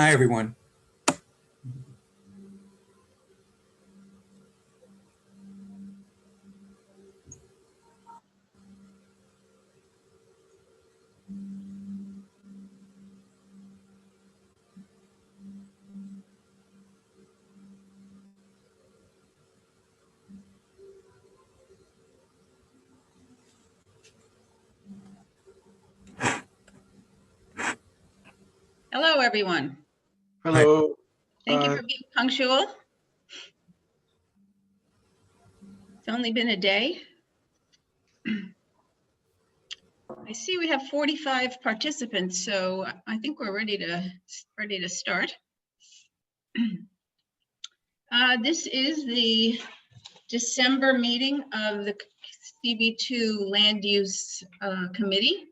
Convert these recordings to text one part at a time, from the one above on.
Hi, everyone. Hello, everyone. Hello. Thank you for being punctual. It's only been a day. I see we have 45 participants, so I think we're ready to start. This is the December meeting of the CB2 Land Use Committee.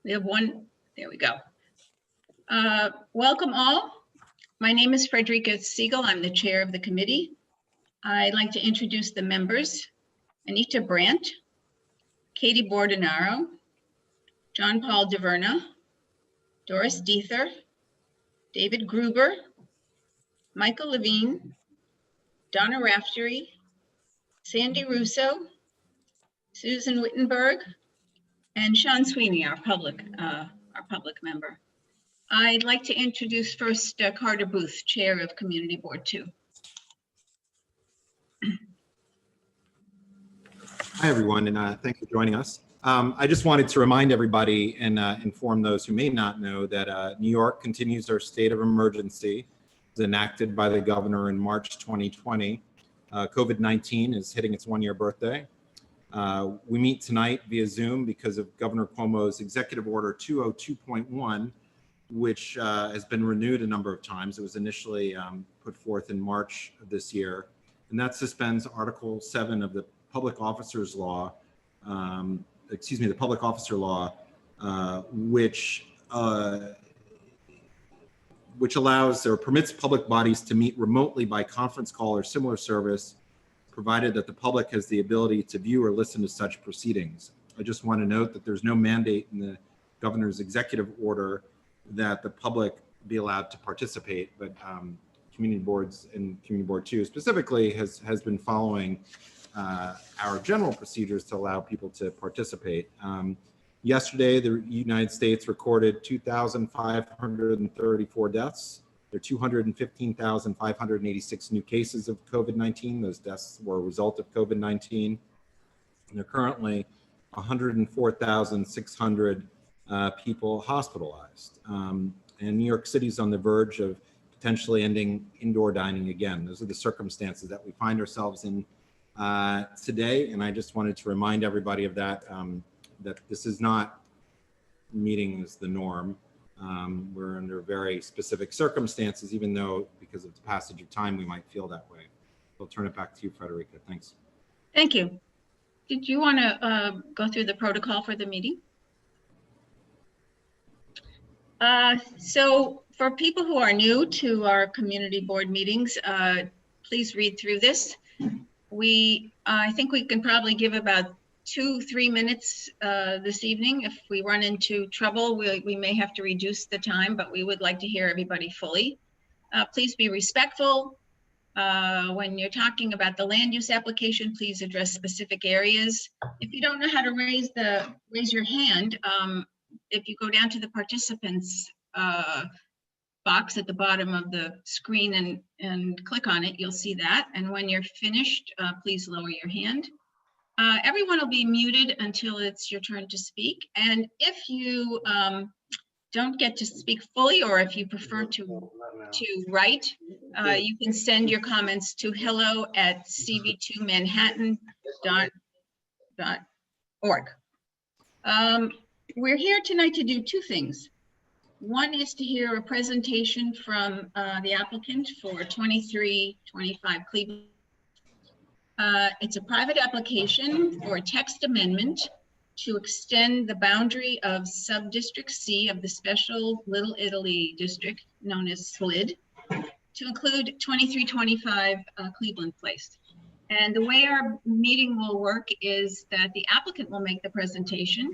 We have one, there we go. Welcome all. My name is Frederica Siegel. I'm the chair of the committee. I'd like to introduce the members: Anita Brandt, Katie Bordenaro, John Paul DeVerna, Doris Diether, David Gruber, Michael Levine, Donna Raftery, Sandy Russo, Susan Wittenberg, and Sean Sweeney, our public member. I'd like to introduce first Carter Booth, chair of Community Board 2. Hi, everyone, and thanks for joining us. I just wanted to remind everybody and inform those who may not know that New York continues our state of emergency. It was enacted by the governor in March 2020. COVID-19 is hitting its one-year birthday. We meet tonight via Zoom because of Governor Cuomo's Executive Order 202.1, which has been renewed a number of times. It was initially put forth in March of this year, and that suspends Article 7 of the Public Officers Law, the Public Officer Law, which allows or permits public bodies to meet remotely by conference call or similar service, provided that the public has the ability to view or listen to such proceedings. I just want to note that there's no mandate in the governor's executive order that the public be allowed to participate, but community boards and Community Board 2 specifically has been following our general procedures to allow people to participate. Yesterday, the United States recorded 2,534 deaths. There are 215,586 new cases of COVID-19. Those deaths were a result of COVID-19. And there are currently 104,600 people hospitalized. And New York City's on the verge of potentially ending indoor dining again. Those are the circumstances that we find ourselves in today. And I just wanted to remind everybody of that, that this is not meeting as the norm. We're under very specific circumstances, even though because of the passage of time, we might feel that way. I'll turn it back to you, Frederica. Thanks. Thank you. Did you want to go through the protocol for the meeting? So for people who are new to our community board meetings, please read through this. I think we can probably give about 2-3 minutes this evening. If we run into trouble, we may have to reduce the time, but we would like to hear everybody fully. Please be respectful. When you're talking about the land use application, please address specific areas. If you don't know how to raise your hand, if you go down to the participants box at the bottom of the screen and click on it, you'll see that. And when you're finished, please lower your hand. Everyone will be muted until it's your turn to speak. And if you don't get to speak fully, or if you prefer to write, you can send your comments to hello@cb2manhattan.org. We're here tonight to do two things. One is to hear a presentation from the applicant for 2325 Cleveland. It's a private application for a text amendment to extend the boundary of Subdistrict C of the Special Little Italy District, known as SLID, to include 2325 Cleveland Place. And the way our meeting will work is that the applicant will make the presentation.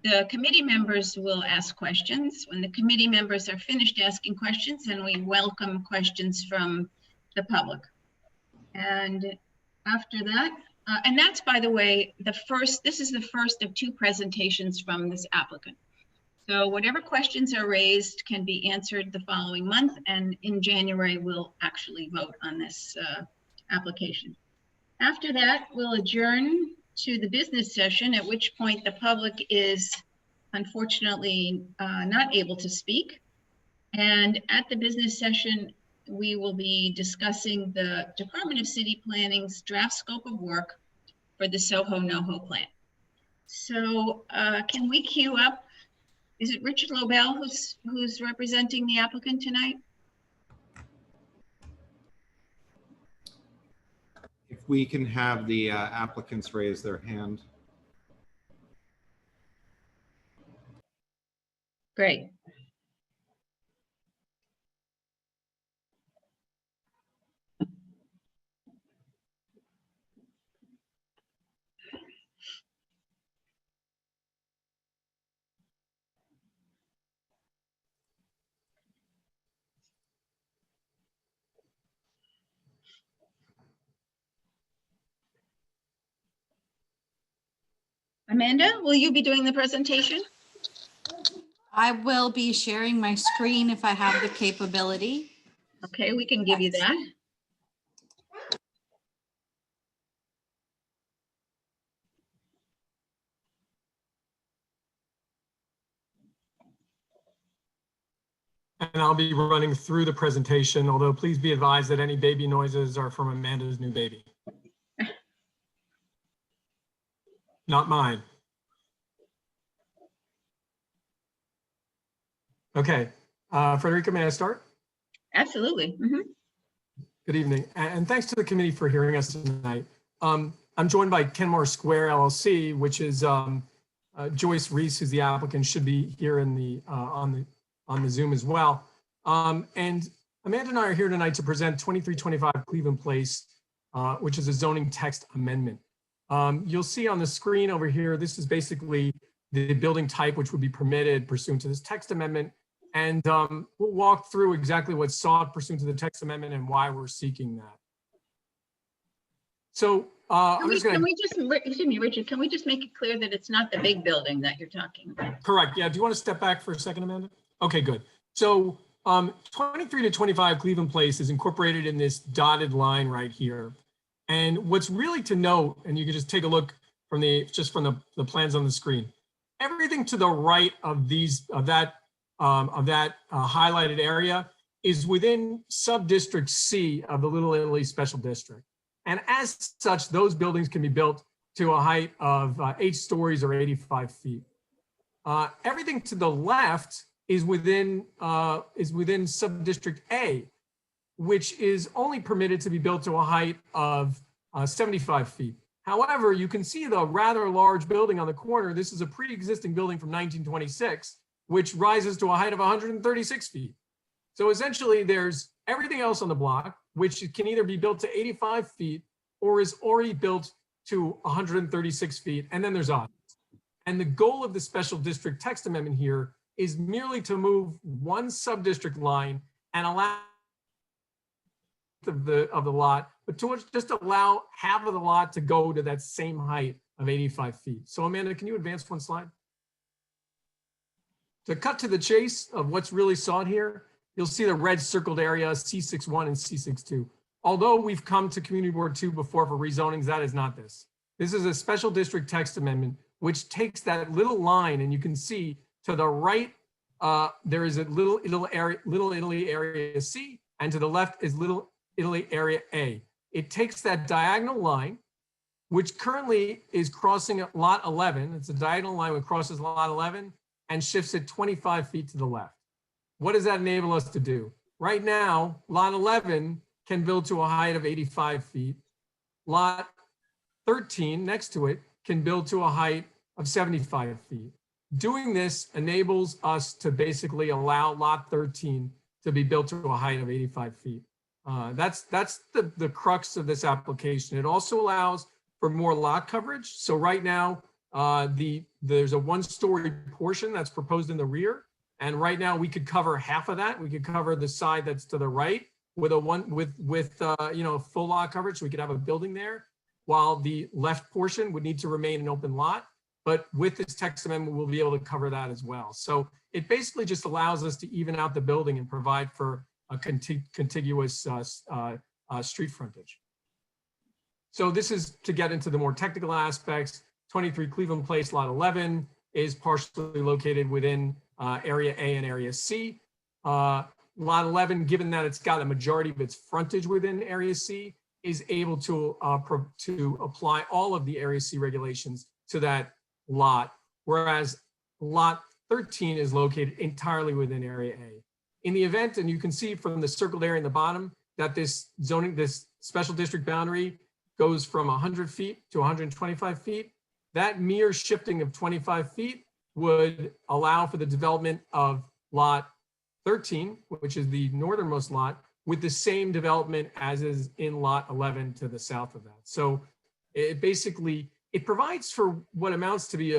The committee members will ask questions. When the committee members are finished asking questions, then we welcome questions from the public. And after that, and that's, by the way, this is the first of 2 presentations from this applicant. So whatever questions are raised can be answered the following month, and in January, we'll actually vote on this application. After that, we'll adjourn to the business session, at which point the public is unfortunately not able to speak. And at the business session, we will be discussing the Department of City Planning's draft scope of work for the SoHo NoHo Plan. So can we queue up? Is it Richard Lobel who's representing the applicant tonight? If we can have the applicants raise their hand. Great. Amanda, will you be doing the presentation? I will be sharing my screen if I have the capability. Okay, we can give you that. And I'll be running through the presentation, although please be advised that any baby noises are from Amanda's new baby. Not mine. Okay, Frederica, may I start? Absolutely. Mm-hmm. Good evening, and thanks to the committee for hearing us tonight. I'm joined by Kenmare Square LLC, which is Joyce Reese, who's the applicant, should be here in the on the Zoom as well. And Amanda and I are here tonight to present 2325 Cleveland Place, which is a zoning text amendment. You'll see on the screen over here, this is basically the building type which would be permitted pursuant to this text amendment. And we'll walk through exactly what's sought pursuant to the text amendment and why we're seeking that. So Excuse me, Richard, can we just make it clear that it's not the big building that you're talking about? Correct. Yeah. Do you want to step back for a second, Amanda? Okay, good. So 23 to 25 Cleveland Place is incorporated in this dotted line right here. And what's really to note, and you can just take a look from the plans on the screen, everything to the right of that highlighted area is within Subdistrict C of the Little Italy Special District. And as such, those buildings can be built to a height of 8 stories or 85 feet. Everything to the left is within Subdistrict A, which is only permitted to be built to a height of 75 feet. However, you can see the rather large building on the corner. This is a pre-existing building from 1926, which rises to a height of 136 feet. So essentially, there's everything else on the block, which can either be built to 85 feet or is already built to 136 feet, and then there's odds. And the goal of the special district text amendment here is merely to move one sub-district line and allow of the lot, but to just allow half of the lot to go to that same height of 85 feet. So Amanda, can you advance one slide? To cut to the chase of what's really sought here, you'll see the red circled area, C61 and C62. Although we've come to Community Board 2 before for rezonings, that is not this. This is a special district text amendment, which takes that little line, and you can see to the right, there is a Little Italy area C, and to the left is Little Italy area A. It takes that diagonal line, which currently is crossing lot 11. It's a diagonal line that crosses lot 11 and shifts it 25 feet to the left. What does that enable us to do? Right now, lot 11 can build to a height of 85 feet. Lot 13 next to it can build to a height of 75 feet. Doing this enables us to basically allow lot 13 to be built to a height of 85 feet. That's the crux of this application. It also allows for more lot coverage. So right now, there's a 1-story portion that's proposed in the rear. And right now we could cover half of that. We could cover the side that's to the right with full lot coverage. So we could have a building there, while the left portion would need to remain an open lot. But with this text amendment, we'll be able to cover that as well. So it basically just allows us to even out the building and provide for a contiguous street frontage. So this is to get into the more technical aspects. 23 Cleveland Place, Lot 11 is partially located within Area A and Area C. Lot 11, given that it's got a majority of its frontage within Area C, is able to apply all of the Area C regulations to that lot, whereas Lot 13 is located entirely within Area A. In the event, and you can see from the circled area in the bottom, that this special district boundary goes from 100 feet to 125 feet, that mere shifting of 25 feet would allow for the development of Lot 13, which is the northernmost lot, with the same development as is in Lot 11 to the south of that. So it basically, it provides for what amounts to be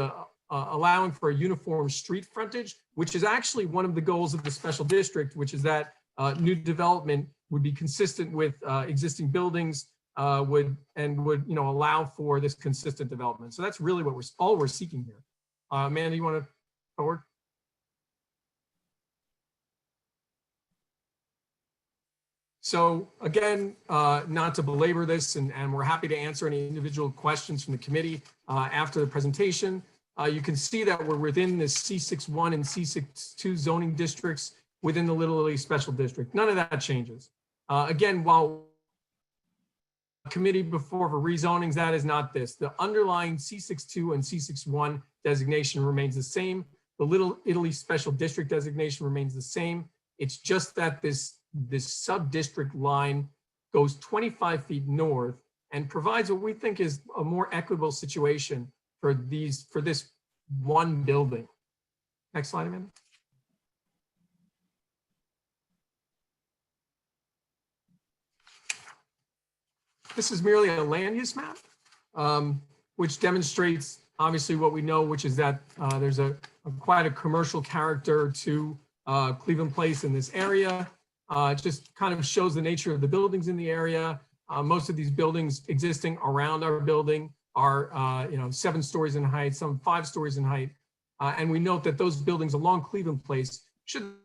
allowing for a uniform street frontage, which is actually one of the goals of the special district, which is that new development would be consistent with existing buildings, would allow for this consistent development. So that's really what we're seeking here. Amanda, you want to forward? So again, not to belabor this, and we're happy to answer any individual questions from the committee after the presentation. You can see that we're within the C61 and C62 zoning districts within the Little Italy Special District. None of that changes. Again, while committee before for rezonings, that is not this. The underlying C62 and C61 designation remains the same. The Little Italy Special District designation remains the same. It's just that this sub-district line goes 25 feet north and provides what we think is a more equitable situation for this one building. Next slide, Amanda. This is merely a land use map, which demonstrates obviously what we know, which is that there's quite a commercial character to Cleveland Place in this area. It just kind of shows the nature of the buildings in the area. Most of these buildings existing around our building are 7 stories in height, some 5 stories in height. And we note that those buildings along Cleveland Place should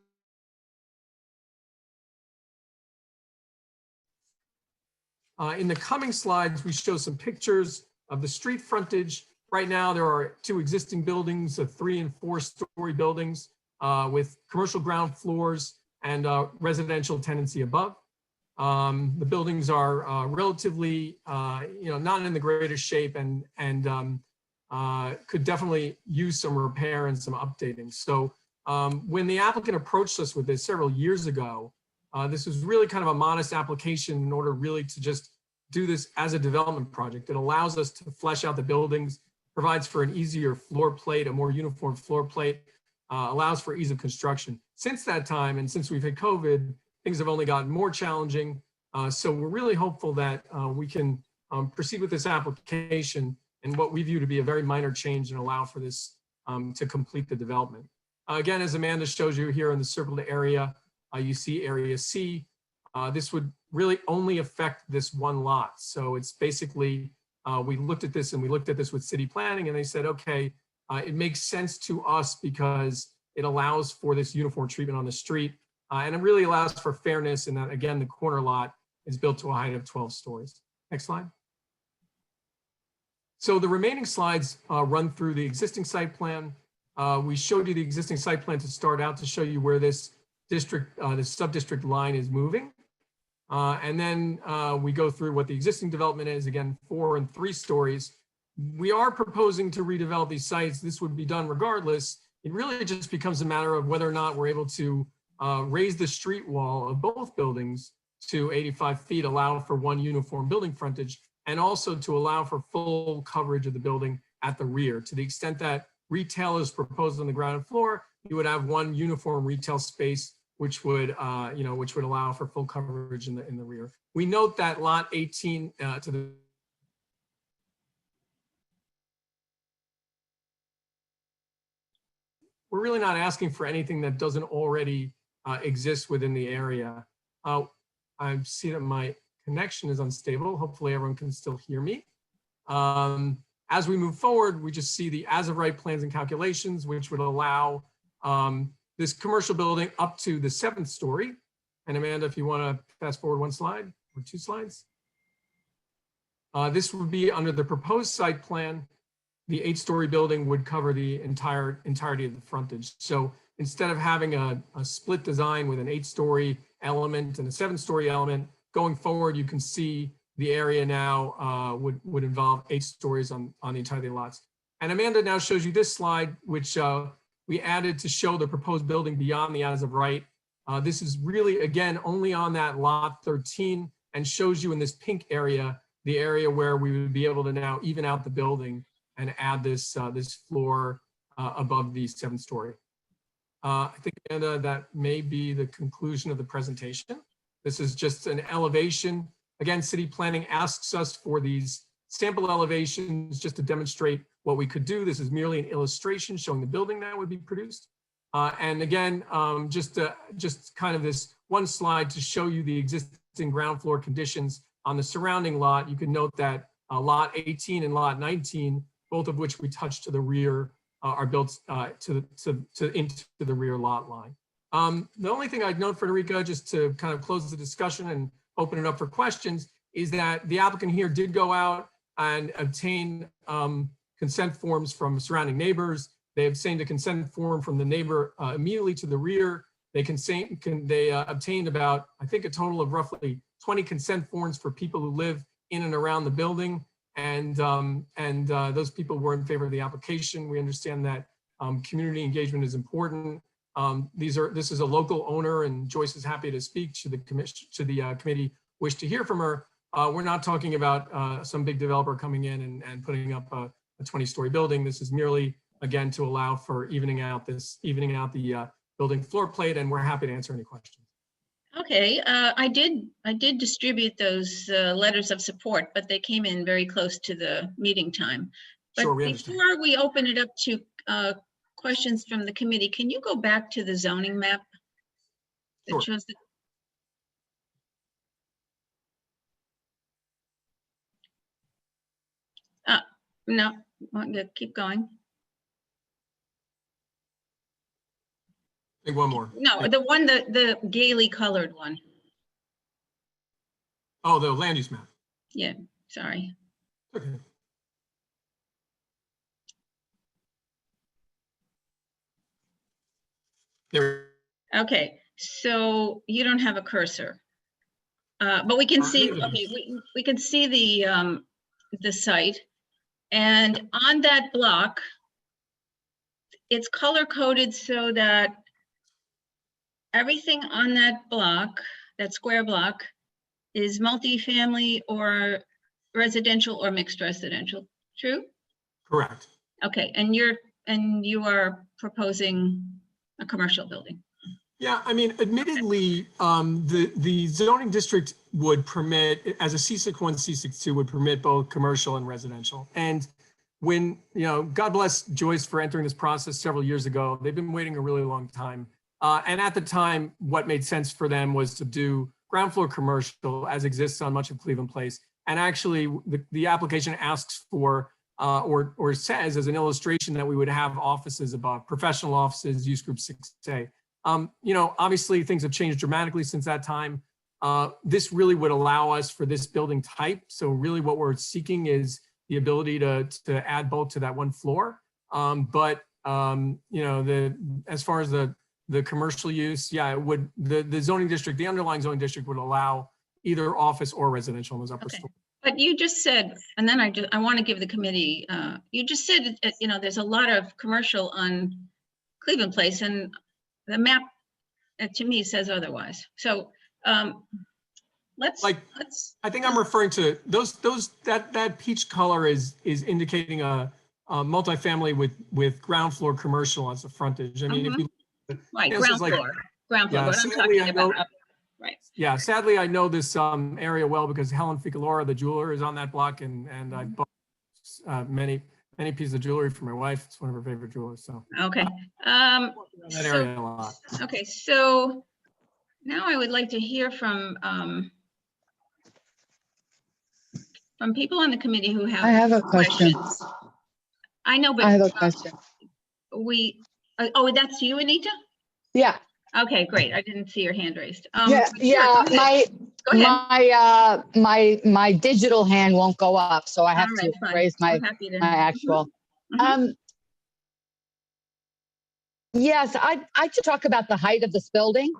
in the coming slides, we show some pictures of the street frontage. Right now, there are 2 existing buildings, 3- and 4-story buildings with commercial ground floors and residential tenancy above. The buildings are relatively, not in the greatest shape and could definitely use some repair and some updating. So when the applicant approached us with this several years ago, this was really kind of a modest application in order really to just do this as a development project. It allows us to flesh out the buildings, provides for an easier floor plate, a more uniform floor plate, allows for ease of construction. Since that time, and since we've had COVID, things have only gotten more challenging. So we're really hopeful that we can proceed with this application and what we view to be a very minor change and allow for this to complete the development. Again, as Amanda shows you here in the circled area, you see Area C. This would really only affect this one lot. So it's basically, we looked at this with city planning and they said, okay, it makes sense to us because it allows for this uniform treatment on the street. And it really allows for fairness in that, again, the corner lot is built to a height of 12 stories. Next slide. So the remaining slides run through the existing site plan. We showed you the existing site plan to start out to show you where this district, the sub-district line is moving. And then we go through what the existing development is, again, 4 and 3 stories. We are proposing to redevelop these sites. This would be done regardless. It really just becomes a matter of whether or not we're able to raise the street wall of both buildings to 85 feet, allow for one uniform building frontage, and also to allow for full coverage of the building at the rear. To the extent that retail is proposed on the ground floor, you would have one uniform retail space which would allow for full coverage in the rear. We note that lot 18 to the we're really not asking for anything that doesn't already exist within the area. I see that my connection is unstable. Hopefully everyone can still hear me. As we move forward, we just see the as of right plans and calculations, which would allow this commercial building up to the 7th story. And Amanda, if you want to fast forward 1 slide or 2 slides. This would be under the proposed site plan. The 8-story building would cover the entirety of the frontage. So instead of having a split design with an 8-story element and a 7-story element, going forward, you can see the area now would involve 8 stories on the entirety of the lots. And Amanda now shows you this slide, which we added to show the proposed building beyond the as of right. This is really, again, only on that lot 13 and shows you in this pink area, the area where we would be able to now even out the building and add this floor above the 7th story. I think, Amanda, that may be the conclusion of the presentation. This is just an elevation. Again, city planning asks us for these sample elevations just to demonstrate what we could do. This is merely an illustration showing the building that would be produced. And again, just kind of this one slide to show you the existing ground floor conditions on the surrounding lot. You can note that lot 18 and lot 19, both of which we touch to the rear, are built into the rear lot line. The only thing I'd note, Frederica, just to kind of close the discussion and open it up for questions, is that the applicant here did go out and obtain consent forms from surrounding neighbors. They obtained a consent form from the neighbor immediately to the rear. They obtained about, I think, a total of roughly 20 consent forms for people who live in and around the building. And those people were in favor of the application. We understand that community engagement is important. This is a local owner, and Joyce is happy to speak to the committee wish to hear from her. We're not talking about some big developer coming in and putting up a 20-story building. This is merely, again, to allow for evening out the building floor plate, and we're happy to answer any questions. Okay, I did distribute those letters of support, but they came in very close to the meeting time. But Sure, we understand. before we open it up to questions from the committee, can you go back to the zoning map? That Sure. shows the, no, keep going. I think one more. No, the one, the gaily colored one. Oh, the land use map. Yeah, sorry. Okay. There. Okay, so you don't have a cursor, but we can see. Neither. Okay, we can see the site, and on that block, it's color coded so that everything on that block, that square block, is multifamily or residential or mixed residential. True? Correct. Okay, and you are proposing a commercial building. Yeah, I mean, admittedly, the zoning district would permit, as a C61, C62 would permit both commercial and residential. And when, God bless Joyce for entering this process several years ago, they've been waiting a really long time. And at the time, what made sense for them was to do ground floor commercial as exists on much of Cleveland Place. And actually, the application asks for, or says as an illustration, that we would have offices above, professional offices, use group 6A. Obviously things have changed dramatically since that time. This really would allow us for this building type. So really what we're seeking is the ability to add bulk to that one floor. As far as the commercial use, yeah, it would, the zoning district, the underlying zoning district would allow either office or residential in those upper stories. But you just said, and then I want to give the committee, you just said, there's a lot of commercial on Cleveland Place, and the map to me says otherwise. So let's. I think I'm referring to that peach color is indicating a multifamily with ground floor commercial as a frontage. I mean, if you right, ground floor, Yeah, what I'm sadly, talking I know- about. Right. Yeah, sadly, I know this area well because Helen Ficalora, the jeweler, is on that block, and I bought many pieces of jewelry for my wife. It's one of her favorite jewelers. So Okay. I work around that area a lot. Okay, so now I would like to hear from people on the committee who have. I have a question. questions. I know, but I have a question. oh, that's you, Anita? Yeah, Okay, great. I didn't see your hand raised. yeah, Sure, yeah. go ahead. Go ahead. My digital hand won't go up, so I have All to right, fine. raise my I'm happy to. actual. Mhm. Yes, I should talk about the height of this building,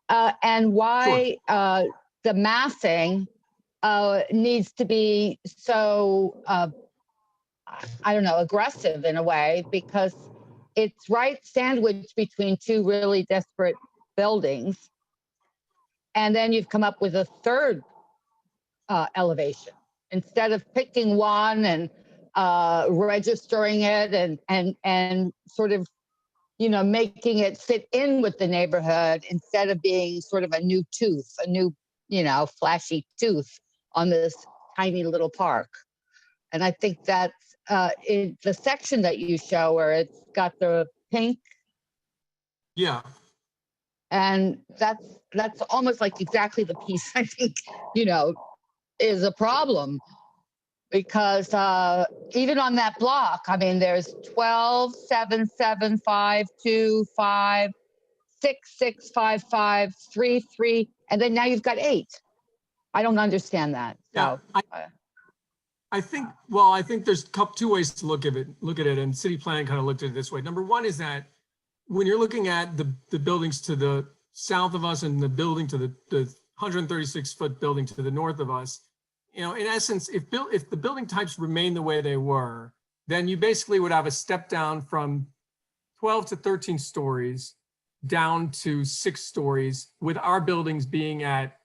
and why the massing needs to be so I don't know, aggressive in a way, because it's right sandwiched between two really desperate buildings. And then you've come up with a third elevation instead of picking one and registering it and sort of, you know, making it fit in with the neighborhood instead of being sort of a new tooth, a new, you know, flashy tooth on this tiny little park. And I think that's in the section that you show where it's got the pink, Yeah. and that's almost like exactly the piece I think, you know, is a problem, because even on that block, I mean, there's 12, 7, 7, 5, 2, 5, 6, 6, 5, 5, 3, 3, and then now you've got 8. I don't understand that. Yeah, So, I think there's two ways to look at it, and city planning kind of looked at it this way. Number one is that when you're looking at the buildings to the south of us and the building to the 136-foot building to the north of us, you know, in essence, if the building types remain the way they were, then you basically would have a step down from 12 to 13 stories down to 6 stories, with our buildings being at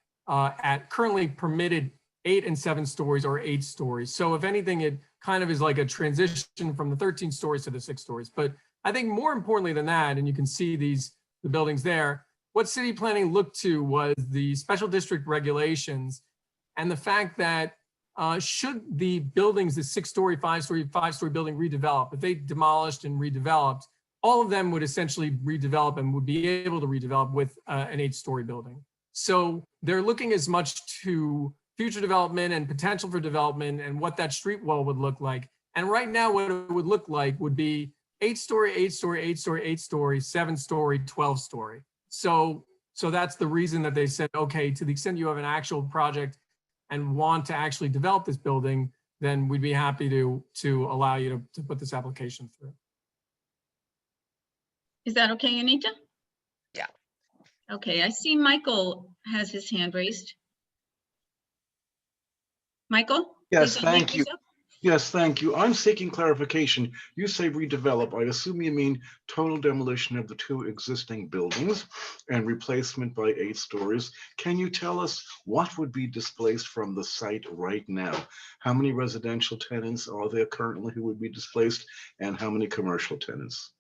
currently permitted 8 and 7 stories or 8 stories. So if anything, it kind of is like a transition from the 13 stories to the 6 stories. But I think more importantly than that, and you can see the buildings there, what city planning looked to was the special district regulations and the fact that should the buildings, the 6-story, 5-story, 5-story building redevelop, if they demolished and redeveloped, all of them would essentially redevelop and would be able to redevelop with an 8-story building. So they're looking as much to future development and potential for development and what that street wall would look like. And right now, what it would look like would be 8-story, 8-story, 8-story, 8-story, 7-story, 12-story. So that's the reason that they said, okay, to the extent you have an actual project and want to actually develop this building, then we'd be happy to allow you to put this application through. Is that okay, Anita? Yeah. Okay, I see Michael has his hand raised. Michael? Yes, please unmute thank you. yourself. Yes, thank you. I'm seeking clarification. You say redevelop. I assume you mean total demolition of the 2 existing buildings and replacement by 8 stories. Can you tell us what would be displaced from the site right now? How many residential tenants are there currently who would be displaced, and how many commercial tenants?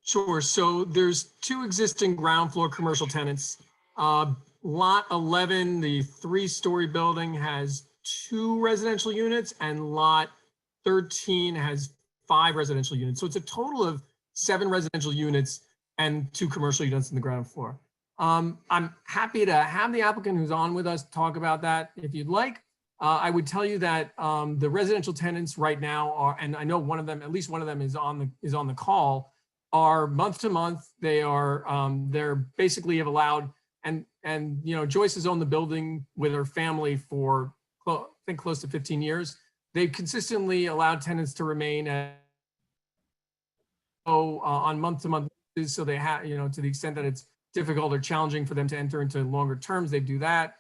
Sure. So there's 2 existing ground floor commercial tenants. Lot 11, the 3-story building, has 2 residential units, and lot 13 has 5 residential units. So it's a total of 7 residential units and 2 commercial units in the ground floor. I'm happy to have the applicant who's on with us talk about that if you'd like. I would tell you that the residential tenants right now are, and I know one of them, at least one of them is on the call, are month to month. They are they're basically have allowed, and you know, Joyce has owned the building with her family for I think close to 15 years. They've consistently allowed tenants to remain on month to month basis, so they have, you know, to the extent that it's difficult or challenging for them to enter into longer terms, they do that.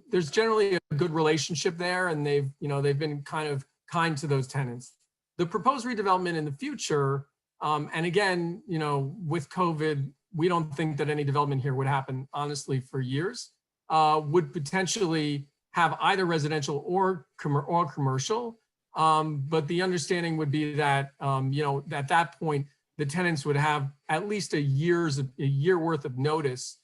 There's generally a good relationship there, and they've been kind to those tenants. The proposed redevelopment in the future, and again, you know, with COVID, we don't think that any development here would happen, honestly, for years, would potentially have either residential or commercial. But the understanding would be that, you know, at that point, the tenants would have at least a year worth of notice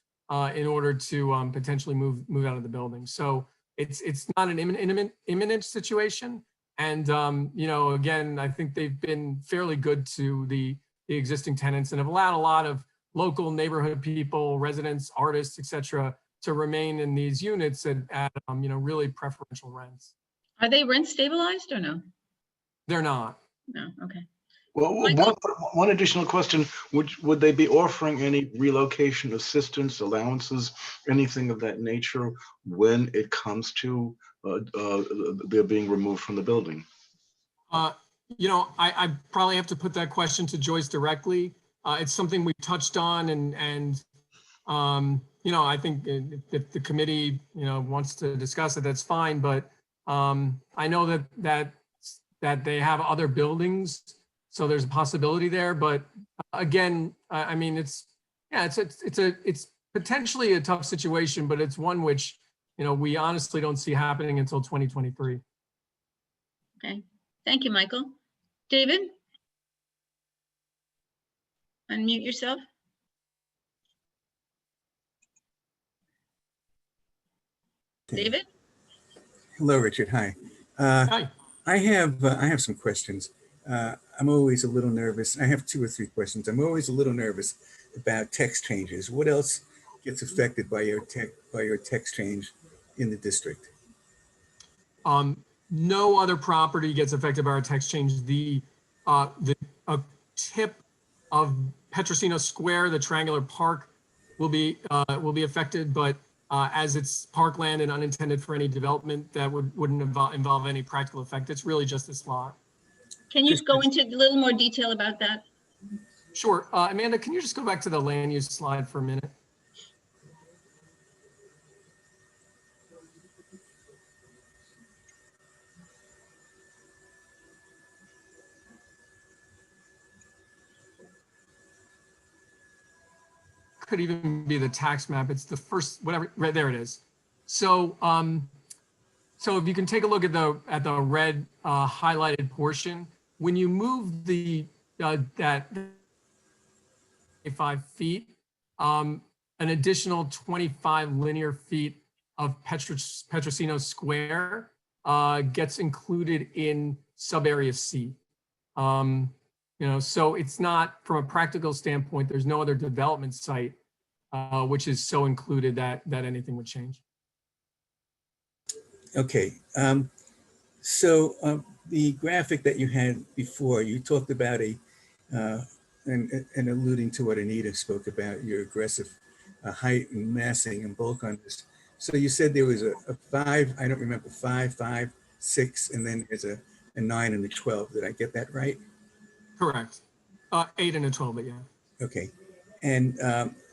in order to potentially move out of the building. So it's not an imminent situation. And again, I think they've been fairly good to the existing tenants and have allowed a lot of local neighborhood people, residents, artists, etc., to remain in these units at really preferential rents. Are they rent stabilized or no? They're not. No, okay. Well, Michael? one additional question, would they be offering any relocation assistance, allowances, anything of that nature when it comes to they're being removed from the building? I probably have to put that question to Joyce directly. It's something we touched on and I think if the committee, wants to discuss it, that's fine. But I know that they have other buildings, so there's a possibility there. But again, I mean, it's potentially a tough situation, but it's one which, we honestly don't see happening until 2023. Okay, thank you, Michael. David? Unmute yourself. David? Hello, Richard. Hi. Hi. I have some questions. I'm always a little nervous. I have 2 or 3 questions. I'm always a little nervous about text changes. What else gets affected by your text change in the district? No other property gets affected by our text change. The tip of Petrosino Square, the triangular park, will be affected, but as it's parkland and unintended for any development, that wouldn't involve any practical effect. It's really just this lot. Can you go into a little more detail about that? Sure. Amanda, can you just go back to the land use slide for a minute? Could even be the tax map. It's the first, whatever, right there it is. So, so if you can take a look at the red highlighted portion, when you move that 5 feet, an additional 25 linear feet of Petrosino Square gets included in sub-area C. So it's not, from a practical standpoint, there's no other development site which is so included that anything would change. Okay. So the graphic that you had before, you talked about and alluding to what Anita spoke about, your aggressive height and massing and bulk on this. So you said there was a 5, I don't remember, 5, 5, 6, and then there's a 9 and a 12. Did I get that right? Correct. 8 and a 12, but yeah. Okay. And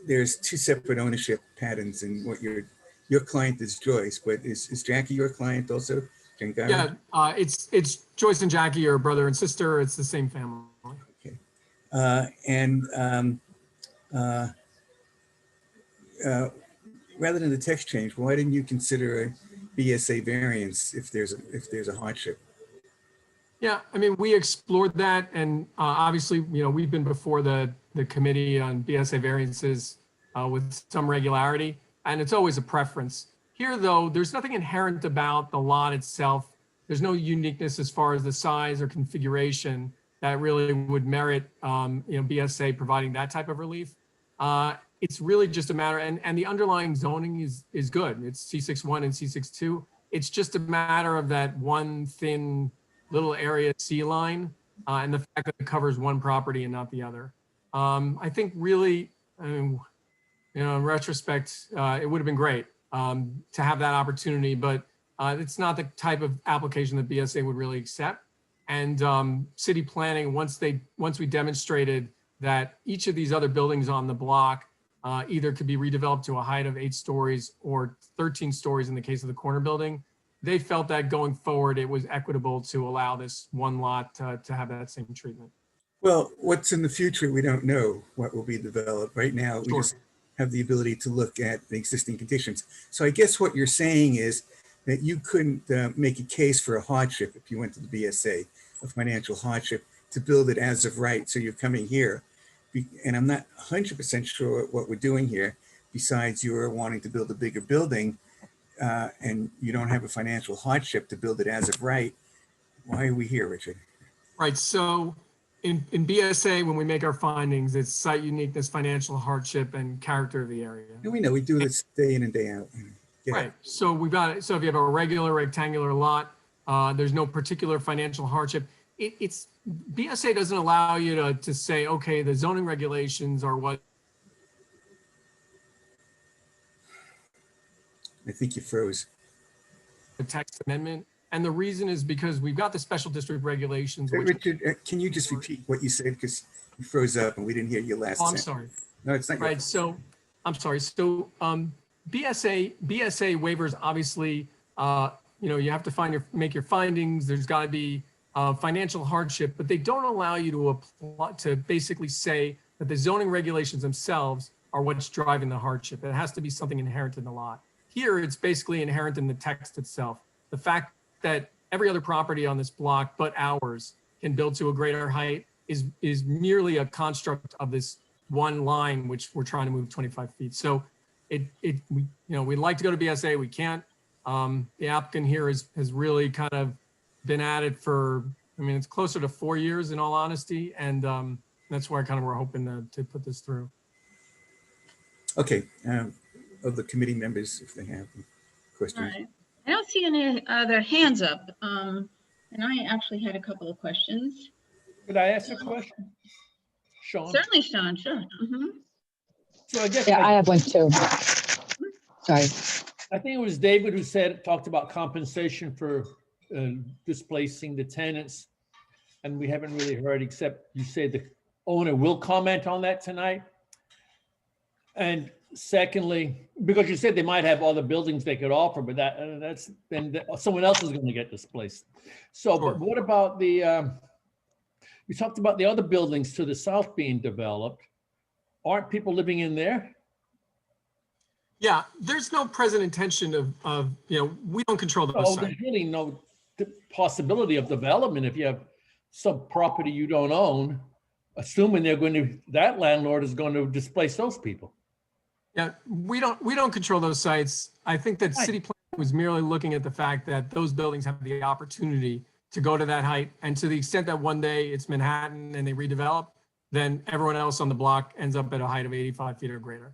there's 2 separate ownership patterns, and what your client is Joyce, but is Jackie your client also? Jangara? Yeah, it's Joyce and Jackie are brother and sister. It's the same family. Okay. Rather than the text change, why didn't you consider a BSA variance if there's a hardship? Yeah, I mean, we explored that, and obviously, we've been before the committee on BSA variances with some regularity, and it's always a preference. Here, though, there's nothing inherent about the lot itself. There's no uniqueness as far as the size or configuration that really would merit, BSA providing that type of relief. It's really just a matter, and the underlying zoning is good. It's C61 and C62. It's just a matter of that one thin little area C line and the fact that it covers one property and not the other. I think really, in retrospect, it would have been great to have that opportunity, but it's not the type of application that BSA would really accept. And city planning, once we demonstrated that each of these other buildings on the block either could be redeveloped to a height of 8 stories or 13 stories in the case of the corner building, they felt that going forward, it was equitable to allow this one lot to have that same treatment. Well, what's in the future, we don't know what will be developed. Right now, we just have the ability to look at the existing conditions. So I guess what you're saying is that you couldn't make a case for a hardship if you went to the BSA, a financial hardship, to build it as of right. So you're coming here And I'm not 100% sure what we're doing here, besides you're wanting to build a bigger building and you don't have a financial hardship to build it as of right. Why are we here, Richard? Right, so in BSA, when we make our findings, it's site uniqueness, financial hardship, and character of the area. And we know we do this day in and day out. Yeah. Right, so we've got it. So if you have a regular rectangular lot, there's no particular financial hardship. It's BSA doesn't allow you to say, okay, the zoning regulations are what. I think you froze. The text amendment. And the reason is because we've got the special district regulations. Which, Richard, can you just repeat what you said? Because you froze up and we didn't hear your last oh, I'm sentence. sorry. No, it's not your Right, so, I'm sorry. So BSA waivers, obviously, you have to make your findings. There's got to be financial hardship, but they don't allow you to apply, to basically say that the zoning regulations themselves are what's driving the hardship. It has to be something inherent in the lot. Here, it's basically inherent in the text itself. The fact that every other property on this block but ours can build to a greater height is merely a construct of this one line, which we're trying to move 25 feet. So we'd like to go to BSA, we can't. The applicant here has really kind of been at it for, it's closer to 4 years in all honesty. And that's where we're hoping to put this through. Okay. Other committee members, if they have questions. All right. I don't see any other hands up. And I actually had a couple of questions. Could I ask a question? Sean? Certainly, Sean, sure. So I guess Yeah, I have one too. Sorry. I think it was David who talked about compensation for displacing the tenants. And we haven't really heard, except you say the owner will comment on that tonight. And secondly, because you said they might have other buildings they could offer, but that's then someone else is going to get displaced. So, Sure. But what about you talked about the other buildings to the south being developed. Aren't people living in there? Yeah, there's no present intention of we don't control those Oh, sites. there's really no possibility of development if you have some property you don't own, assuming that landlord is going to displace those people. Yeah, we don't control those sites. I think that Right. city plan was merely looking at the fact that those buildings have the opportunity to go to that height. And to the extent that one day it's Manhattan and they redevelop, then everyone else on the block ends up at a height of 85 feet or greater.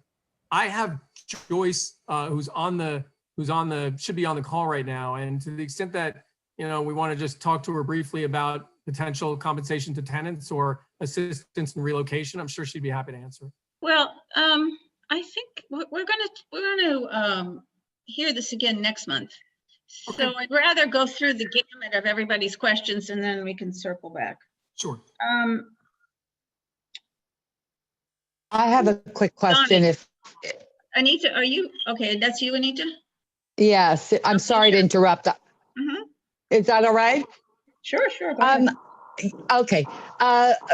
I have Joyce, who's should be on the call right now. And to the extent that, we want to just talk to her briefly about potential compensation to tenants or assistance in relocation, I'm sure she'd be happy to answer. Well, I think we're going to hear this again next month. Okay. So I'd rather go through the gamut of everybody's questions and then we can circle back. Sure. I have a quick question. Anita, are you, okay, that's you, Anita? Yes, I'm sorry to interrupt. Mhm. Is that all right? Sure. Go ahead. Okay,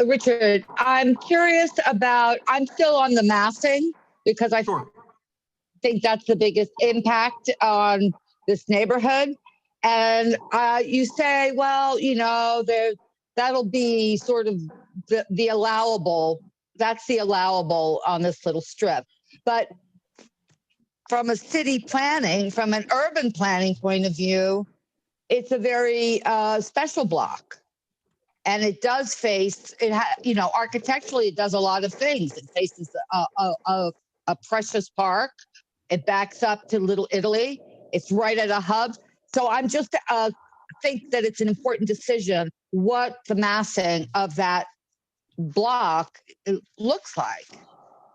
Richard, I'm curious I'm still on the massing because I Sure. think that's the biggest impact on this neighborhood. And you say, well, that'll be sort of the allowable, that's the allowable on this little strip. But from a city planning, from an urban planning point of view, it's a very special block. And it does face, architecturally, it does a lot of things. It faces a precious park. It backs up to Little Italy. It's right at a hub. So I'm just think that it's an important decision what the massing of that block looks like.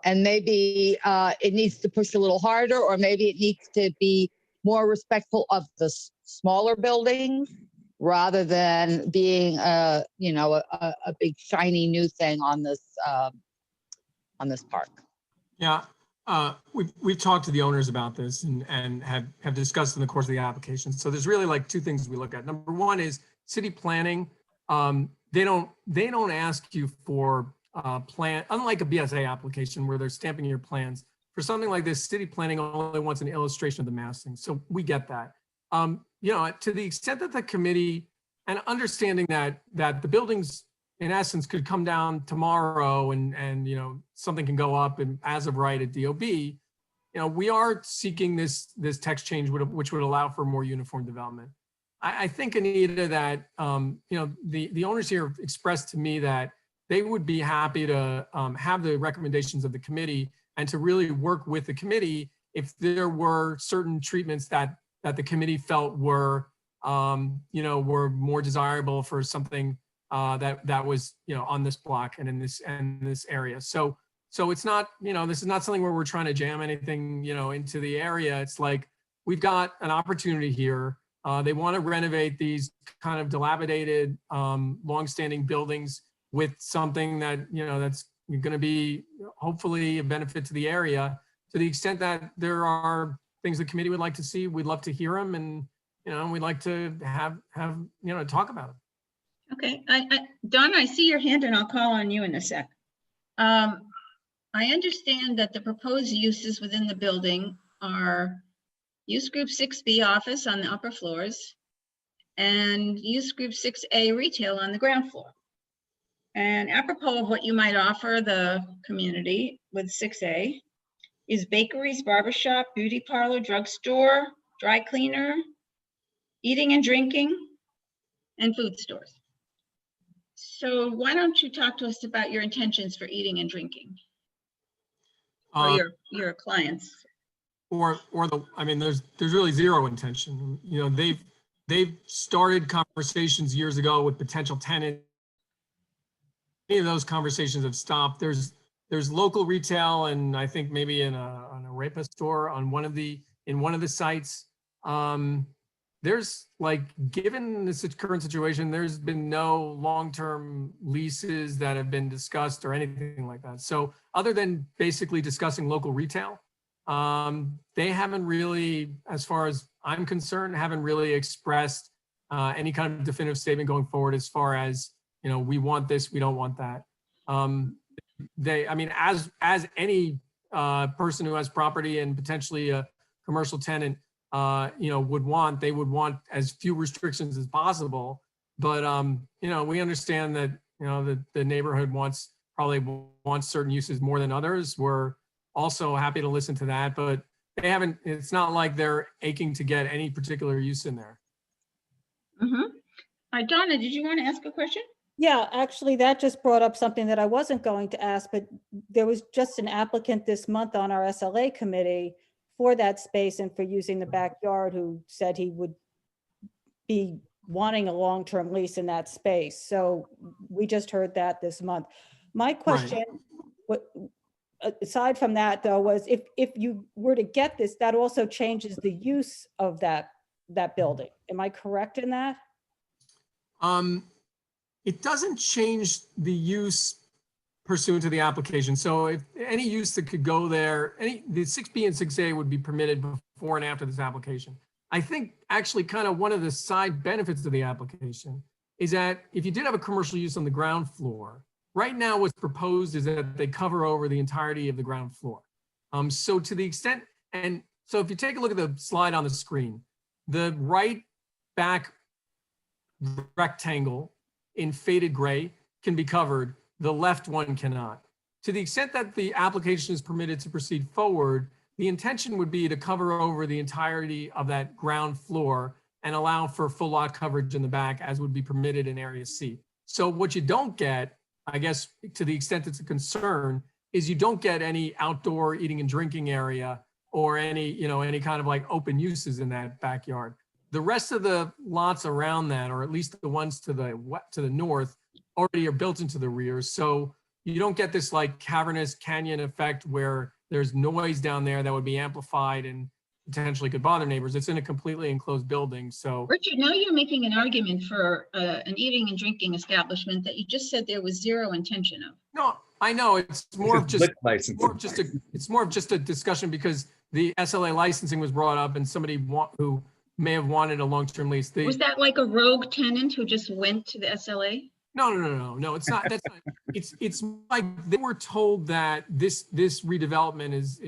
And maybe it needs to push a little harder, or maybe it needs to be more respectful of the smaller buildings rather than being a big shiny new thing on this park. Yeah, we've talked to the owners about this and have discussed in the course of the application. So there's really like two things we look at. Number one is city planning. They don't ask you for plan, unlike a BSA application where they're stamping your plans. For something like this, city planning only wants an illustration of the massing. So we get that. To the extent that the committee, and understanding that the buildings in essence, could come down tomorrow and, you know, something can go up and as of right at DOB, you know, we are seeking this text change which would allow for more uniform development. I think, Anita, that, you know, the owners here expressed to me that they would be happy to have the recommendations of the committee and to really work with the committee if there were certain treatments that the committee felt were, you know, were more desirable for something that was, you know, on this block and in this area. So it's not, you know, this is not something where we're trying to jam anything, you know, into the area. It's like, we've got an opportunity here. They want to renovate these kind of dilapidated, longstanding buildings with something that, you know, that's going to be hopefully a benefit to the area. To the extent that there are things the committee would like to see, we'd love to hear them, and, you know, we'd like to have you know, talk about them. Okay, Donna, I see your hand and I'll call on you in a sec. I understand that the proposed uses within the building are use group 6B office on the upper floors and use group 6A retail on the ground floor. And apropos of what you might offer the community with 6A is bakeries, barbershop, beauty parlor, drugstore, dry cleaner, eating and drinking, and food stores. So why don't you talk to us about your intentions for eating and drinking for your clients? Or I mean, there's really zero intention. You know, they've started conversations years ago with potential tenants. Any of those conversations have stopped. There's local retail, and I think maybe in a Rapa store on one of the sites. There's, like, given this current situation, there's been no long-term leases that have been discussed or anything like that. So other than basically discussing local retail, they haven't really, as far as I'm concerned, haven't really expressed any kind of definitive statement going forward as far as, you know, we want this, we don't want that. I mean, as any person who has property and potentially a commercial tenant, you know, they would want as few restrictions as possible. But, you know, we understand that, you know, the neighborhood probably wants certain uses more than others. We're also happy to listen to that, but it's not like they're aching to get any particular use in there. Mm-hmm. All right, Donna, did you want to ask a question? Yeah, actually, that just brought up something that I wasn't going to ask, but there was just an applicant this month on our SLA committee for that space and for using the backyard who said he would be wanting a long-term lease in that space. So we just heard that this month. My question, aside from that though, was if you were to get this, that also changes the use of that building. Am I correct in that? It doesn't change the use pursuant to the application. So if any use that could go there, the 6B and 6A would be permitted before and after this application. I think actually kind of one of the side benefits of the application is that if you did have a commercial use on the ground floor, right now what's proposed is that they cover over the entirety of the ground floor. So to the extent, and so if you take a look at the slide on the screen, the right back rectangle in faded gray can be covered, the left one cannot. To the extent that the application is permitted to proceed forward, the intention would be to cover over the entirety of that ground floor and allow for full lot coverage in the back as would be permitted in Area C. So what you don't get, I guess, to the extent it's a concern, is you don't get any outdoor eating and drinking area or any, you know, any kind of like open uses in that backyard. The rest of the lots around that, or at least the ones to the north, already are built into the rear. So you don't get this like cavernous canyon effect where there's noise down there that would be amplified and potentially could bother neighbors. It's in a completely enclosed building. So Richard, now you're making an argument for an eating and drinking establishment that you just said there was zero intention of. no, I know it's more of just it's more of just a discussion because the SLA licensing was brought up and somebody who may have wanted a long-term lease. Was that like a rogue tenant who just went to the SLA? No, it's not. That's not. It's like they were told that this redevelopment is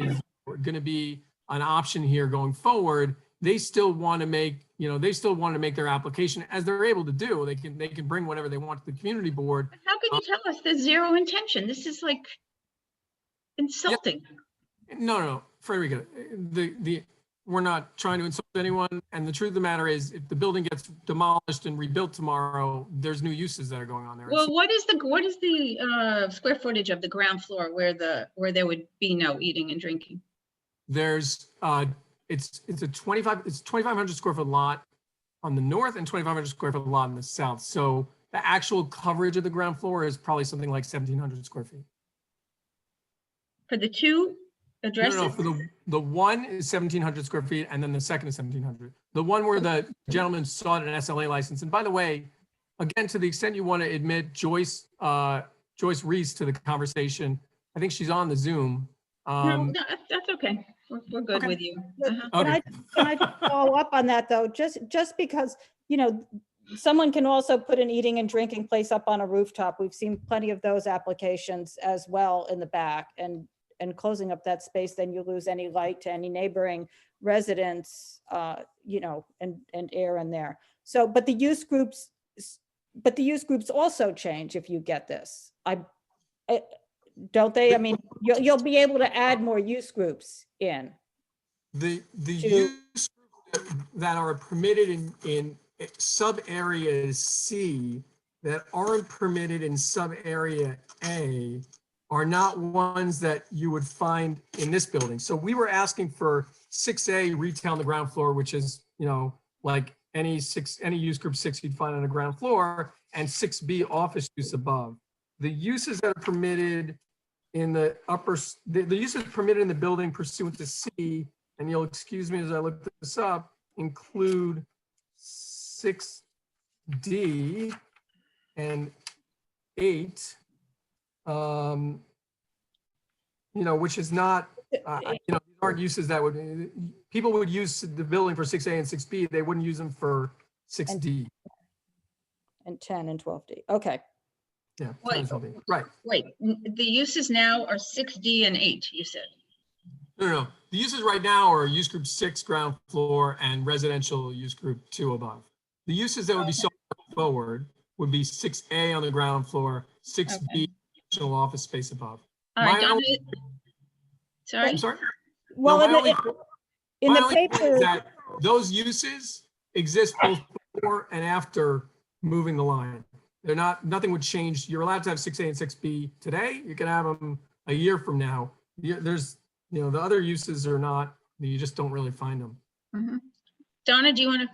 going to be an option here going forward. They still want to make, their application as they're able to do. They can bring whatever they want to the community board. How can you tell us there's zero intention? This is like insulting. No, Frederica, we're not trying to insult anyone. And the truth of the matter is, if the building gets demolished and rebuilt tomorrow, there's new uses that are going on there. Well, what is the square footage of the ground floor where there would be no eating and drinking? There's, it's 2,500 square foot lot on the north and 2,500 square foot lot in the south. So the actual coverage of the ground floor is probably something like 1,700 square feet. For the two addresses? No, for the one is 1,700 square feet, and then the second is 1,700. The one where the gentleman sought an SLA license. And by the way, again, to the extent you want to admit Joyce Reese to the conversation, I think she's on the Zoom. No, that's okay. We're good Okay. with you. Okay. Can I just follow up on that though? Just because, someone can also put an eating and drinking place up on a rooftop. We've seen plenty of those applications as well in the back, and closing up that space, then you lose any light to any neighboring residents, and air in there. So, but the use groups also change if you get this. Don't they? I mean, you'll be able to add more use groups in. The use that are permitted in sub area C that aren't permitted in sub area A are not ones that you would find in this building. So we were asking for 6A retail on the ground floor, which is, like any use group 6 you'd find on the ground floor, and 6B office use above. The uses that are permitted in the the uses permitted in the building pursuant to C, and you'll excuse me as I look this up, include 6D and 8, which is not, aren't uses that people would use the building for 6A and 6B. They wouldn't use them for 6D. And 10 and 12D. Okay. Yeah, Wait. 10 and 12D. Right. Wait, the uses now are 6D and 8, you said? No. The uses right now are use group 6 ground floor and residential use group 2 above. The uses that would be sold forward would be 6A on the ground floor, 6B additional office space above. All right, Donna, sorry? I'm sorry? Well, No, in my the only point paper, is that those uses exist both before and after moving the line. They're nothing would change. You're allowed to have 6A and 6B today. You can have them a year from now. There's, the other uses are not, you just don't really find them. Mm-hmm. Donna, do you want to?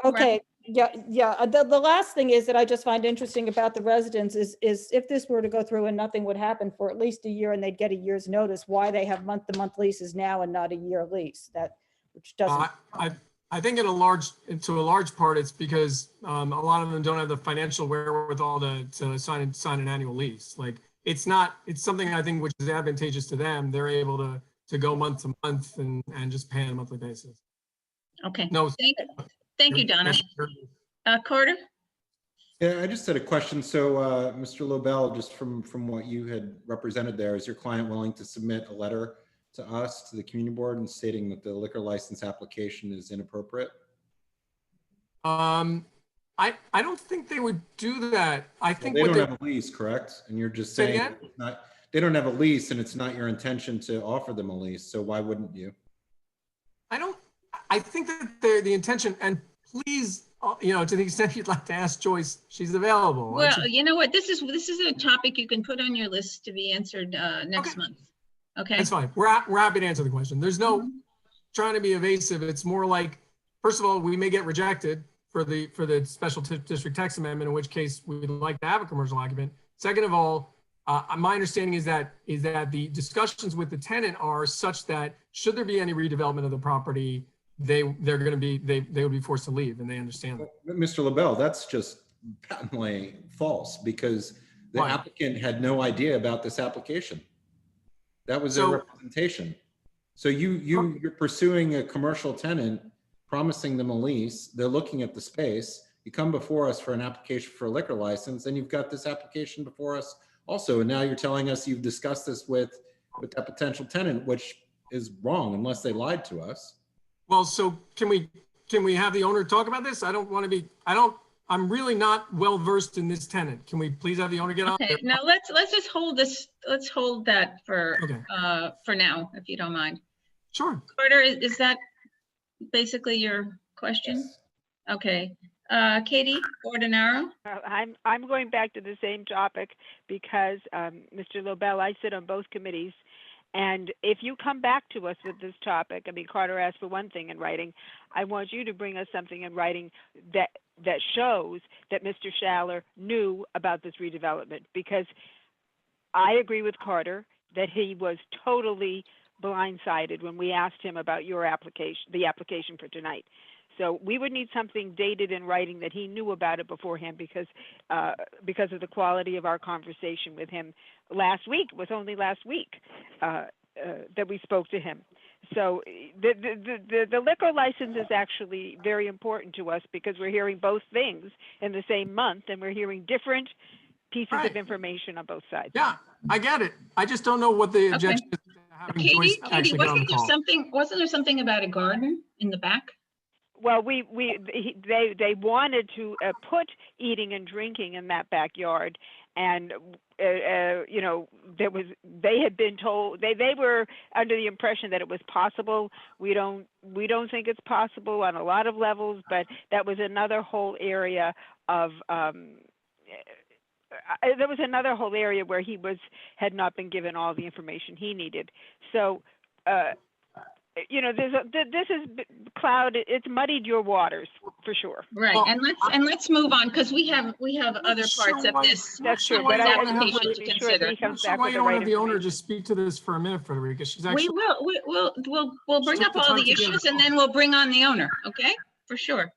okay, yeah. The last thing is that I just find interesting about the residents is if this were to go through and nothing would happen for at least a year and they'd get a year's notice, why they have month-to-month leases now and not a year lease, which doesn't. I think to a large part, it's because a lot of them don't have the financial wherewithal to sign an annual lease. Like it's something I think which is advantageous to them. They're able to go month to month and just pay on a monthly basis. Okay. No. Thank you, Donna. Carter? Yeah, I just had a question. So, Mr. Lobel, just from what you had represented there, is your client willing to submit a letter to us, to the community board, and stating that the liquor license application is inappropriate? I don't think they would do that. I think they don't have a lease, correct? And you're just saying they don't have a lease, and it's not your intention to offer them a lease. So why wouldn't you? I think that the intention, and please, to the extent you'd like to ask Joyce, she's available. Well, you know what? This is a topic you can put on your list to be answered next month. Okay. That's fine. We're happy to answer the question. There's no trying to be evasive. It's more like, first of all, we may get rejected for the special district text amendment, in which case we would like to have a commercial occupant. Second of all, my understanding is that the discussions with the tenant are such that should there be any redevelopment of the property, they would be forced to leave, and they understand that. Mr. LaBelle, that's just patently false, because the applicant had no idea about this application. That was their representation. So you're pursuing a commercial tenant, promising them a lease. They're looking at the space. You come before us for an application for a liquor license, and you've got this application before us also. And now you're telling us you've discussed this with that potential tenant, which is wrong unless they lied to us. Well, so can we have the owner talk about this? I don't I'm really not well versed in this tenant. Can we please have the owner get on? Okay, now let's just hold this, let's hold that Okay. for now, if you don't mind. Sure. Carter, is that basically your question? Okay, Katie Ordinaro? I'm going back to the same topic because, Mr. Lobel, I sit on both committees. And if you come back to us with this topic, I mean, Carter asked for one thing in writing. I want you to bring us something in writing that shows that Mr. Schaller knew about this redevelopment, because I agree with Carter that he was totally blindsided when we asked him about your application, the application for tonight. So we would need something dated in writing that he knew about it beforehand, because of the quality of our conversation with him last week. It was only last week that we spoke to him. So the liquor license is actually very important to us, because we're hearing both things in the same month, and we're hearing different pieces of information on both sides. Yeah, I get it. I just don't know what the objection is to having Joyce Katie, actually get on the call. wasn't there something about a garden in the back? Well, they wanted to put eating and drinking in that backyard, and you know, they had been told, they were under the impression that it was possible. We don't think it's possible on a lot of levels, but that was another whole area of there was another whole area where he had not been given all the information he needed. So you know, this is clouded. It's muddied your waters for sure. Right, Well, and let's move on, because we have other parts of this. That's true. Why But I don't want have application to to be sure that consider. he comes So back why with you the don't right have the owner information. just speak to this for a minute, Frederica? She's We actually. will. We'll bring Take up the all time the to get issues, it. and then we'll bring on the owner. Okay, for sure.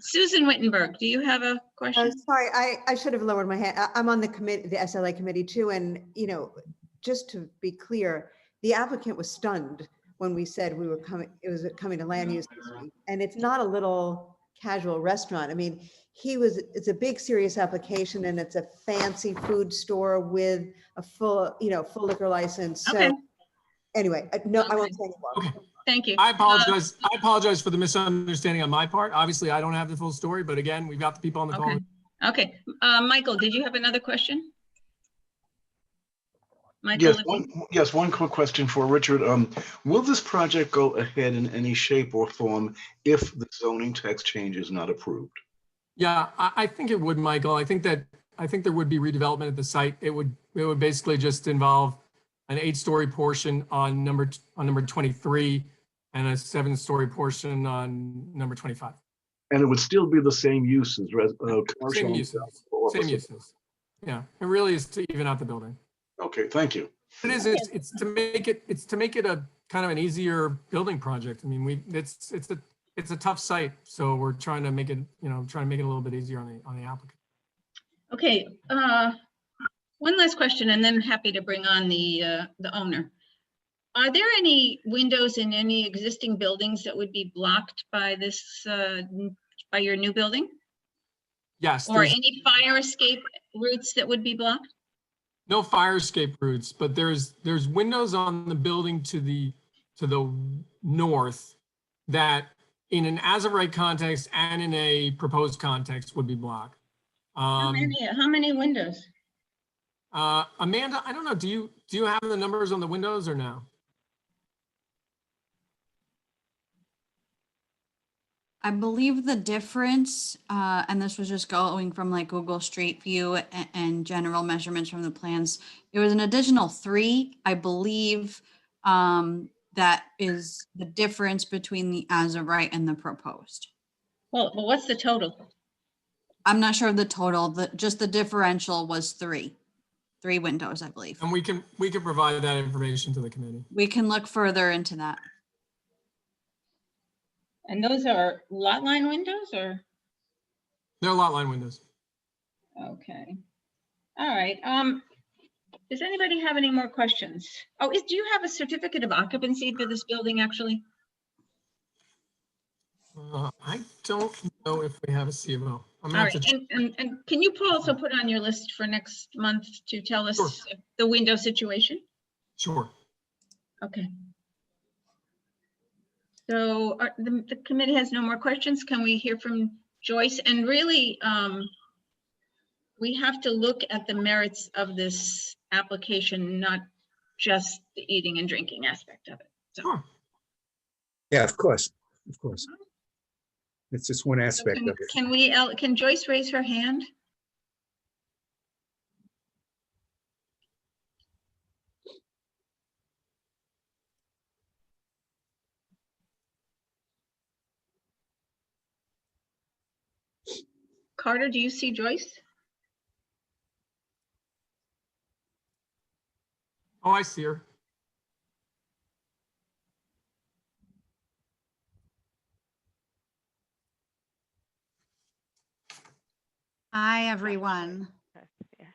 Susan Wittenberg, do you have a question? Sorry, I should have lowered my hand. I'm on the committee, the SLA committee too. And, you know, just to be clear, the applicant was stunned when we said we were coming, it was coming to land use this week. And it's not a little casual restaurant. I mean, it's a big serious application, and it's a fancy food store with a full liquor license. So Okay. anyway, no, I won't say anymore. Okay. Thank you. I apologize. I apologize for the misunderstanding on my part. Obviously, I don't have the full story, but again, we've got the people on the call. Okay. Michael, did you have another question? Michael, Yes, one quick question for Richard. Will this project go ahead in any shape or form if the zoning text change is not approved? Yeah, I think it would, Michael. I think there would be redevelopment at the site. It would basically just involve an 8-story portion on number 23 and a 7-story portion on number 25. And it would still be the same uses, commercial. Same uses. Same uses. Yeah, it really is to even out the building. Okay, thank you. It is. It's to make it a kind of an easier building project. I mean, it's a tough site, so we're trying to make it a little bit easier on the applicant. okay. One last question, and then happy to bring on the owner. Are there any windows in any existing buildings that would be blocked by this, by your new building? Yes. Or any fire escape routes that would be blocked? No fire escape routes, but there's windows on the building to the north that, in an as of right context and in a proposed context, would be blocked. How many windows? Amanda, I don't know. Do you have the numbers on the windows or no? I believe the difference, and this was just going from like Google Street View and general measurements from the plans, it was an additional 3, I believe, that is the difference between the as of right and the proposed. Well, what's the total? I'm not sure of the total, just the differential was 3 windows, I believe. And we can provide that information to the committee. We can look further into that. And those are lot line windows, or? They're lot line windows. Okay. All right. Does anybody have any more questions? Oh, do you have a certificate of occupancy for this building, actually? I don't know if we have a C of O. All right. And can you also put on your list for next month to tell us Sure. the window situation? Sure. Okay. So the committee has no more questions. Can we hear from Joyce, and really, we have to look at the merits of this application, not just the eating and drinking aspect of it. So, Sure. Yeah, of course, of course. It's just one so aspect of it. can Joyce raise her hand? Carter, do you see Joyce? Oh, I see her. Hi, everyone. Yeah.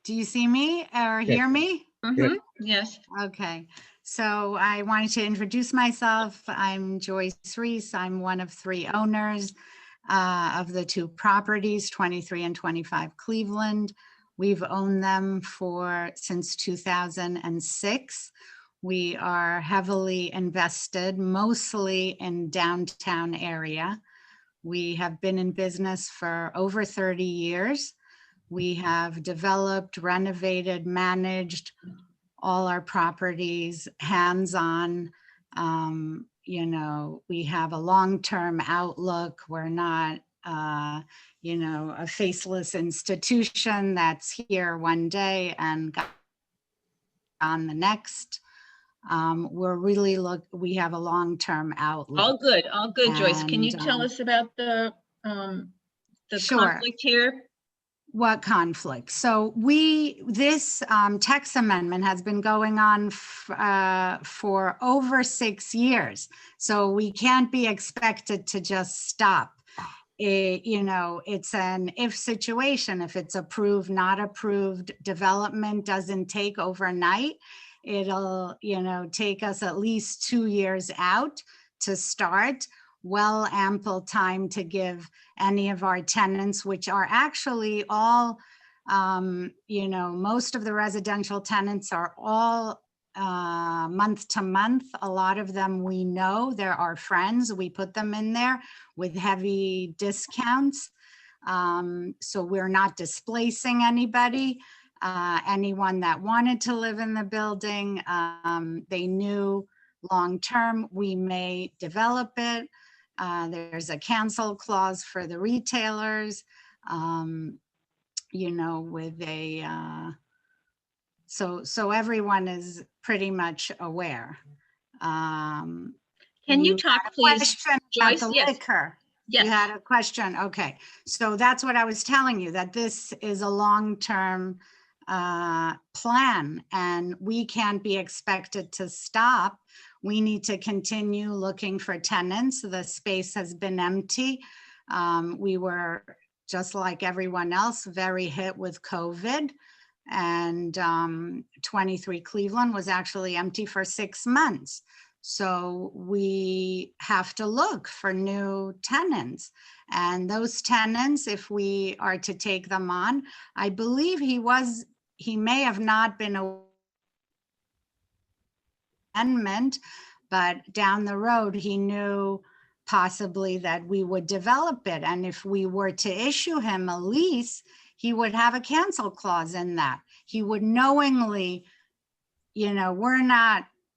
Do you see me or hear me? Mhm, yes. Okay, so I wanted to introduce myself. I'm Joyce Reese. I'm one of 3 owners of the 2 properties, 23 and 25 Cleveland. We've owned them since 2006. We are heavily invested, mostly in downtown area. We have been in business for over 30 years. We have developed, renovated, managed all our properties hands-on. You know, we have a long-term outlook. We're not, you know, a faceless institution that's here one day and gone the next. We're really we have a long-term outlook. All good, Joyce. Can you And, tell us about the Sure. conflict here? What conflict? So this text amendment has been going on for over 6 years. So we can't be expected to just stop. You know, it's an if situation. If it's approved, not approved, development doesn't take overnight. It'll, you know, take us at least 2 years out to start. Well, ample time to give any of our tenants, which are actually all, you know, most of the residential tenants are all month to month. A lot of them we know, they're our friends. We put them in there with heavy discounts. So we're not displacing anybody. Anyone that wanted to live in the building, they knew long-term we may develop it. There's a cancel clause for the retailers, you know, with a, so everyone is pretty much aware. Can you talk, had a please, question about Joyce? the Yes. liquor. You Yes. had a question, okay. So that's what I was telling you, that this is a long-term plan and we can't be expected to stop. We need to continue looking for tenants. The space has been empty. We were, just like everyone else, very hit with COVID. And 23 Cleveland was actually empty for 6 months. So we have to look for new tenants. And those tenants, if we are to take them on, I believe he may have not been an amendment, but down the road, he knew possibly that we would develop it. And if we were to issue him a lease, he would have a cancel clause in that. He would knowingly, you know,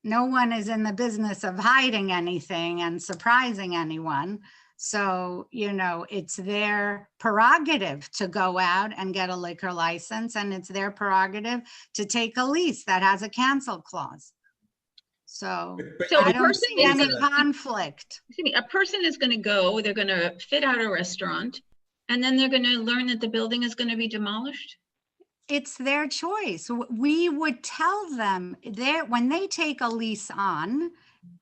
no one is in the business of hiding anything and surprising anyone. So, you know, it's their prerogative to go out and get a liquor license, and it's their prerogative to take a lease that has a cancel clause. So I don't see any conflict. Excuse me, a person is going to go, they're going to fit out a restaurant, and then they're going to learn that the building is going to be demolished? It's their choice. We would tell them when they take a lease on,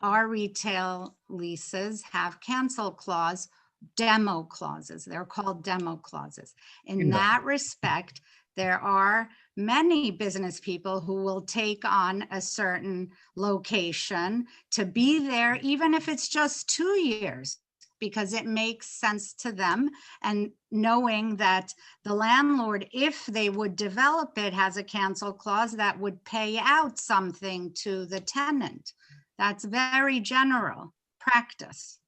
our retail leases have cancel clause, demo clauses. They're called demo clauses. In that respect, there are many business people who will take on a certain location to be there, even if it's just 2 years, because it makes sense to them. And knowing that the landlord, if they would develop it, has a cancel clause that would pay out something to the tenant. That's very general practice.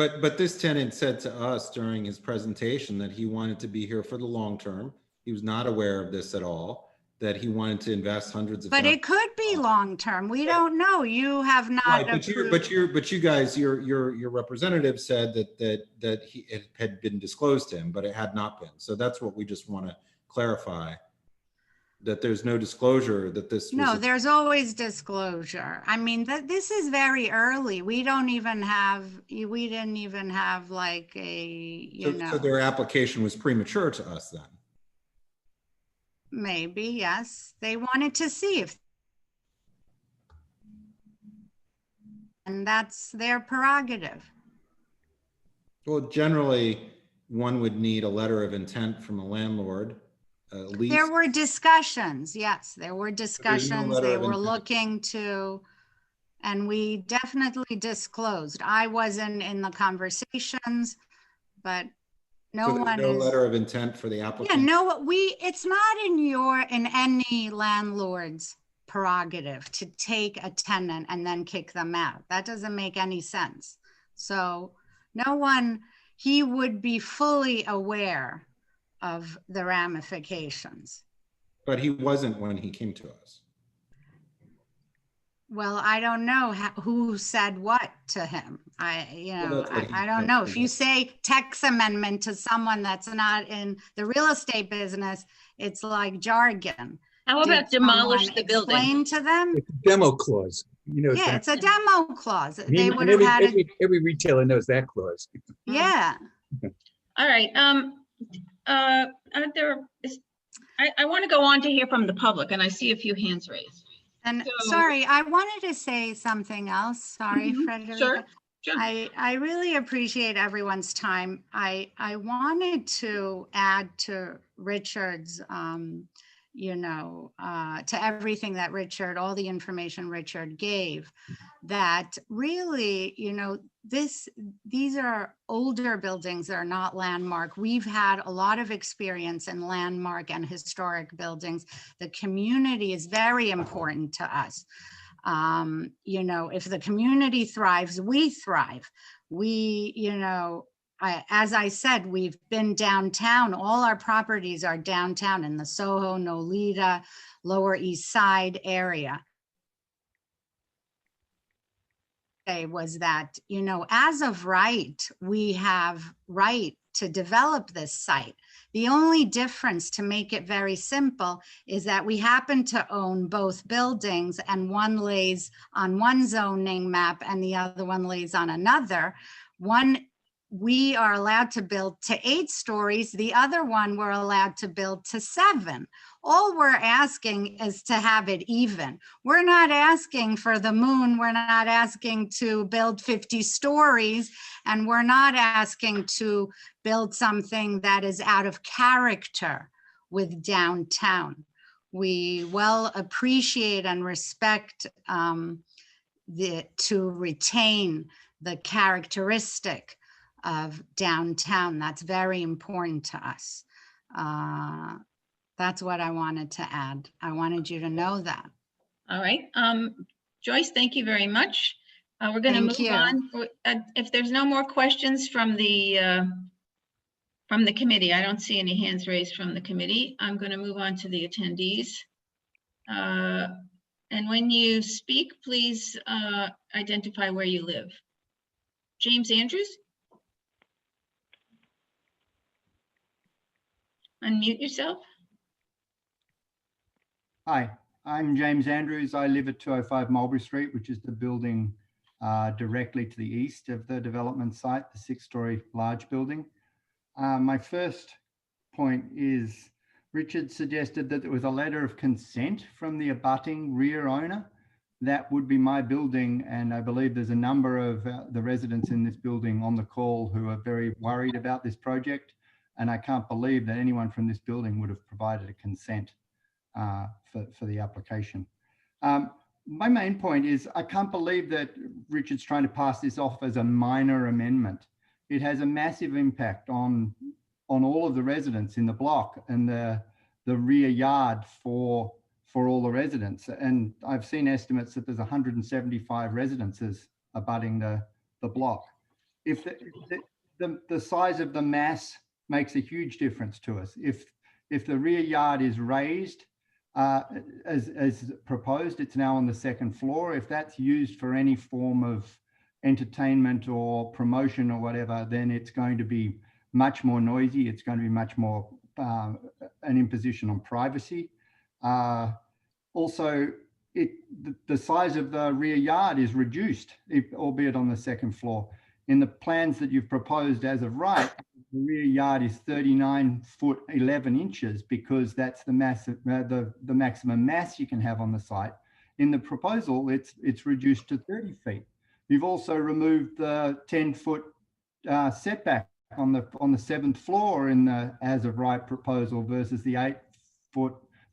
But this tenant said to us during his presentation that he wanted to be here for the long term. He was not aware of this at all, that he wanted to invest hundreds of But thousands. it could be long-term. We don't know. You have not Right, approved. but you guys, your representative said that it had been disclosed to him, but it had not been. So that's what we just want to clarify, that there's no disclosure that this was. No, there's always disclosure. I mean, this is very early. We didn't even have like a, So their application was premature to us then. maybe, yes. They wanted to see if, and that's their prerogative. Well, generally, one would need a letter of intent from a landlord, at least. There were discussions, yes, there were discussions. letter They of were intent. looking to, and we definitely disclosed. I wasn't in the conversations, but no So there's one no is. letter of intent for the Yeah, applicant? no, it's not in any landlord's prerogative to take a tenant and then kick them out. That doesn't make any sense. So he would be fully aware of the ramifications. But he wasn't when he came to us. Well, I don't know who said what to him. Well, that's what he I don't said know. to If you us. say text amendment to someone that's not in the real estate business, it's like jargon. How Did about demolish someone the building? explain to them? It's a demo clause. You know, Yeah, it's a demo clause. and They would have had it. every retailer knows that clause. Yeah. All right, I want to go on to hear from the public, and I see a few hands raised. And So- sorry, I wanted to say something else. Sorry, Mhm, Frederica. sure, sure. I really appreciate everyone's time. I wanted to add to Richard's, to everything that Richard, all the information Richard gave, that really, these are older buildings that are not landmark. We've had a lot of experience in landmark and historic buildings. The community is very important to us. If the community thrives, we thrive. As I said, we've been downtown. All our properties are downtown in the SoHo, Nolita, Lower East Side area. Was that, as of right, we have right to develop this site. The only difference, to make it very simple, is that we happen to own both buildings, and one lays on one zoning map and the other one lays on another. One, we are allowed to build to 8 stories. The other one, we're allowed to build to 7. All we're asking is to have it even. We're not asking for the moon. We're not asking to build 50 stories, and we're not asking to build something that is out of character with downtown. We well appreciate and respect to retain the characteristic of downtown. That's very important to us. That's what I wanted to add. I wanted you to know that. All right, Joyce, thank you very much. We're going to Thank move you. on. If there's no more questions from the committee, I don't see any hands raised from the committee. I'm going to move on to the attendees. And when you speak, please identify where you live. James Andrews? Unmute yourself. Hi, I'm James Andrews. I live at 205 Mulberry Street, which is the building directly to the east of the development site, the 6-story large building. My first point is Richard suggested that there was a letter of consent from the abutting rear owner. That would be my building, and I believe there's a number of the residents in this building on the call who are very worried about this project, and I can't believe that anyone from this building would have provided a consent for the application. My main point is I can't believe that Richard's trying to pass this off as a minor amendment. It has a massive impact on all of the residents in the block and the rear yard for all the residents. And I've seen estimates that there's 175 residences abutting the block. if the size of the mass makes a huge difference to us. If the rear yard is raised as proposed, it's now on the second floor. If that's used for any form of entertainment or promotion or whatever, then it's going to be much more noisy. It's going to be much more an imposition on privacy. Also, the size of the rear yard is reduced, albeit on the second floor. In the plans that you've proposed as of right, the rear yard is 39 foot 11 inches because that's the the maximum mass you can have on the site. In the proposal, it's reduced to 30 feet. You've also removed the 10-foot setback on the 7th floor in the as of right proposal versus the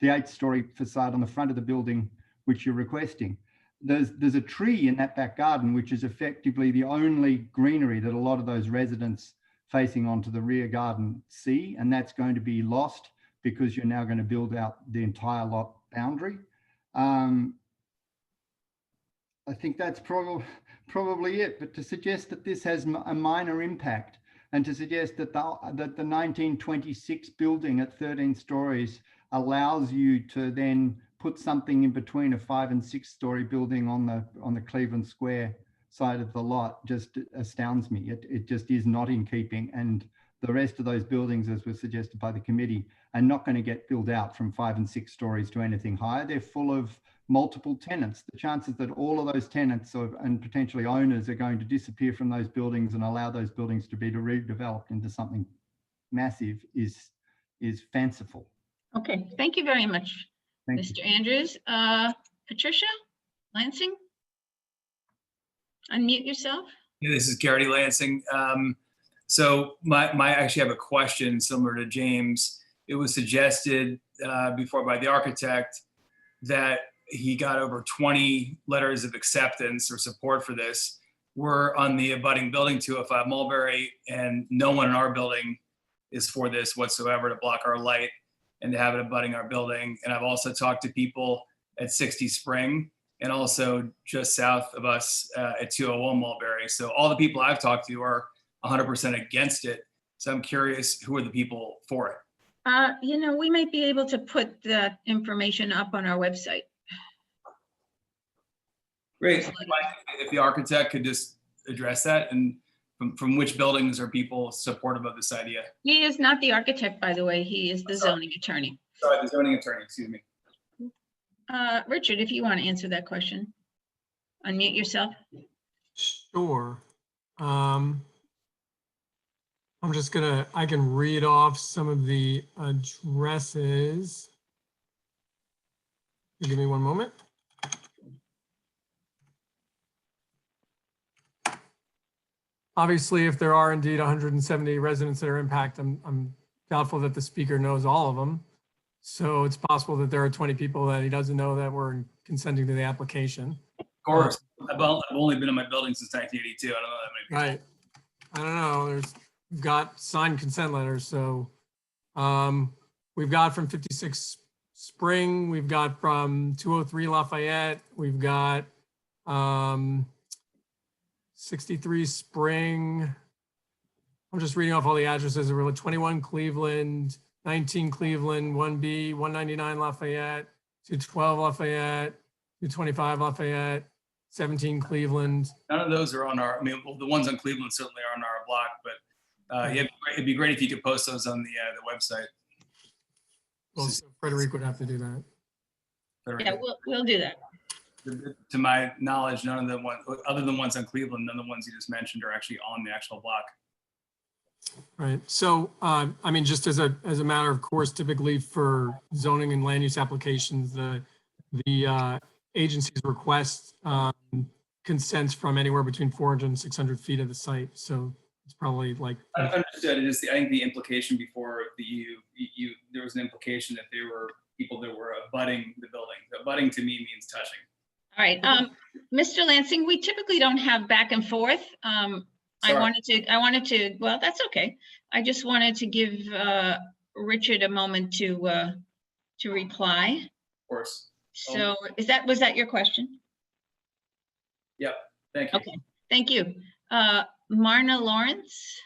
8-story facade on the front of the building, which you're requesting. There's a tree in that back garden, which is effectively the only greenery that a lot of those residents facing onto the rear garden see, and that's going to be lost because you're now going to build out the entire lot boundary. I think that's probably it, but to suggest that this has a minor impact and to suggest that the 1926 building at 13 stories allows you to then put something in between a 5- and 6-story building on the Cleveland Square side of the lot just astounds me. It just is not in keeping, and the rest of those buildings, as was suggested by the committee, are not going to get built out from 5 and 6 stories to anything higher. They're full of multiple tenants. The chances that all of those tenants and potentially owners are going to disappear from those buildings and allow those buildings to be redeveloped into something massive is fanciful. Okay, thank you very much, Thank Mr. you. Andrews. Patricia Lansing? Unmute yourself. Yeah, this is Garrity Lansing. So I actually have a question similar to James. It was suggested before by the architect that he got over 20 letters of acceptance or support for this. We're on the abutting building 205 Mulberry, and no one in our building is for this whatsoever, to block our light and to have it abutting our building. And I've also talked to people at 60 Spring and also just south of us at 201 Mulberry. So all the people I've talked to are 100% against it. So I'm curious, who are the people for it? You know, we might be able to put that information up on our website. Great. If the architect could just address that, and from which buildings are people supportive of this idea? He is not the architect, by the way. He is the zoning attorney. Sorry, the zoning attorney, excuse me. Richard, if you want to answer that question, unmute yourself. Sure. I can read off some of the addresses. Give me one moment. Obviously, if there are indeed 170 residents that are impacted, I'm doubtful that the speaker knows all of them. So it's possible that there are 20 people that he doesn't know that were consenting to the application. Of course, I've only been in my building since 1982. I don't know that many people. Right. I don't know. We've got signed consent letters. So we've got from 56 Spring, we've got from 203 Lafayette, we've got 63 Spring. I'm just reading off all the addresses. There were 21 Cleveland, 19 Cleveland, 1B, 199 Lafayette, 212 Lafayette, 225 Lafayette, 17 Cleveland. None of those are on our, I mean, well, the ones on Cleveland certainly are on our block, but yeah, it'd be great if you could post those on the website. Well, so Frederic would have to do that. Yeah, we'll do that. To my knowledge, none of the ones, other than ones on Cleveland, none of the ones you just mentioned are actually on the actual block. Right. So, I mean, just as a matter of course, typically for zoning and land use applications, the agencies request consents from anywhere between 400 and 600 feet of the site. So it's probably like. I understood. It is I think the implication before the EU, there was an implication that there were people that were abutting the building. Abutting to me means touching. All right, Mr. Lansing, we typically don't have back and forth. I wanted to, well, that's okay. I just wanted to give Richard a moment to reply. Of course. So was that your question? Yep, thank you. Okay, thank you. Marna Lawrence,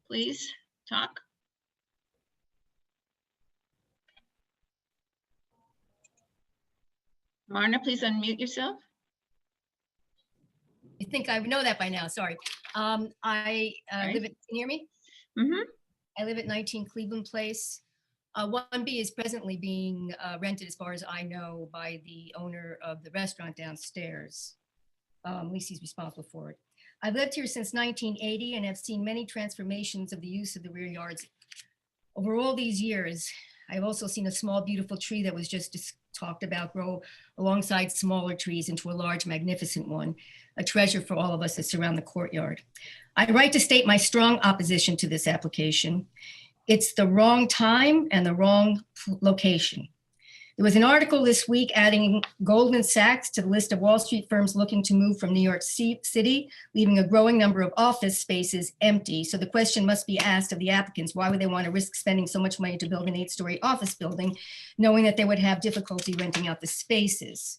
please talk. Marna, please unmute yourself. I think I know that by now, sorry. I Right. live at, can you hear me? Mm-hmm. I live at 19 Cleveland Place. 1B is presently being rented, as far as I know, by the owner of the restaurant downstairs. At least he's responsible for it. I've lived here since 1980 and have seen many transformations of the use of the rear yards. Over all these years, I've also seen a small, beautiful tree that was just talked about grow alongside smaller trees into a large, magnificent one, a treasure for all of us that surround the courtyard. I write to state my strong opposition to this application. It's the wrong time and the wrong location. There was an article this week adding Goldman Sachs to the list of Wall Street firms looking to move from New York City, leaving a growing number of office spaces empty. So the question must be asked of the applicants, why would they want to risk spending so much money to build an 8-story office building, knowing that they would have difficulty renting out the spaces?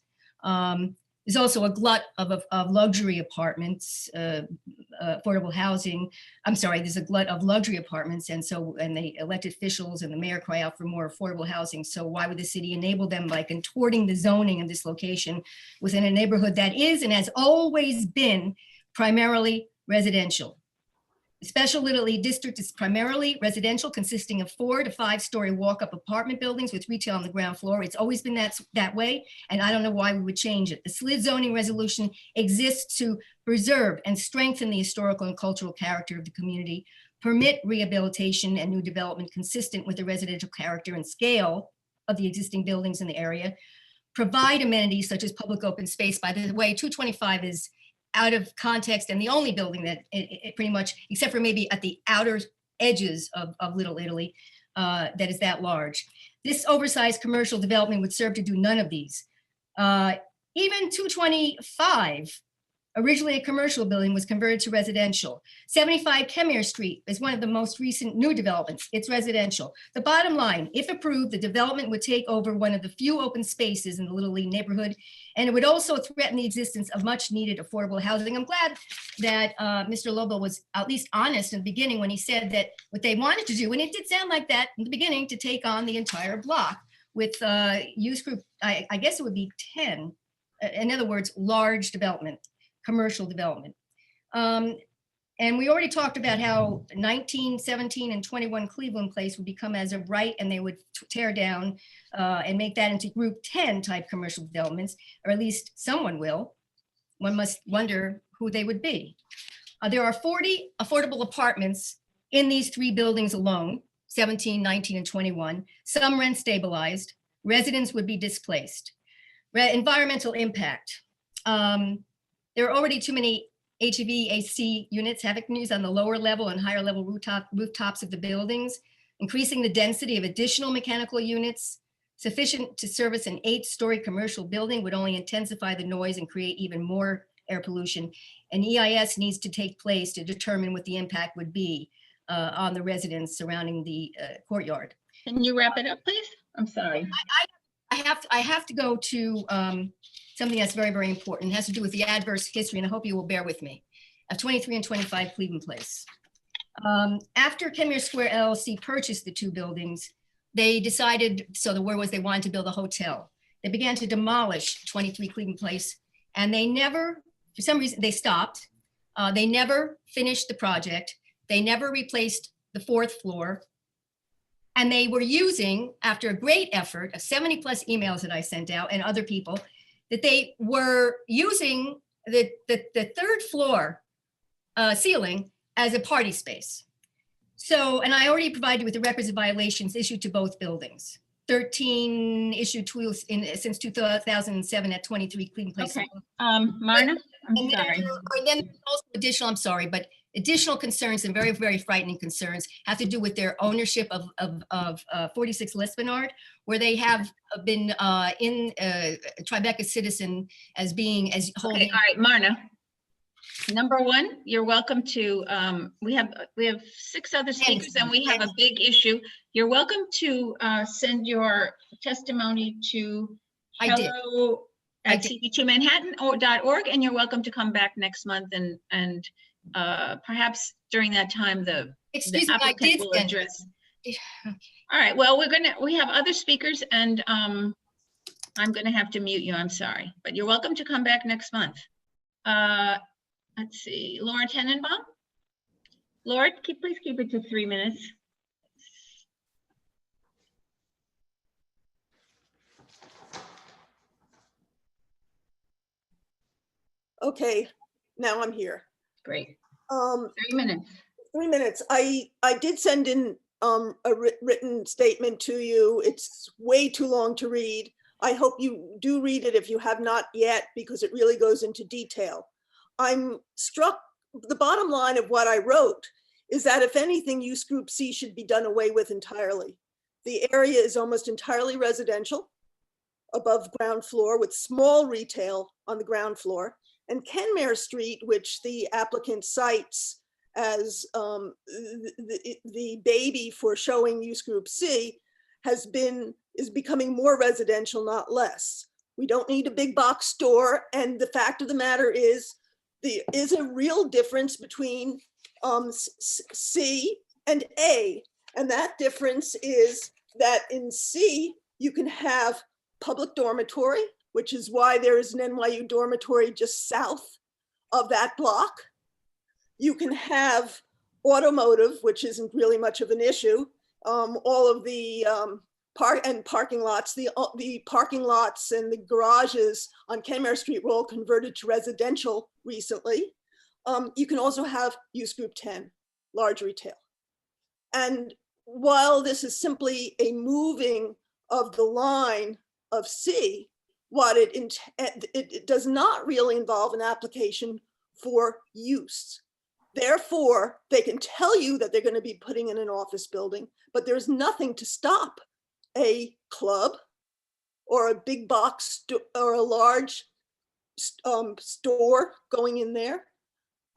There's also a glut of luxury apartments, affordable housing. I'm sorry, there's a glut of luxury apartments. And the elected officials and the mayor cry out for more affordable housing. So why would the city enable them by contorting the zoning in this location within a neighborhood that is and has always been primarily residential? The Special Little League District is primarily residential, consisting of 4 to 5-story walk-up apartment buildings with retail on the ground floor. It's always been that way, and I don't know why we would change it. The SLID zoning resolution exists to preserve and strengthen the historical and cultural character of the community, permit rehabilitation and new development consistent with the residential character and scale of the existing buildings in the area, provide amenities such as public open space. By the way, 225 is out of context and the only building that it pretty much, except for maybe at the outer edges of Little Italy, that is that large. This oversized commercial development would serve to do none of these. Even 225, originally a commercial building, was converted to residential. 75 Kenmare Street is one of the most recent new developments. It's residential. The bottom line, if approved, the development would take over one of the few open spaces in the Little League neighborhood, and it would also threaten the existence of much needed affordable housing. I'm glad that Mr. Lobo was at least honest in the beginning when he said that what they wanted to do, and it did sound like that in the beginning, to take on the entire block with use group, I guess it would be 10. In other words, large development, commercial development. And we already talked about how 19, 17, and 21 Cleveland Place would become as of right, and they would tear down and make that into group 10 type commercial developments, or at least someone will. One must wonder who they would be. There are 40 affordable apartments in these 3 buildings alone, 17, 19, and 21. Some rent stabilized. Residents would be displaced. Environmental impact. There are already too many HVAC units, havoc news on the lower level and higher level rooftops of the buildings, increasing the density of additional mechanical units sufficient to service an 8-story commercial building would only intensify the noise and create even more air pollution. And EIS needs to take place to determine what the impact would be on the residents surrounding the courtyard. Can you wrap it up, please? I'm sorry. I have to go to something that's very, very important. It has to do with the adverse history, and I hope you will bear with me, of 23 and 25 Cleveland Place. After Kenmare Square LLC purchased the 2 buildings, they decided, so the word was they wanted to build a hotel. They began to demolish 23 Cleveland Place, and they never, for some reason, they stopped. They never finished the project. They never replaced the 4th floor. And they were using, after a great effort of 70+ emails that I sent out and other people, that they were using the 3rd floor ceiling as a party space. So, and I already provided you with the records of violations issued to both buildings. 13 issued since 2007 at 23 Cleveland Place. Okay, Marna, I'm sorry. And then also additional, I'm sorry, but additional concerns and very, very frightening concerns have to do with their ownership of 46 Lisbonard, where they have been in Tribeca Citizen as being, as holding. Okay, all right, Marna. Number 1, you're welcome to, we have 6 other speakers and we have a big issue. You're welcome to send your testimony to hello at CB2Manhattan.org, and you're welcome to come back next month and Perhaps during that time, the Excuse me, I applicant did will send. address. Okay. All right, well, we have other speakers and I'm gonna have to mute you, I'm sorry, but you're welcome to come back next month. Let's see, Laura Tenenbaum? Laura, please keep it to 3 minutes. Okay, now I'm here. Great. 3 minutes. 3 minutes. I did send in a written statement to you. It's way too long to read. I hope you do read it if you have not yet, because it really goes into detail. I'm struck, the bottom line of what I wrote is that if anything, use group C should be done away with entirely. The area is almost entirely residential above ground floor with small retail on the ground floor. And Kenmare Street, which the applicant cites as the baby for showing use group C, is becoming more residential, not less. We don't need a big box store. And the fact of the matter is, there is a real difference between C and A. And that difference is that in C, you can have public dormitory, which is why there is an NYU dormitory just south of that block. You can have automotive, which isn't really much of an issue. All of the parking lots, the parking lots and the garages on Kenmare Street were all converted to residential recently. You can also have use group 10, large retail. And while this is simply a moving of the line of C, what it does not really involve an application for use. Therefore, they can tell you that they're going to be putting in an office building, but there's nothing to stop a club or a big box or a large store going in there,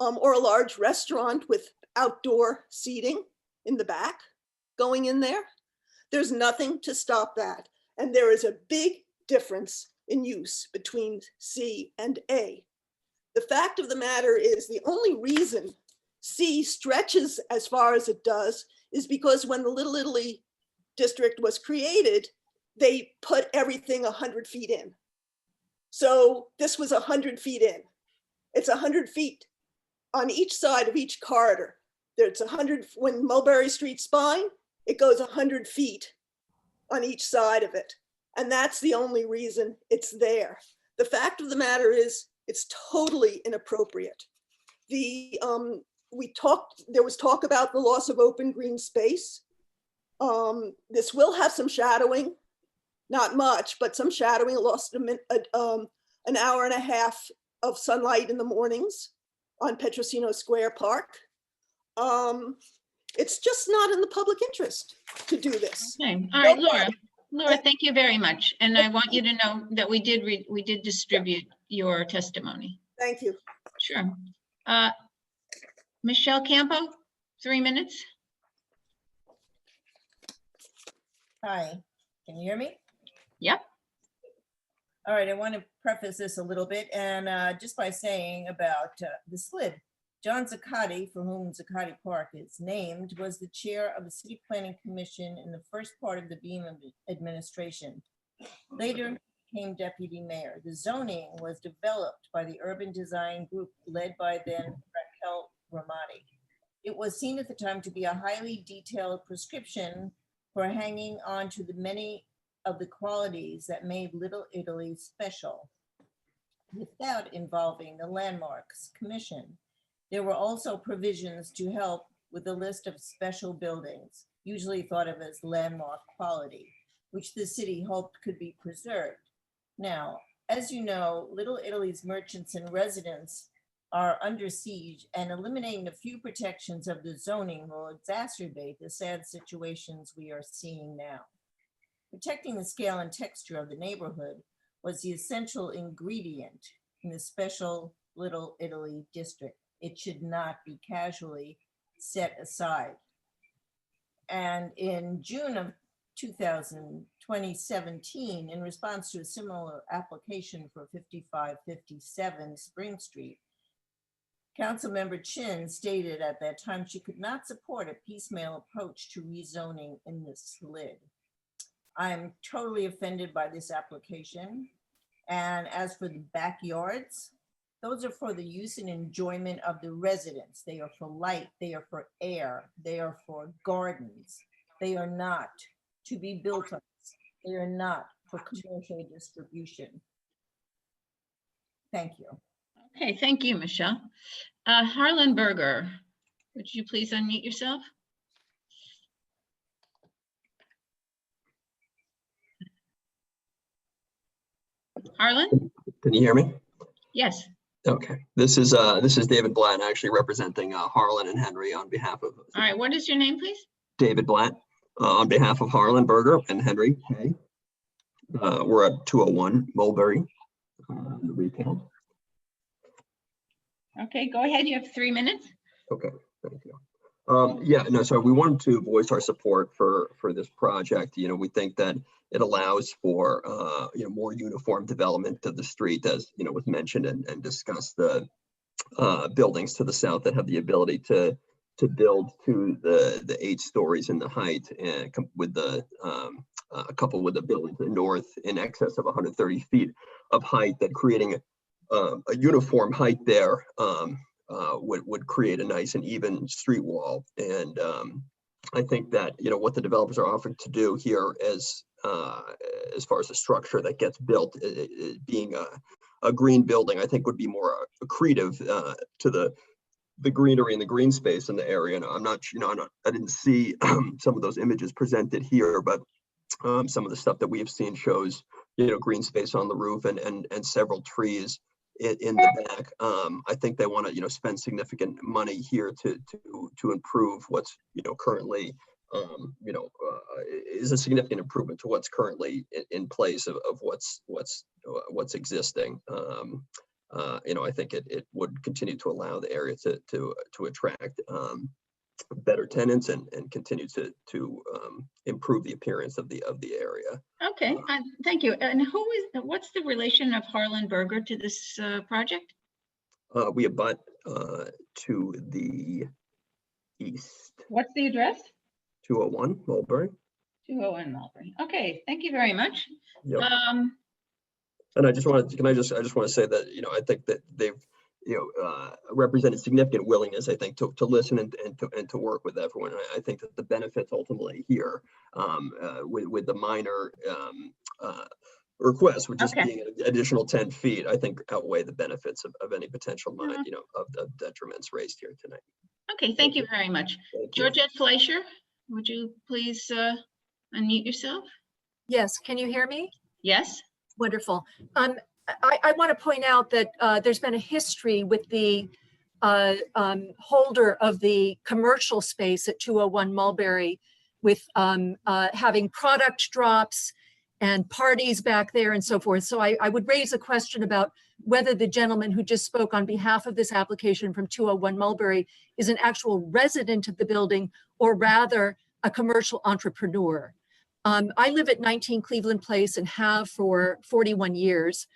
or a large restaurant with outdoor seating in the back going in there. There's nothing to stop that. And there is a big difference in use between C and A. The fact of the matter is, the only reason C stretches as far as it does is because when the Little Italy district was created, they put everything 100 feet in. So this was 100 feet in. It's 100 feet on each side of each corridor. There's 100, when Mulberry Street spine, it goes 100 feet on each side of it. And that's the only reason it's there. The fact of the matter is, it's totally inappropriate. There was talk about the loss of open green space. This will have some shadowing, not much, but some shadowing. It lost an hour and a half of sunlight in the mornings on Petrosino Square Park. It's just not in the public interest to do this. Okay. All right, Laura. Laura, thank you very much. And I want you to know that we did distribute your testimony. Thank you. Sure. Michelle Campo, 3 minutes. Hi, can you hear me? Yep. All right, I want to preface this a little bit and just by saying about the SLID. John Zaccotti, for whom Zaccotti Park is named, was the chair of the City Planning Commission in the first part of the Beam administration. Later, he became deputy mayor. The zoning was developed by the urban design group led by then Raquel Ramadi. It was seen at the time to be a highly detailed prescription for hanging on to the many of the qualities that made Little Italy special without involving the Landmarks Commission. There were also provisions to help with the list of special buildings, usually thought of as landmark quality, which the city hoped could be preserved. Now, as you know, Little Italy's merchants and residents are under siege, and eliminating a few protections of the zoning will exacerbate the sad situations we are seeing now. Protecting the scale and texture of the neighborhood was the essential ingredient in the special Little Italy district. It should not be casually set aside. And in June of 2017, in response to a similar application for 5557 Spring Street, Councilmember Chin stated at that time she could not support a piecemeal approach to rezoning in this SLID. I'm totally offended by this application. And as for the backyards, those are for the use and enjoyment of the residents. They are for light, they are for air, they are for gardens. They are not to be built on. They are not for commercial distribution. Thank you. Okay, thank you, Michelle. Harlan Berger, would you please unmute yourself? Harlan? Can you hear me? Yes. Okay. This is David Blatt, actually representing Harlan and Henry on behalf of. All right, what is your name, please? David Blatt, on behalf of Harlan Berger and Henry Hay. We're at 201 Mulberry, the retail. Okay, go ahead. You have 3 minutes. Okay, thank you. Yeah, no, so we wanted to voice our support for this project. You know, we think that it allows for more uniform development of the street, as was mentioned and discussed. The buildings to the south that have the ability to build to the 8 stories in the height, and with the coupled with the building to the north in excess of 130 feet of height, that creating a uniform height there would create a nice and even street wall. And I think that what the developers are offering to do here as far as the structure that gets built, being a green building, I think would be more accretive to the greenery and the green space in the area. And I'm not, I didn't see some of those images presented here, but some of the stuff that we have seen shows, green space on the roof and several trees in the back. I think they want to, spend significant money here to improve what's, currently, is a significant improvement to what's currently in place of what's existing. I think it would continue to allow the area to attract better tenants and continue to improve the appearance of the area. Okay, thank you. And what's the relation of Harlan Berger to this project? We abut to the east. What's the address? 201 Mulberry. 201 Mulberry. Okay, thank you very much. Yep. And I just want to say that, I think that they've, represented significant willingness, I think, to listen and to work with everyone. And I think that the benefits ultimately here, with the minor request, which is being an additional 10 feet, I think outweigh the benefits of any potential, of detriments raised here tonight. Okay, thank you very much. Georgette Fleischer, would you please unmute yourself? Yes, can you hear me? Yes. Wonderful. I want to point out that there's been a history with the holder of the commercial space at 201 Mulberry with having product drops and parties back there and so forth. So I would raise a question about whether the gentleman who just spoke on behalf of this application from 201 Mulberry is an actual resident of the building or rather a commercial entrepreneur. I live at 19 Cleveland Place and have for 41 years.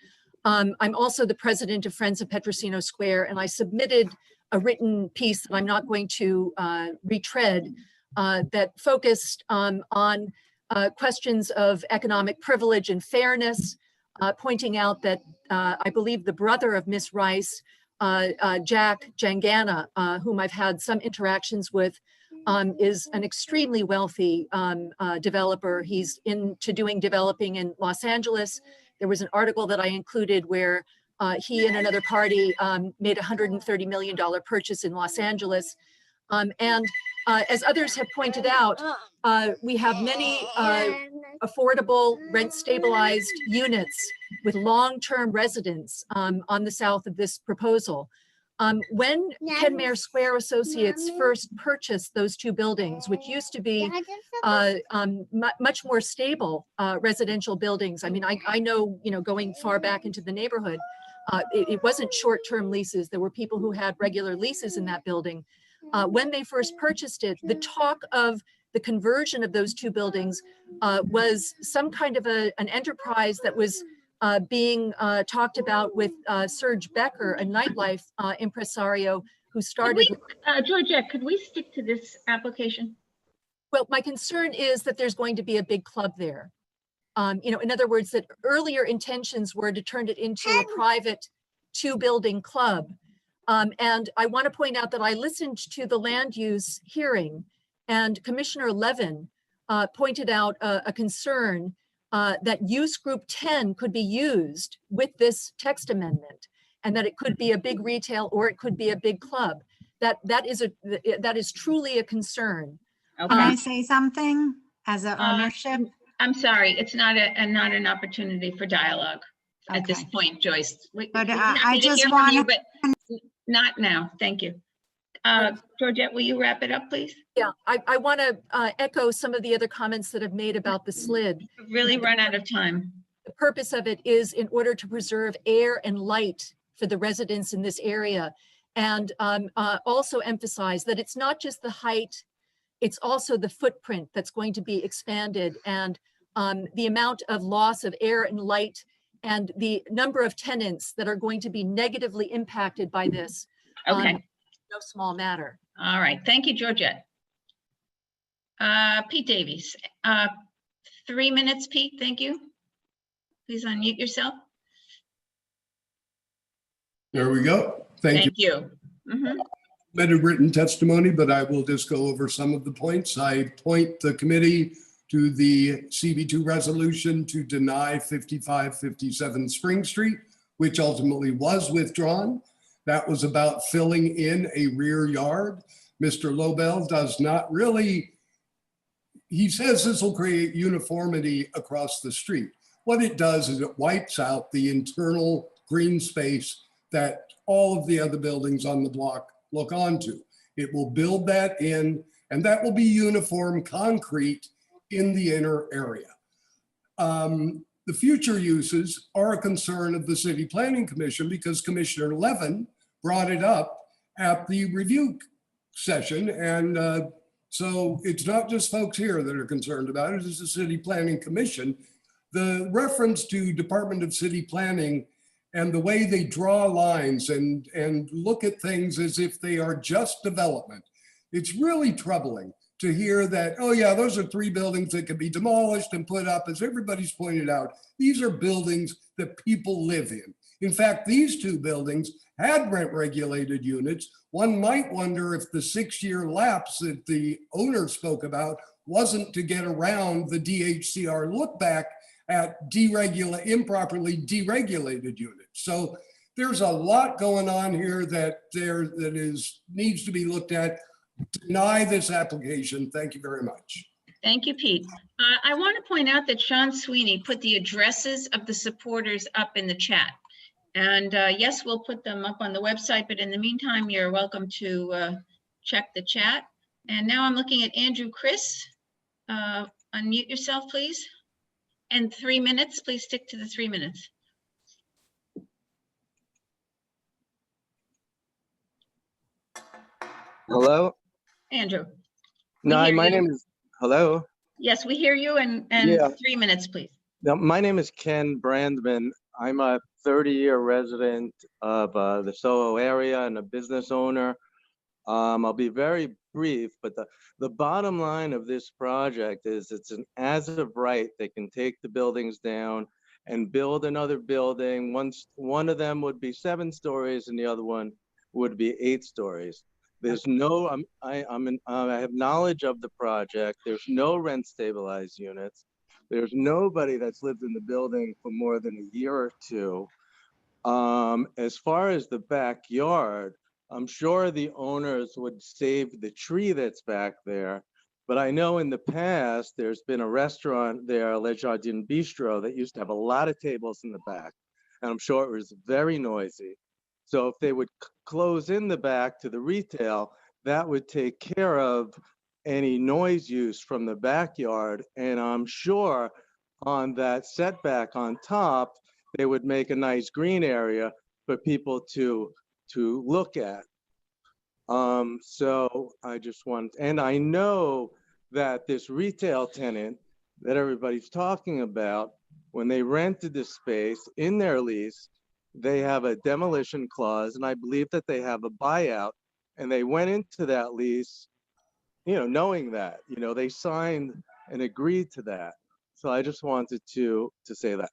I'm also the president of Friends of Petrosino Square, and I submitted a written piece that I'm not going to retread that focused on questions of economic privilege and fairness, pointing out that I believe the brother of Miss Rice, Jack Jangana, whom I've had some interactions with, is an extremely wealthy developer. He's into doing developing in Los Angeles. There was an article that I included where he and another party made a $130 million purchase in Los Angeles. And as others have pointed out, we have many affordable rent stabilized units with long-term residents on the south of this proposal. When Kenmare Square Associates first purchased those 2 buildings, which used to be much more stable residential buildings. I mean, I know, going far back into the neighborhood, it wasn't short-term leases. There were people who had regular leases in that building. When they first purchased it, the talk of the conversion of those 2 buildings was some kind of an enterprise that was being talked about with Serge Becker, a nightlife impresario who started. Georgette, could we stick to this application? Well, my concern is that there's going to be a big club there. You know, in other words, that earlier intentions were to turn it into a private 2-building club. And I want to point out that I listened to the land use hearing, and Commissioner Levin pointed out a concern that use group 10 could be used with this text amendment, and that it could be a big retail or it could be a big club. That is truly a concern. Can I say something as an ownership? I'm sorry, it's not an opportunity for dialogue at this point, Joyce. But I just want to, but not now. Thank you. Georgette, will you wrap it up, please? Yeah, I want to echo some of the other comments that have made about the SLID. We've really run out of time. The purpose of it is in order to preserve air and light for the residents in this area, and also emphasize that it's not just the height, it's also the footprint that's going to be expanded, and the amount of loss of air and light and the number of tenants that are going to be negatively impacted by this. Okay. No small matter. All right. Thank you, Georgette. Pete Davies. 3 minutes, Pete. Thank you. Please unmute yourself. There we go. Thank you. Submitted written testimony, but I will just go over some of the points. I point the committee to the CB2 resolution to deny 5557 Spring Street, which ultimately was withdrawn. That was about filling in a rear yard. Mr. Lobel does not really, he says this will create uniformity across the street. What it does is it wipes out the internal green space that all of the other buildings on the block look onto. It will build that in, and that will be uniform concrete in the inner area. The future uses are a concern of the City Planning Commission because Commissioner Levin brought it up at the review session. And so it's not just folks here that are concerned about it, it's the City Planning Commission. The reference to Department of City Planning and the way they draw lines and look at things as if they are just development. It's really troubling to hear that, oh yeah, those are 3 buildings that can be demolished and put up. As everybody's pointed out, these are buildings that people live in. In fact, these 2 buildings had rent regulated units. One might wonder if the 6-year lapse that the owner spoke about wasn't to get around the DHCR look back at improperly deregulated units. So there's a lot going on here that needs to be looked at. Deny this application. Thank you very much. Thank you, Pete. I want to point out that Sean Sweeney put the addresses of the supporters up in the chat. And yes, we'll put them up on the website, but in the meantime, you're welcome to check the chat. And now I'm looking at Andrew Chris. Unmute yourself, please. And 3 minutes, please stick to the 3 minutes. Hello? Andrew. No, my name is, hello? Yes, we hear you, and Yeah. 3 minutes, please. No, my name is Ken Brandman. I'm a 30-year resident of the SoHo area and a business owner. I'll be very brief, but the bottom line of this project is it's an as of right. They can take the buildings down and build another building. One of them would be 7 stories and the other one would be 8 stories. There's no, I have knowledge of the project. There's no rent stabilized units. There's nobody that's lived in the building for more than a year or 2. As far as the backyard, I'm sure the owners would save the tree that's back there, but I know in the past, there's been a restaurant there, Le Jardin Bistro, that used to have a lot of tables in the back, and I'm sure it was very noisy. So if they would close in the back to the retail, that would take care of any noise use from the backyard. And I'm sure on that setback on top, they would make a nice green area for people to look at. So I just want, and I know that this retail tenant that everybody's talking about when they rented the space in their lease, they have a demolition clause, and I believe that they have a buyout, and they went into that lease, knowing that, they signed and agreed to that. So I just wanted to say that.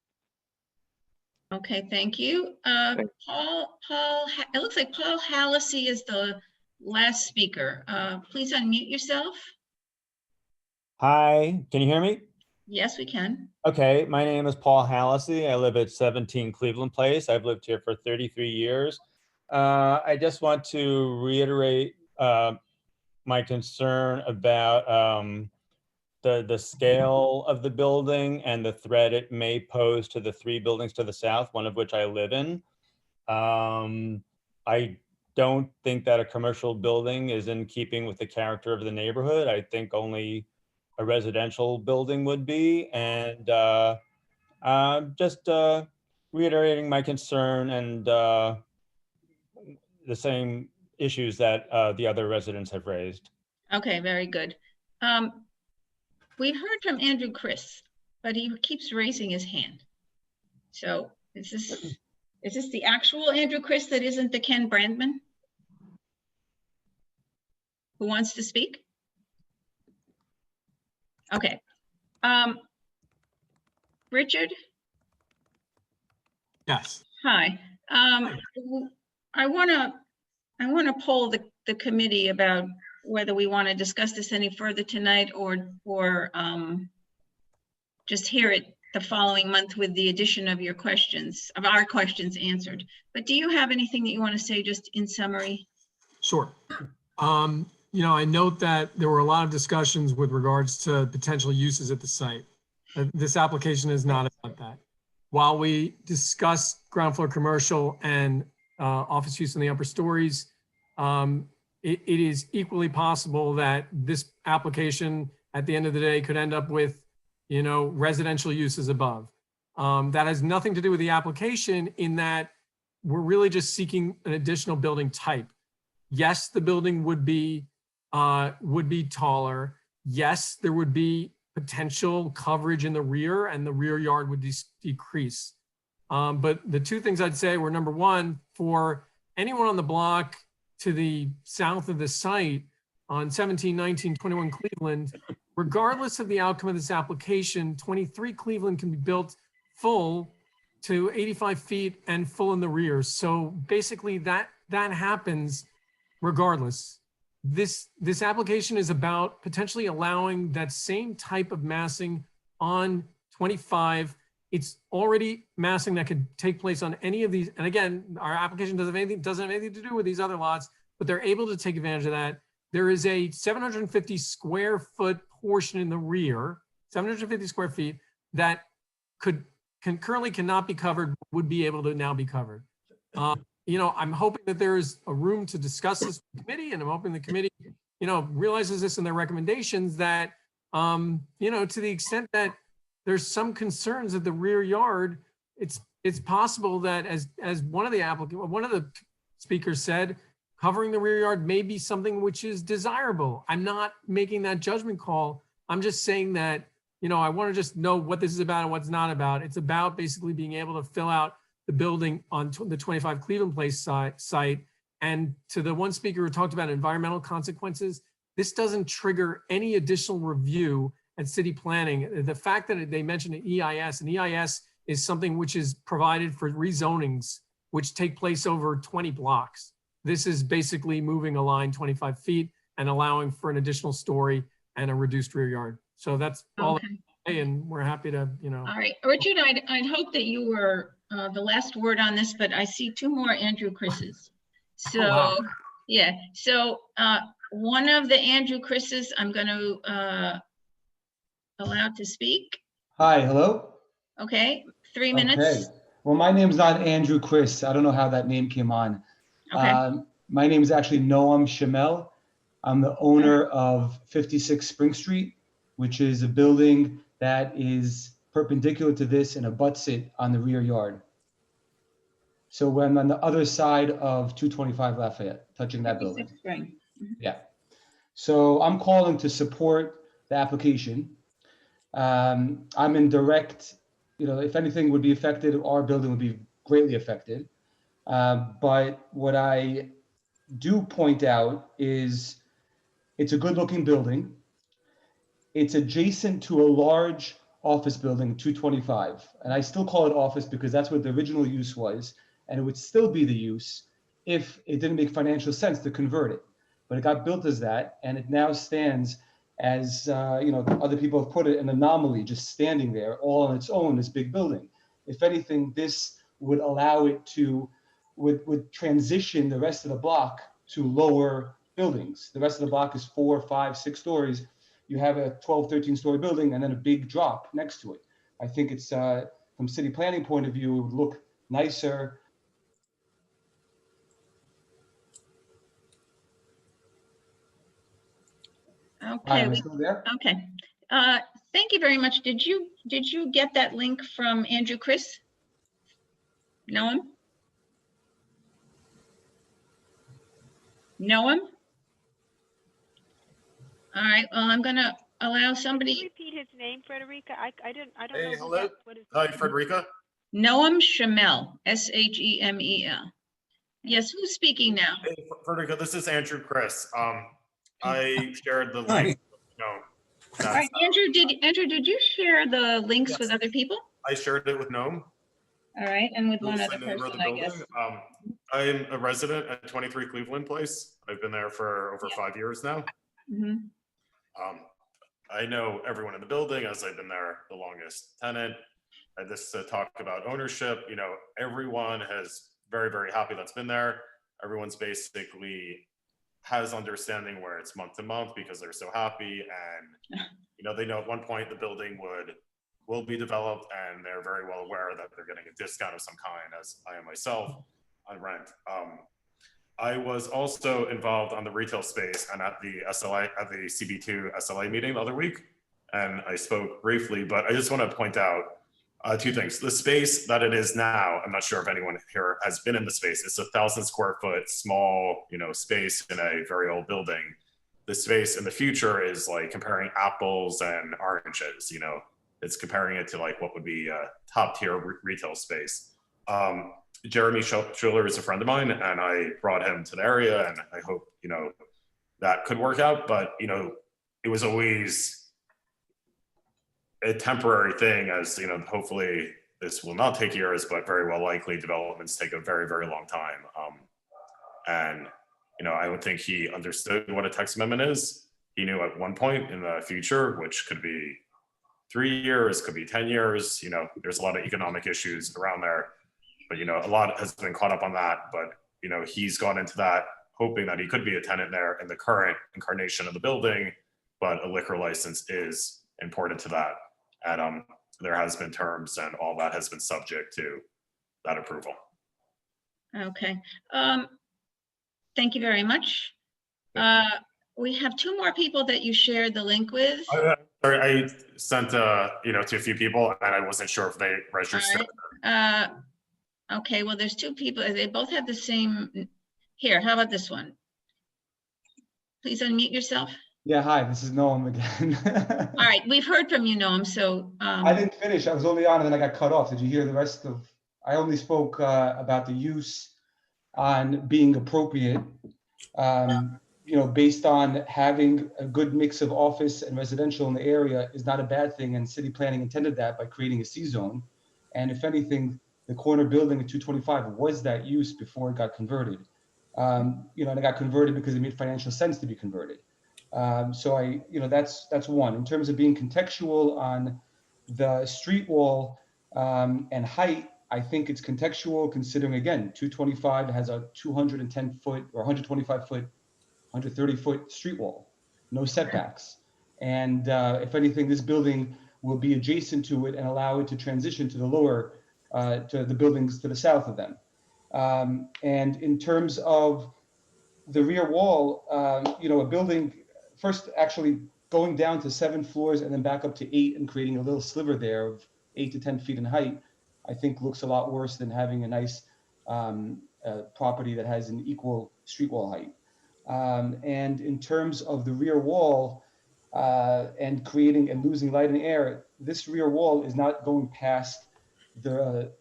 Okay, thank you. Paul, it looks like Paul Hallisey is the last speaker. Please unmute yourself. Hi, can you hear me? Yes, we can. Okay, my name is Paul Hallisey. I live at 17 Cleveland Place. I've lived here for 33 years. I just want to reiterate my concern about the scale of the building and the threat it may pose to the 3 buildings to the south, one of which I live in. I don't think that a commercial building is in keeping with the character of the neighborhood. I think only a residential building would be, and just reiterating my concern and the same issues that the other residents have raised. Okay, very good. We've heard from Andrew Chris, but he keeps raising his hand. So is this the actual Andrew Chris that isn't the Ken Brandman? Who wants to speak? Okay. Richard? Yes. Hi. I want to poll the committee about whether we want to discuss this any further tonight or just hear it the following month with the addition of our questions answered. But do you have anything that you want to say just in summary? Sure. I note that there were a lot of discussions with regards to potential uses at the site. This application is not about that. While we discussed ground floor commercial and office use in the upper stories, it is equally possible that this application at the end of the day could end up with, residential uses above. That has nothing to do with the application in that we're really just seeking an additional building type. Yes, the building would be taller. Yes, there would be potential coverage in the rear and the rear yard would decrease. But the 2 things I'd say were, number 1, for anyone on the block to the south of the site on 17, 19, 21 Cleveland, regardless of the outcome of this application, 23 Cleveland can be built full to 85 feet and full in the rear. So basically that happens regardless. This application is about potentially allowing that same type of massing on 25. It's already massing that could take place on any of these. And again, our application doesn't have anything to do with these other lots, but they're able to take advantage of that. There is a 750 square foot portion in the rear, 750 square feet, that currently cannot be covered, would be able to now be covered. I'm hoping that there's a room to discuss this with the committee, and I'm hoping the committee, realizes this in their recommendations that, to the extent that there's some concerns at the rear yard, it's possible that as one of the speakers said, covering the rear yard may be something which is desirable. I'm not making that judgment call. I'm just saying that, I want to just know what this is about and what's not about. It's about basically being able to fill out the building on the 25 Cleveland Place site. And to the one speaker who talked about environmental consequences, this doesn't trigger any additional review at city planning. The fact that they mentioned an EIS, is something which is provided for rezonings, which take place over 20 blocks. This is basically moving a line 25 feet and allowing for an additional story and a reduced rear yard. So that's all. Okay. And we're happy to, All right, Richard, I'd hope that you were the last word on this, but I see 2 more Andrew Chris's. So, wow. Yeah, so one of the Andrew Chris's I'm going to allow to speak. Hi, hello. Okay, 3 minutes. Okay. Well, my name's not Andrew Chris. I don't know how that name came on. Okay. My name is actually Noam Shamel. I'm the owner of 56 Spring Street, which is a building that is perpendicular to this and abuts it on the rear yard. So when on the other side of 225 Lafayette, touching that building. Spring. Yeah. So I'm calling to support the application. I'm in direct if anything would be affected, our building would be greatly affected. But what I do point out is it's a good looking building. It's adjacent to a large office building, 225. And I still call it office because that's what the original use was. And it would still be the use if it didn't make financial sense to convert it. But it got built as that, and it now stands as, other people have put it, an anomaly, just standing there all on its own, this big building. If anything, this would allow it to, would transition the rest of the block to lower buildings. The rest of the block is 4, 5, 6 stories. You have a 12, 13-story building and then a big drop next to it. I think it's, from city planning point of view, it would look nicer. Okay. Am I still there? Okay. Thank you very much. Did you get that link from Andrew Chris? Know him? Know him? All right. Well, I'm gonna allow somebody. Can you repeat his name, Frederica? I don't Hey, know. hello. What is Hi, Frederica. Noam Shamel, Shemel. Yes, who's speaking now? Hey, Frederica, this is Andrew Chris. I shared the link. All right, Andrew, did you share the links with other people? I shared it with Noam. All right, and with one Who's other the neighbor of person, the I building. guess. I'm a resident at 23 Cleveland Place. I've been there for over 5 years now. Mhm. I know everyone in the building as I've been there the longest tenant. And this to talk about ownership, everyone has very, very happy that's been there. Everyone's basically has understanding where it's month to month because they're so happy. And, they know at one point the building will be developed and they're very well aware that they're getting a discount of some kind, as I am myself, on rent. I was also involved on the retail space and at the CB2 SLA meeting the other week. And I spoke briefly, but I just want to point out 2 things. The space that it is now, I'm not sure if anyone here has been in the space. It's 1,000 square foot, small, space in a very old building. The space in the future is like comparing apples and oranges, it's comparing it to like what would be a top tier retail space. Jeremy Schuler is a friend of mine and I brought him to the area and I hope, that could work out, but, it was always a temporary thing as, hopefully this will not take years, but very well likely developments take a very, very long time. And, I would think he understood what a text amendment is. He knew at one point in the future, which could be 3 years, could be 10 years, there's a lot of economic issues around there, but, a lot has been caught up on that, but, he's gone into that hoping that he could be a tenant there in the current incarnation of the building, but a liquor license is important to that. And there has been terms and all that has been subject to that approval. Okay. Thank you very much. We have 2 more people that you shared the link with. Sorry, I sent, to a few people and I wasn't sure if they registered. Right. Okay, well, there's 2 people. They both have the same. Here, how about this one? Please unmute yourself. Yeah, hi, this is Noam again. All right, we've heard from you, Noam, so. I didn't finish. I was only on and then I got cut off. Did you hear the rest of? I only spoke about the use on being appropriate, based on having a good mix of office and residential in the area is not a bad thing. And city planning intended that by creating a C zone. And if anything, the corner building at 225 was that use before it got converted. And it got converted because it made financial sense to be converted. So that's one. In terms of being contextual on the street wall and height, I think it's contextual considering, again, 225 has a 210 foot or 125 foot, 130 foot street wall, no setbacks. And if anything, this building will be adjacent to it and allow it to transition to the lower, to the buildings to the south of them. And in terms of the rear wall, a building, first actually going down to 7 floors and then back up to 8 and creating a little sliver there of 8 to 10 feet in height, I think looks a lot worse than having a nice property that has an equal street wall height. And in terms of the rear wall and creating and losing light and air, this rear wall is not going past the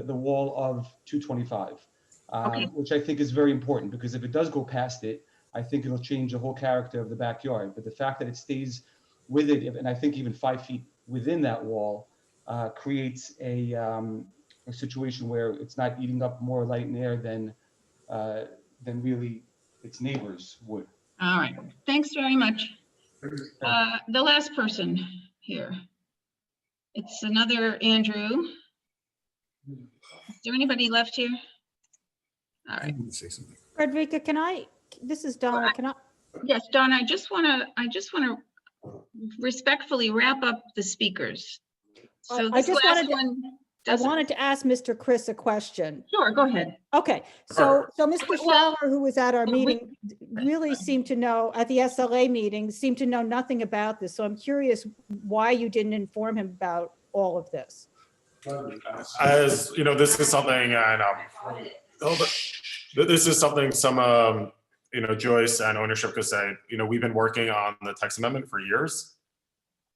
wall of 225, Okay. which I think is very important, because if it does go past it, I think it'll change the whole character of the backyard. But the fact that it stays with it, and I think even 5 feet within that wall, creates a situation where it's not eating up more light and air than really its neighbors would. All right, thanks very much. The last person here. It's another Andrew. Is there anybody left here? All right. Frederica, this is Donna, can I? Yes, Donna, I just want to respectfully wrap up the speakers. So I this just last one. I wanted to ask Mr. Chris a question. Sure, go ahead. Okay, so Mr. Fowler, who was at our meeting, really seemed to know, at the SLA meeting, seemed to know nothing about this. So I'm curious why you didn't inform him about all of this. As you know, this is something, and this is something some, you know, Joyce and ownership could say, you know, we've been working on the text amendment for years,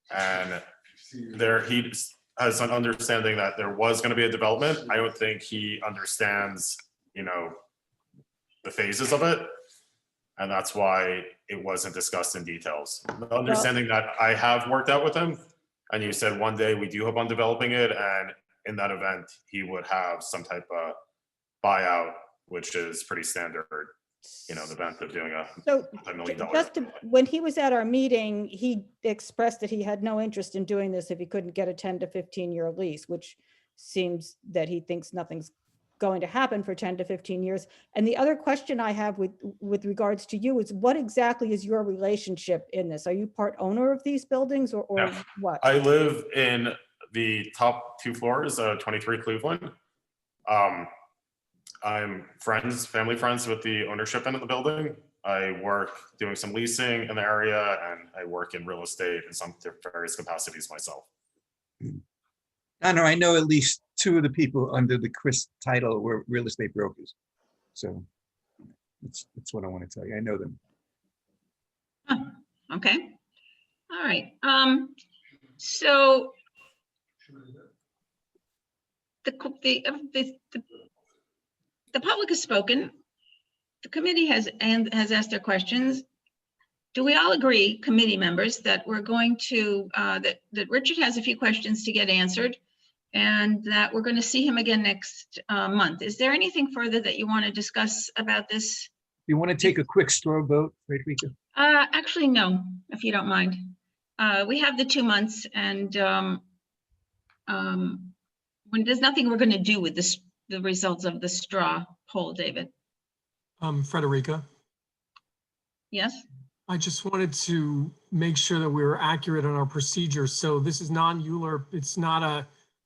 and he has an understanding that there was going to be a development. I don't think he understands, you know, the phases of it, and that's why it wasn't discussed in details. The understanding that I have worked out with him, and you said one day we do hope on developing it, and in that event he would have some type of buyout, which is pretty standard, you know, the event of doing a multi-million-dollar. When he was at our meeting, he expressed that he had no interest in doing this if he couldn't get a 10 to 15-year lease, which seems that he thinks nothing's going to happen for 10 to 15 years. And the other question I have with regards to you is, what exactly is your relationship in this? Are you part owner of these buildings or Yeah. what? I live in the top 2 floors, 23 Cleveland. I'm family friends with the ownership end of the building. I work doing some leasing in the area, and I work in real estate in some various capacities myself. Donna, I know at least 2 of the people under the Chris title were real estate brokers. So that's what I want to tell you. I know them. Oh, okay. All right. So the public has spoken. The committee has asked their questions. Do we all agree, committee members, that we're going to that Richard has a few questions to get answered, and that we're going to see him again next month? Is there anything further that you want to discuss about this? You want to take a quick straw vote, Frederica? Actually, no, if you don't mind. We have the 2 months, and when there's nothing we're going to do with this, the results of the straw poll, David. Frederica, Yes. I just wanted to make sure that we were accurate on our procedure. So this is non-ULURP. It's not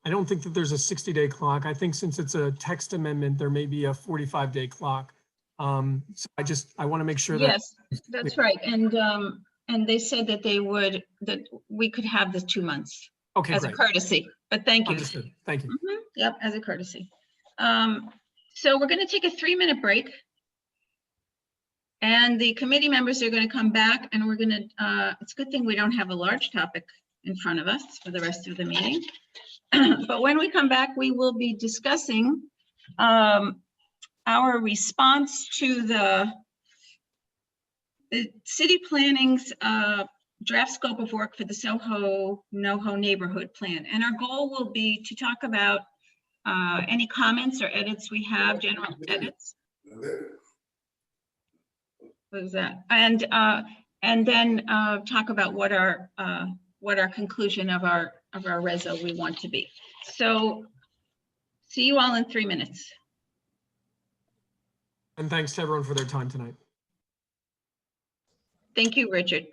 I don't think that there's a 60-day clock. I think since it's a text amendment, there may be a 45-day clock. So I want to make sure that. Yes, that's right. And they said that that we could have the 2 months. Okay, as great. A courtesy, but thank you. Understood. Thank you. Yep, as a courtesy. So we're going to take a 3-minute break. And the committee members are going to come back, and we're going to, it's a good thing we don't have a large topic in front of us for the rest of the meeting. But when we come back, we will be discussing our response to the city planning's draft scope of work for the SoHo NoHo Neighborhood Plan. And our goal will be to talk about any comments or edits we have, general edits. What is that? And then talk about what our conclusion of our reso we want to be. So see you all in 3 minutes. And thanks to everyone for their time tonight. Thank you, Richard.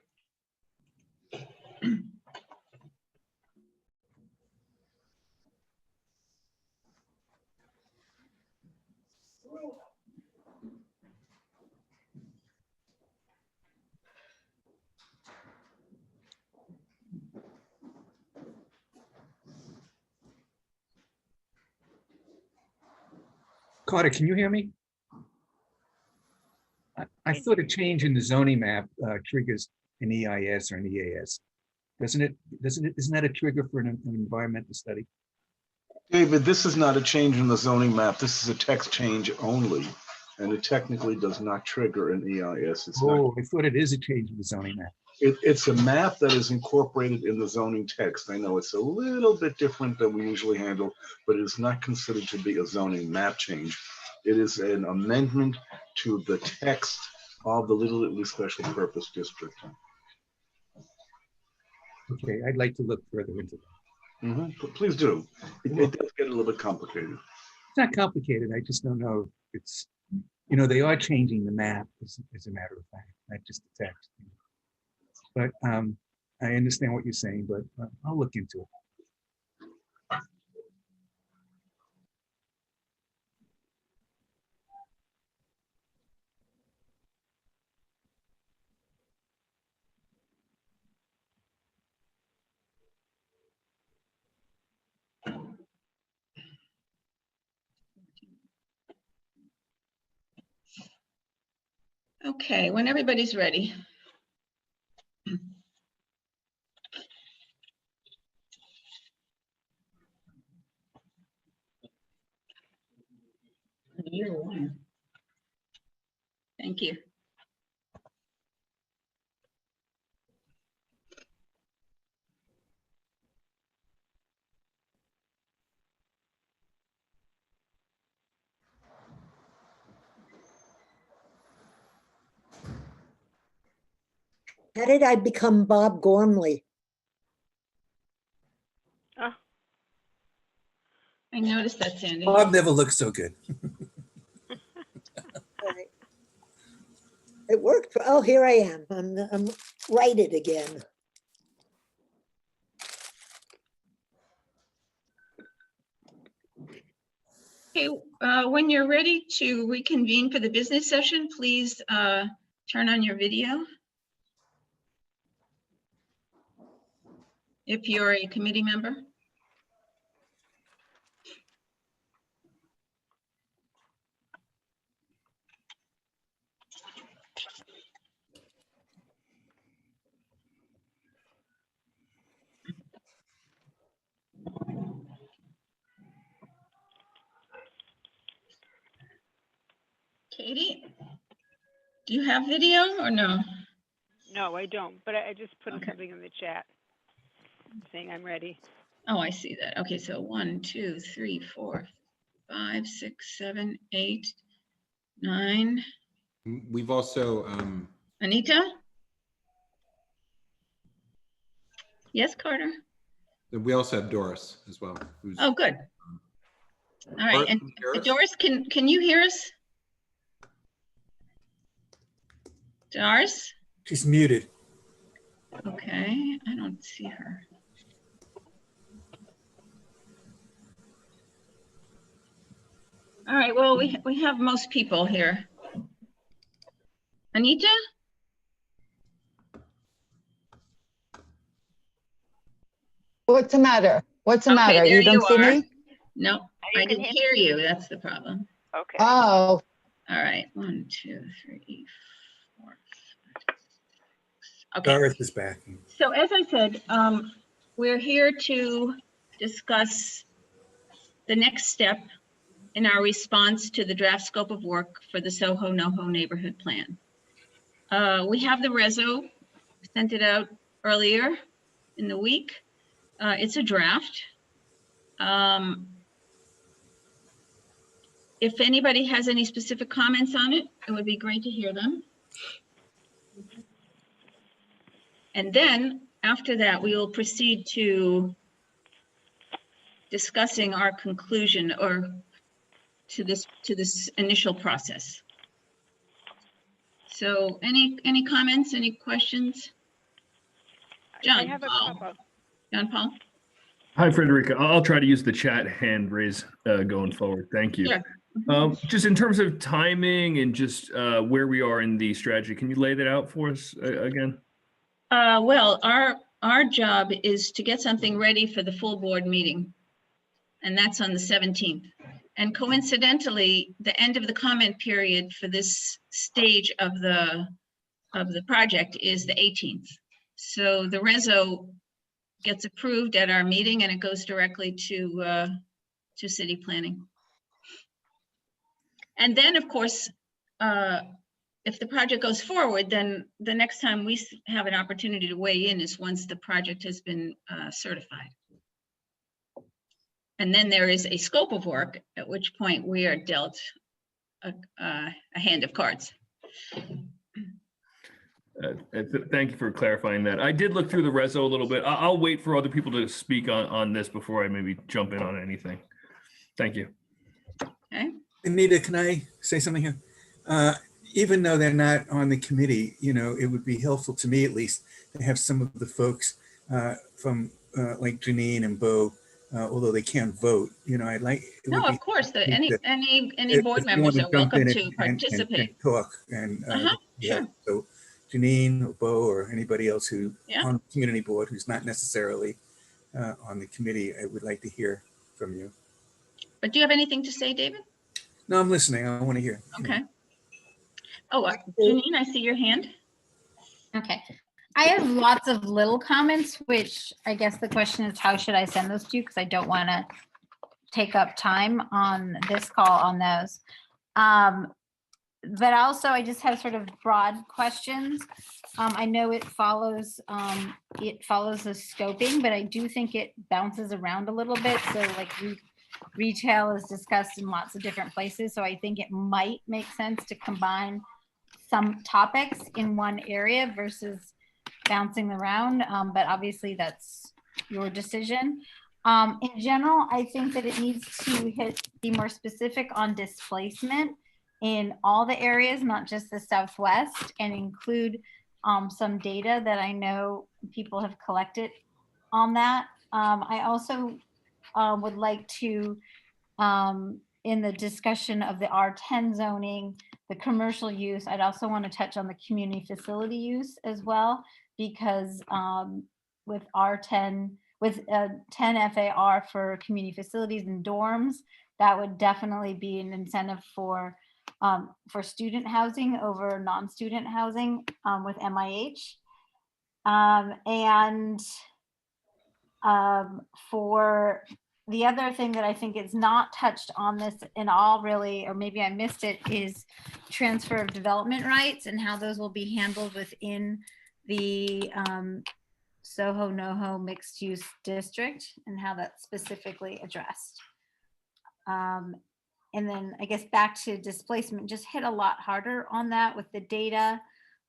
Carter, can you hear me? I thought a change in the zoning map triggers an EIS or an EAS. Isn't that a trigger for an environmental study? David, this is not a change in the zoning map. This is a text change only, and it technically does not trigger an EIS. It's not. Oh, I thought it is a change in the zoning map. It's a map that is incorporated in the zoning text. I know it's a little bit different than we usually handle, but it is not considered to be a zoning map change. It is an amendment to the text of the Little Italy Special Purpose District. Okay, I'd like to look further into that. But please do. It does get a little bit complicated. It's not complicated. I just don't know. It's, you know, they are changing the map as a matter of fact, not just the text. But I understand what you're saying, but I'll look into it. Okay, when everybody's ready. Thank you. How did I become Bob Gormley? Oh. I noticed that, Sandy. Bob never looks so good. Right. It worked. Oh, here I am. I'm righted again. Okay, when you're ready to reconvene for the business session, please turn on your video. If you're a committee member. Katie, do you have video or no? No, I don't, but I just put something in the chat saying I'm ready. Oh, I see that. Okay, so 1, 2, 3, 4, 5, 6, 7, 8, 9. We've also, Anita? Yes, Carter? we also have Doris as well. Who's, Oh, good. All right, and Doris, can you hear us? Doris? She's muted. Okay, I don't see her. All right, well, we have most people here. Anita? What's the matter? What's the Okay, matter? there You don't see are. me? No, I didn't hear you. That's the problem. Okay. Oh, All right, 1, 2, 3, 4, 5, 6. Okay. Doris is back. So as I said, we're here to discuss the next step in our response to the draft scope of work for the SoHo NoHo Neighborhood Plan. We have the reso, sent it out earlier in the week. It's a draft. If anybody has any specific comments on it, it would be great to hear them. And then after that, we will proceed to discussing our conclusion or to this initial process. So any comments, any questions? John I have a Paul. couple. John Paul? Hi, Frederica. I'll try to use the chat hand raise going forward. Thank you. Sure. Just in terms of timing and just where we are in the strategy, can you lay that out for us again? Well, our job is to get something ready for the full board meeting. And that's on the 17th. And coincidentally, the end of the comment period for this stage of the project is the 18th. So the reso gets approved at our meeting and it goes directly to to city planning. And then, of course, if the project goes forward, then the next time we have an opportunity to weigh in is once the project has been certified. And then there is a scope of work, at which point we are dealt a hand of cards. Thank you for clarifying that. I did look through the reso a little bit. I'll wait for other people to speak on this before I maybe jump in on anything. Thank you. Okay. Anita, can I say something here? Even though they're not on the committee, you know, it would be helpful to me at least to have some of the folks from like Janine and Bo, although they can't vote, you know, I'd like. No, of course, any board members are welcome to participate. And talk and sure. So Janine or Bo or anybody else who Yeah. on the community board who's not necessarily on the committee, I would like to hear from you. But do you have anything to say, David? No, I'm listening. I want to hear. Okay. Oh, Janine, I see your hand. Okay. I have lots of little comments, which I guess the question is, how should I send those to you? Because I don't want to take up time on this call on those. But also, I just have sort of broad questions. I know it follows the scoping, but I do think it bounces around a little bit. So like retail is discussed in lots of different places. So I think it might make sense to combine some topics in one area versus bouncing around. But obviously that's your decision. In general, I think that it needs to be more specific on displacement in all the areas, not just the Southwest, and include some data that I know people have collected on that. I also would like to, in the discussion of the R10 zoning, the commercial use, I'd also want to touch on the community facility use as well, because with R10, with 10 FAR for community facilities and dorms, that would definitely be an incentive for student housing over non-student housing with MIH. For the other thing that I think is not touched on this in all really, or maybe I missed it, is transfer of development rights and how those will be handled within the SoHo NoHo mixed use district and how that's specifically addressed. And then I guess back to displacement, just hit a lot harder on that with the data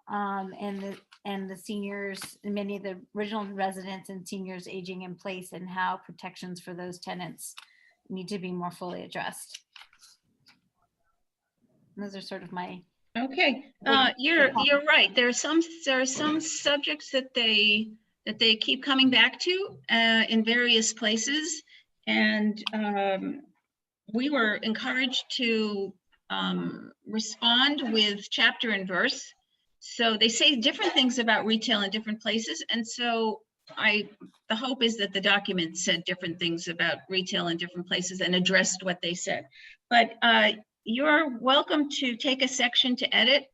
and the seniors, many of the original residents and seniors aging in place, and how protections for those tenants need to be more fully addressed. And those are sort of my. Okay, you're right. There are some subjects that they keep coming back to in various places, and we were encouraged to respond with chapter and verse. So they say different things about retail in different places. And so the hope is that the document said different things about retail in different places and addressed what they said. But you're welcome to take a section to edit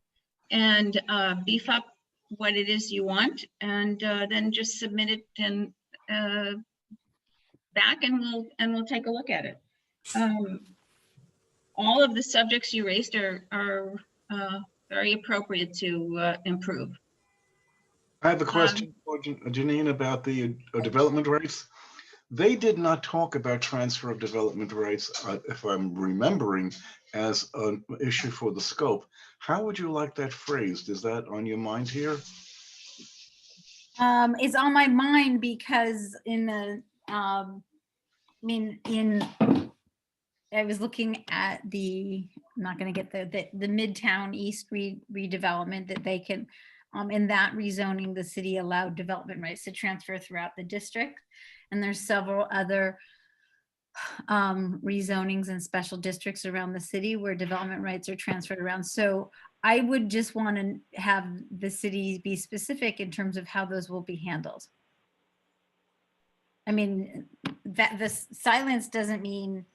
and beef up what it is you want, and then just submit it and back, and we'll take a look at it. All of the subjects you raised are very appropriate to improve. I have a question for Janine about the development rights. They did not talk about transfer of development rights, if I'm remembering, as an issue for the scope. How would you like that phrased? Is that on your mind here? It's on my mind because I was looking at I'm not going to get the Midtown East redevelopment that they can, in that rezoning, the city allowed development rights to transfer throughout the district. And there's several other rezonings and special districts around the city where development rights are transferred around. So I would just want to have the city be specific in terms of how those will be handled. I mean, that the silence doesn't mean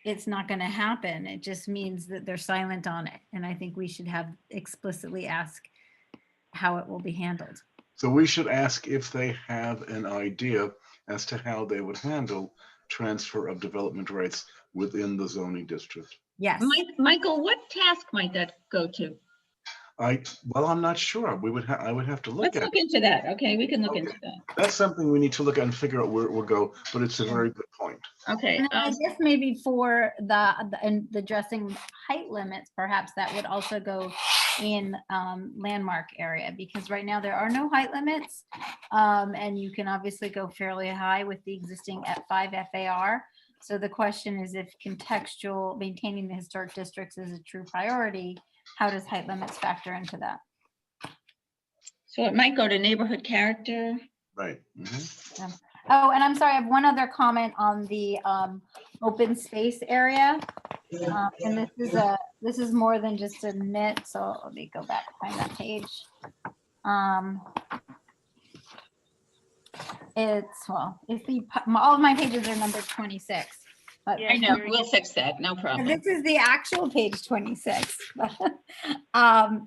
it's not going to happen. It just means that they're silent on it. And I think we should have explicitly ask how it will be handled. So we should ask if they have an idea as to how they would handle transfer of development rights within the zoning district. Yes. Michael, what task might that go to? Well, I'm not sure. I would have to look Let's at look it. into that. Okay, we can look into that. That's something we need to look at and figure out where it will go, but it's a very good point. Okay. And I guess maybe for the addressing height limits, perhaps that would also go in landmark area, because right now there are no height limits. And you can obviously go fairly high with the existing F5 FAR. So the question is, if contextual maintaining the historic districts is a true priority, how does height limits factor into that? So it might go to neighborhood character. Right. Yeah. Oh, and I'm sorry, I have one other comment on the open space area. And this is more than just a nit, so let me go back, find that page. All of my pages are numbered 26. But I know, we'll fix that, no problem. this is the actual page 26.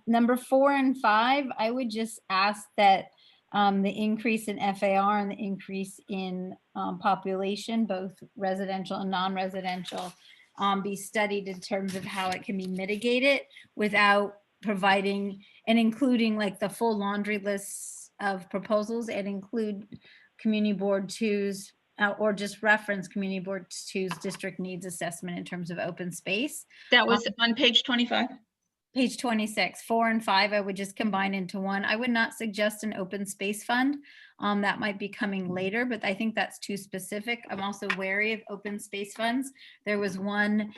Number 4 and 5, I would just ask that the increase in FAR and the increase in population, both residential and non-residential, be studied in terms of how it can be mitigated without providing and including like the full laundry list of proposals, and include community board 2's or just reference community board 2's district needs assessment in terms of open space. That was on page 25? Page 26, 4 and 5, I would just combine into one. I would not suggest an open space fund. That might be coming later, but I think that's too specific. I'm also wary of open space funds. There was one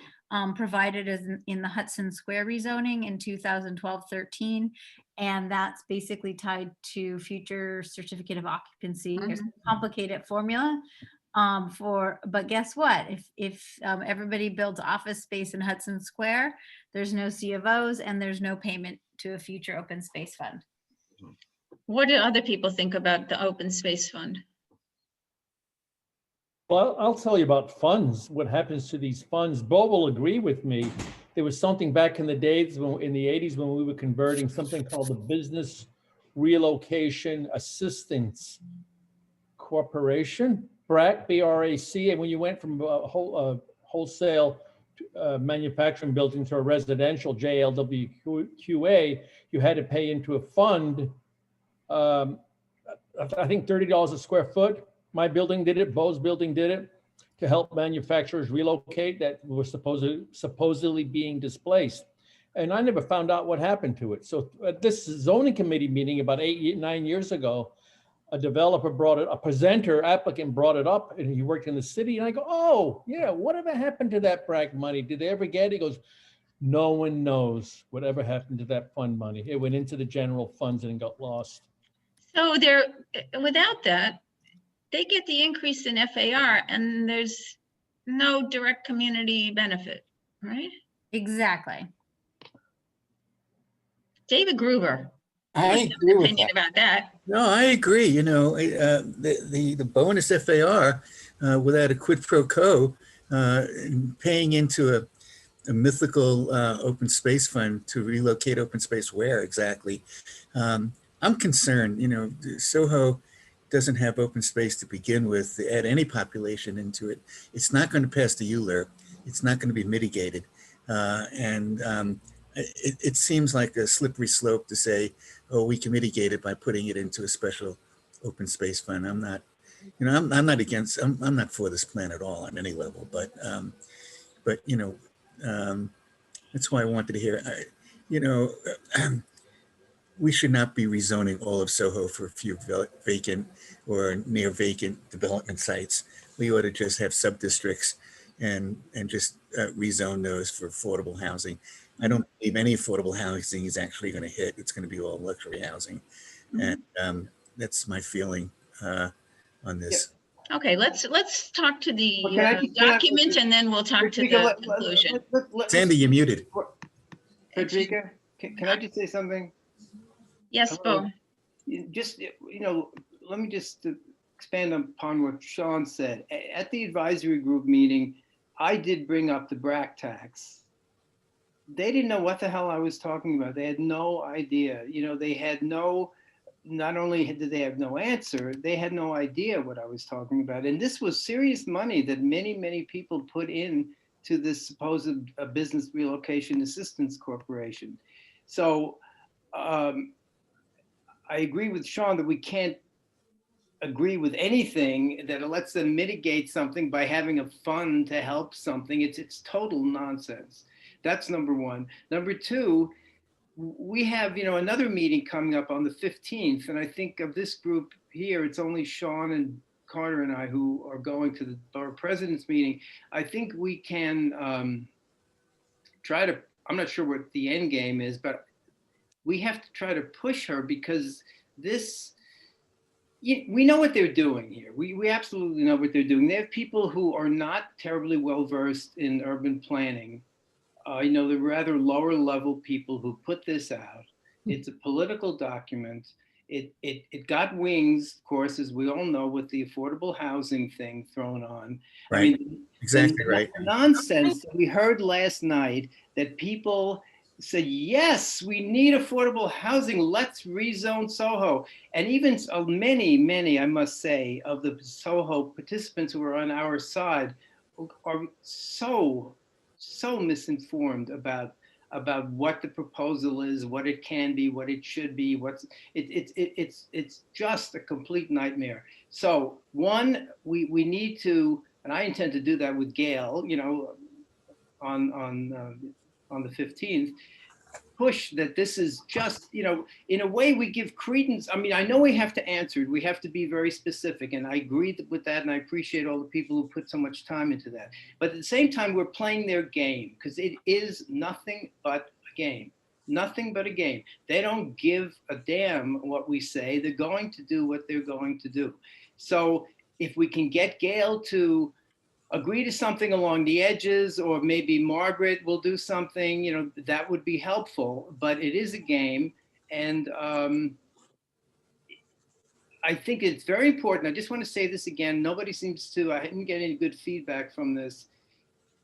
provided as in the Hudson Square rezoning in 2012-13, and that's basically tied to future certificate of occupancy. There's a complicated formula. But guess what? If everybody builds office space in Hudson Square, there's no C of Os and there's no payment to a future open space fund. What do other people think about the open space fund? Well, I'll tell you about funds, what happens to these funds. Bo will agree with me. There was something back in the days, in the 80s, when we were converting something called the Business Relocation Assistance Corporation, BRAC, B-R-A-C, and when you went from a wholesale manufacturing building to a residential, JLWQA, you had to pay into a fund, I think $30 a square foot. My building did it, Bo's building did it, to help manufacturers relocate that were supposedly being displaced. And I never found out what happened to it. So at this zoning committee meeting about 9 years ago, a developer brought it, applicant brought it up, and he worked in the city. And I go, oh, yeah, whatever happened to that BRAC money? Did they ever get it? He goes, no one knows whatever happened to that fund money. It went into the general funds and got lost. So without that, they get the increase in FAR and there's no direct community benefit, right? Exactly. David Gruber. I agree with opinion about that. No, I agree. You know, the bonus FAR without a quid pro quo, paying into a mythical open space fund to relocate open space where exactly? I'm concerned. You know, SoHo doesn't have open space to begin with. To add any population into it, it's not going to pass the ULURP. It's not going to be mitigated, it seems like a slippery slope to say, oh, we can mitigate it by putting it into a special open space fund. I'm not, you know, I'm not against, I'm not for this plan at all on any level, but you know, that's why I wanted to hear, you know, we should not be rezoning all of SoHo for a few vacant or near vacant development sites. We ought to just have sub-districts and just rezone those for affordable housing. I don't believe any affordable housing is actually going to hit. It's going to be all luxury housing. And that's my feeling on this. Okay, let's talk to the document and then we'll talk to the conclusion. Sandy, you're muted. Frederica, can I just say something? Yes, Bo. Just, you know, let me just expand upon what Sean said. At the advisory group meeting, I did bring up the BRAC tax. They didn't know what the hell I was talking about. They had no idea. You know, they had no not only did they have no answer, they had no idea what I was talking about. And this was serious money that many, many people put in to this supposed Business Relocation Assistance Corporation. So I agree with Sean that we can't agree with anything that lets them mitigate something by having a fund to help something. It's total nonsense. That's number one. Number two, we have, another meeting coming up on the 15th. And I think of this group here, it's only Sean and Carter and I who are going to the Borough President's meeting. I think we can try to, I'm not sure what the end game is, but we have to try to push her because this, we know what they're doing here. We absolutely know what they're doing. They have people who are not terribly well versed in urban planning. The rather lower level people who put this out. It's a political document. It got wings, of course, as we all know, with the affordable housing thing thrown on. Right. I mean, Exactly right. the nonsense that we heard last night that people said, yes, we need affordable housing. Let's rezone SoHo. And even many, I must say, of the SoHo participants who are on our side are so misinformed about what the proposal is, what it can be, what it should be, it's just a complete nightmare. So one, we need to, and I intend to do that with Gail, on the 15th, push that this is just, in a way we give credence. I mean, I know we have to answer it. We have to be very specific. And I agree with that. And I appreciate all the people who put so much time into that. But at the same time, we're playing their game because it is nothing but a game. Nothing but a game. They don't give a damn what we say. They're going to do what they're going to do. So if we can get Gail to agree to something along the edges, or maybe Margaret will do something, that would be helpful, but it is a game. And I think it's very important. I just want to say this again. Nobody seems to, I didn't get any good feedback from this.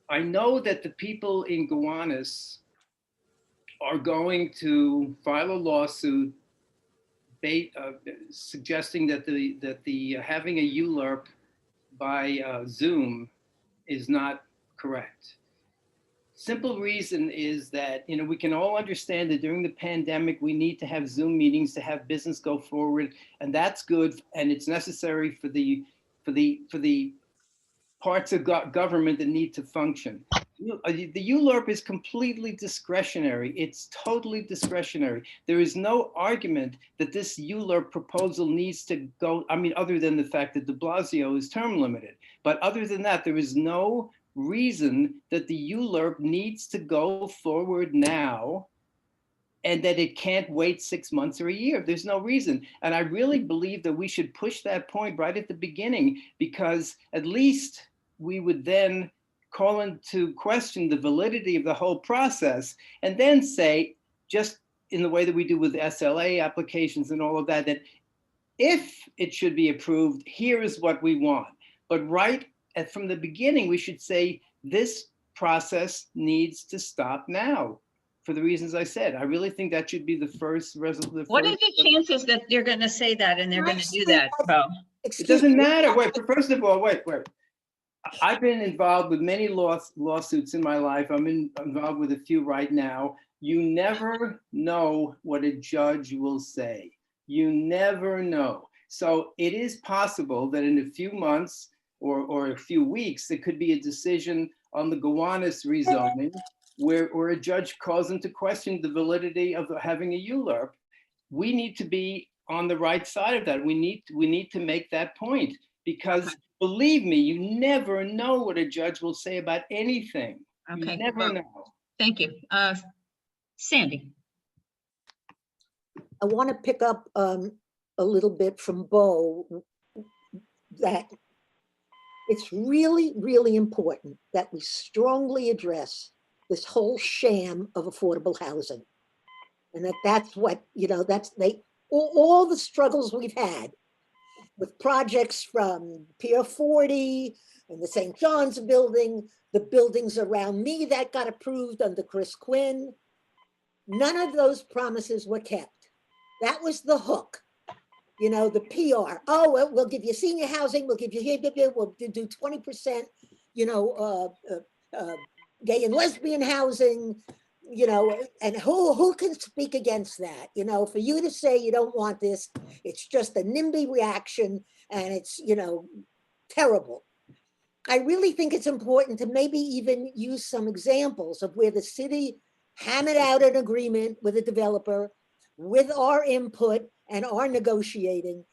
I know that the people in Gowanus are going to file a lawsuit suggesting that the having a ULURP by Zoom is not correct. Simple reason is that, we can all understand that during the pandemic, we need to have Zoom meetings to have business go forward, and that's good, and it's necessary for the parts of government that need to function. The ULURP is completely discretionary. It's totally discretionary. There is no argument that this ULURP proposal needs to go, other than the fact that de Blasio is term limited. But other than that, there is no reason that the ULURP needs to go forward now and that it can't wait 6 months or a year. There's no reason. And I really believe that we should push that point right at the beginning, because at least we would then call into question the validity of the whole process and then say, just in the way that we do with SLA applications and all of that, that if it should be approved, here is what we want. But right from the beginning, we should say this process needs to stop now for the reasons I said. I really think that should be the first resolution. What are the chances that they're going to say that and they're going to do that, Bo? It doesn't matter. Wait, first of all, wait. I've been involved with many lawsuits in my life. I'm involved with a few right now. You never know what a judge will say. You never know. So it is possible that in a few months or a few weeks, there could be a decision on the Gowanus rezoning where a judge calls into question the validity of having a ULURP. We need to be on the right side of that. We need to make that point, because believe me, you never know what a judge will say about anything. Okay. You never know. Thank you. Sandy. I want to pick up a little bit from Bo, that it's really, really important that we strongly address this whole sham of affordable housing. And that's what, all the struggles we've had with projects from Pier 40 and the St. John's building, the buildings around me that got approved under Chris Quinn. None of those promises were kept. That was the hook. You know, the PR, oh, we'll give you senior housing, we'll give you here, we'll do 20%, you know, gay and lesbian housing, you know, and who can speak against that? You know, for you to say you don't want this, it's just a NIMBY reaction and it's, you know, terrible. I really think it's important to maybe even use some examples of where the city hammered out an agreement with a developer with our input and our negotiating.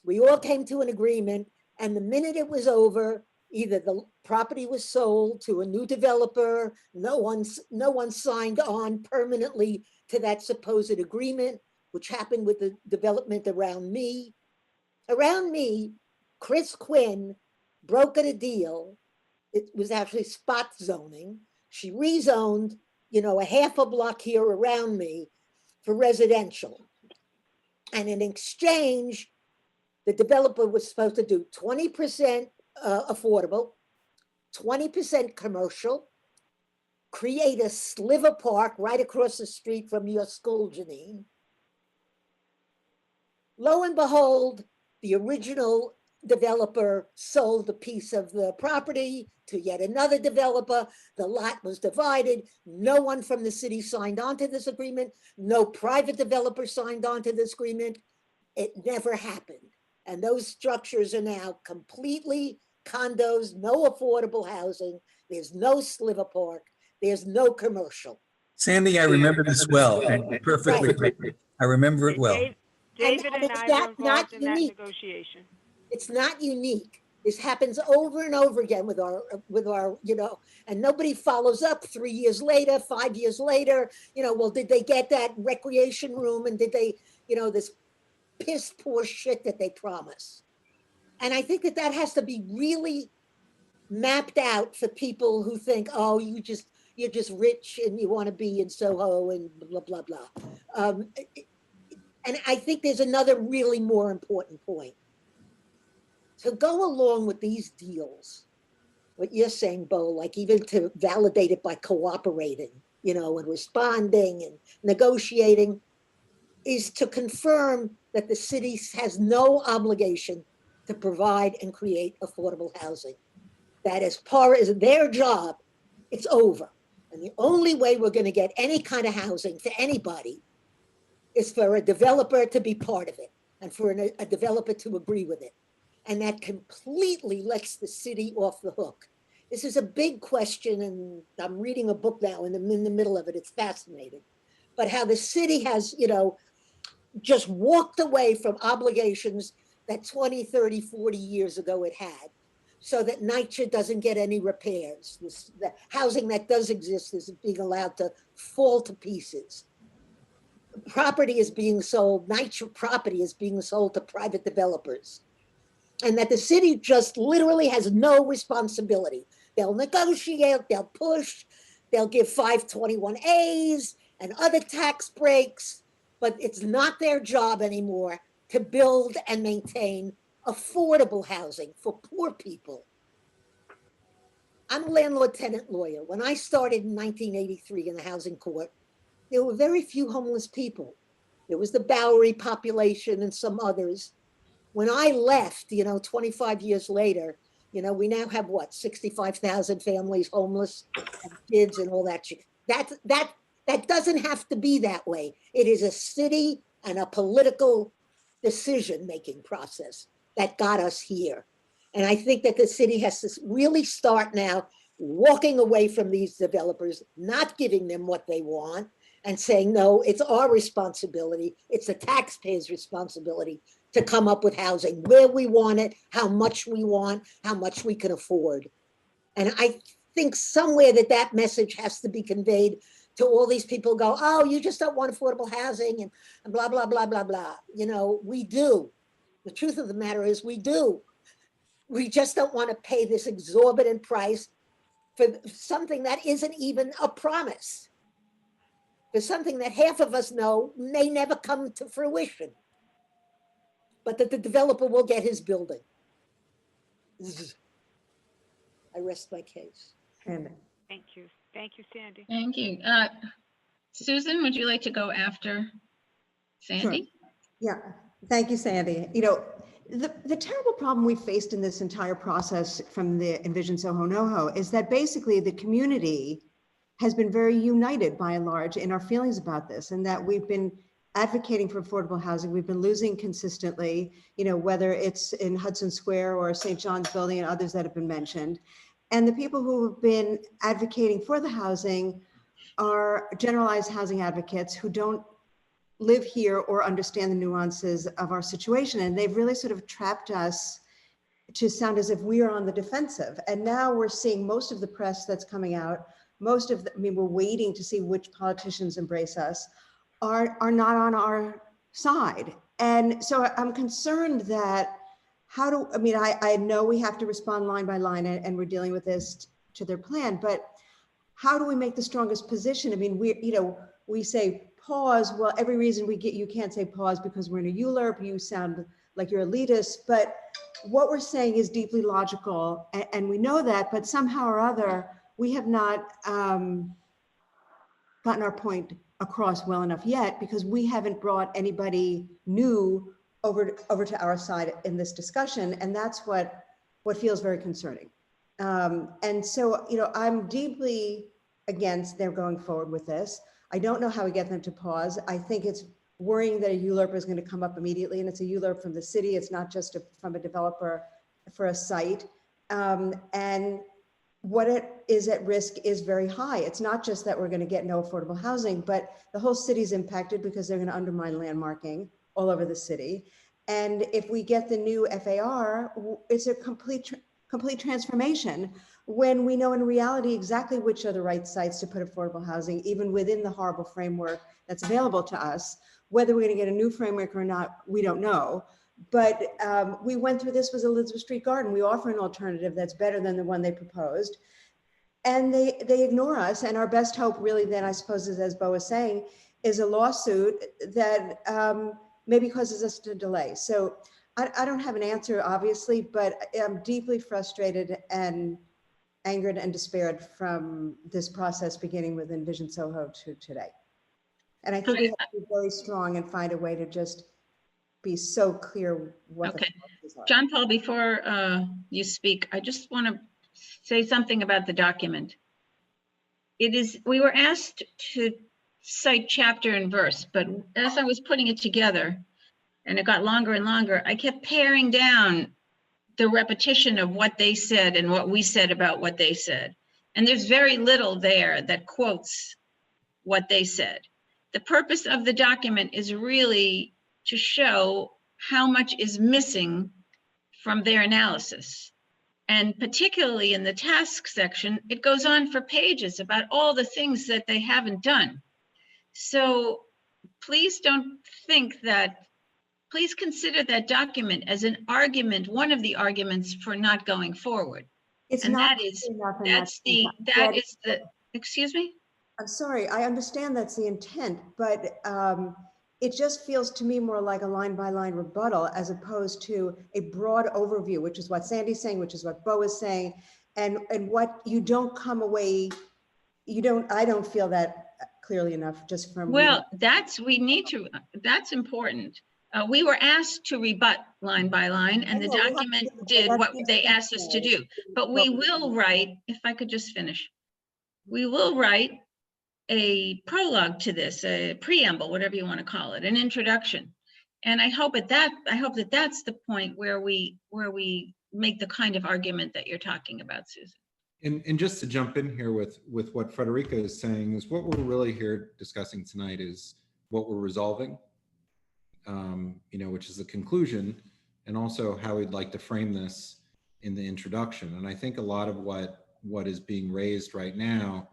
We all came to an agreement, and the minute it was over, either the property was sold to a new developer, no one signed on permanently to that supposed agreement, which happened with the development around me. Around me, Chris Quinn brokered a deal. It was actually spot zoning. She rezoned, you know, a half a block here around me for residential. And in exchange, the developer was supposed to do 20% affordable, 20% commercial, create a sliver park right across the street from your school, Janine. Lo and behold, the original developer sold a piece of the property to yet another developer. The lot was divided. No one from the city signed on to this agreement. No private developer signed on to this agreement. It never happened. And those structures are now completely condos, no affordable housing. There's no sliver park. There's no commercial. Sandy, I remember this well, and perfectly. Right. I remember it well. David and it's I not were involved in that unique. negotiation. It's not unique. This happens over and over again with our, you know, and nobody follows up 3 years later, 5 years later, you know, well, did they get that recreation room? And did they, you know, this piss poor shit that they promise. And I think that has to be really mapped out for people who think, oh, you're just rich and you want to be in SoHo and blah, blah, blah. And I think there's another really more important point. To go along with these deals, what you're saying, Bo, like even to validate it by cooperating, you know, and responding and negotiating, is to confirm that the city has no obligation to provide and create affordable housing. That as far as their job, it's over. And the only way we're going to get any kind of housing to anybody is for a developer to be part of it and for a developer to agree with it. And that completely lets the city off the hook. This is a big question, and I'm reading a book now in the middle of it. It's fascinating. But how the city has, you know, just walked away from obligations that 20, 30, 40 years ago it had, so that NYCHA doesn't get any repairs. The housing that does exist is being allowed to fall to pieces. Property is being sold, NYCHA property is being sold to private developers. And that the city just literally has no responsibility. They'll negotiate, they'll push, they'll give 521As and other tax breaks, but it's not their job anymore to build and maintain affordable housing for poor people. I'm a landlord-tenant lawyer. When I started in 1983 in the housing court, there were very few homeless people. There was the Bowery population and some others. When I left, you know, 25 years later, you know, we now have what, 65,000 families homeless, and kids and all that shit. That doesn't have to be that way. It is a city and a political decision-making process that got us here. And I think that the city has to really start now walking away from these developers, not giving them what they want, and saying, no, it's our responsibility. It's the taxpayers' responsibility to come up with housing where we want it, how much we want, how much we can afford. And I think somewhere that message has to be conveyed to all these people who go, oh, you just don't want affordable housing and blah, blah, blah, blah, blah. You know, we do. The truth of the matter is we do. We just don't want to pay this exorbitant price for something that isn't even a promise. For something that half of us know may never come to fruition, but that the developer will get his building. I rest my case. Thank you. Thank you, Sandy. Thank you. Susan, would you like to go after Sandy? Sure. Yeah, Thank you, Sandy. You know, the terrible problem we faced in this entire process from the Envision SoHo NoHo is that basically the community has been very united by and large in our feelings about this, and that we've been advocating for affordable housing. We've been losing consistently, you know, whether it's in Hudson Square or St. John's Building and others that have been mentioned. And the people who have been advocating for the housing are generalized housing advocates who don't live here or understand the nuances of our situation. And they've really sort of trapped us to sound as if we are on the defensive. And now we're seeing most of the press that's coming out, most of the, I mean, we're waiting to see which politicians embrace us, are not on our side. And so I'm concerned that I know we have to respond line by line, and we're dealing with this to their plan, but how do we make the strongest position? I mean, we say pause. Well, every reason we get, you can't say pause because we're in a ULURP, you sound like you're elitist, but what we're saying is deeply logical, and we know that, but somehow or other, we have not gotten our point across well enough yet, because we haven't brought anybody new over to our side in this discussion, and that's what feels very concerning. And so, you know, I'm deeply against their going forward with this. I don't know how we get them to pause. I think it's worrying that a ULURP is going to come up immediately, and it's a ULURP from the city. It's not just from a developer for a site. And what it is at risk is very high. It's not just that we're going to get no affordable housing, but the whole city's impacted because they're going to undermine landmarking all over the city. And if we get the new FAR, it's a complete transformation, when we know in reality exactly which are the right sites to put affordable housing, even within the horrible framework that's available to us. Whether we're going to get a new framework or not, we don't know. But we went through this with Elizabeth Street Garden. We offer an alternative that's better than the one they proposed. And they ignore us. And our best hope really then, I suppose, is, as Bo was saying, is a lawsuit that maybe causes us to delay. So I don't have an answer, obviously, but I'm deeply frustrated and angered and despaired from this process, beginning with Envision SoHo to today. And I think we have to be very strong and find a way to just be so clear what the focus are. John Paul, before you speak, I just want to say something about the document. We were asked to cite chapter and verse, but as I was putting it together, and it got longer and longer, I kept paring down the repetition of what they said and what we said about what they said. And there's very little there that quotes what they said. The purpose of the document is really to show how much is missing from their analysis. And particularly in the task section, it goes on for pages about all the things that they haven't done. So please don't think that, please consider that document as an argument, one of the arguments for not going forward. It's and not that is the, excuse me? I'm sorry, I understand that's the intent, but it just feels to me more like a line by line rebuttal as opposed to a broad overview, which is what Sandy's saying, which is what Bo is saying, and what you don't come away, I don't feel that clearly enough just from. Well, that's important. We were asked to rebut line by line, and the document did what they asked us to do. But we will write, if I could just finish, we will write a prologue to this, a preamble, whatever you want to call it, an introduction. And I hope that that's the point where we make the kind of argument that you're talking about, Susan. And just to jump in here with what Frederica is saying, is what we're really here discussing tonight is what we're resolving, which is the conclusion, and also how we'd like to frame this in the introduction. And I think a lot of what is being raised right now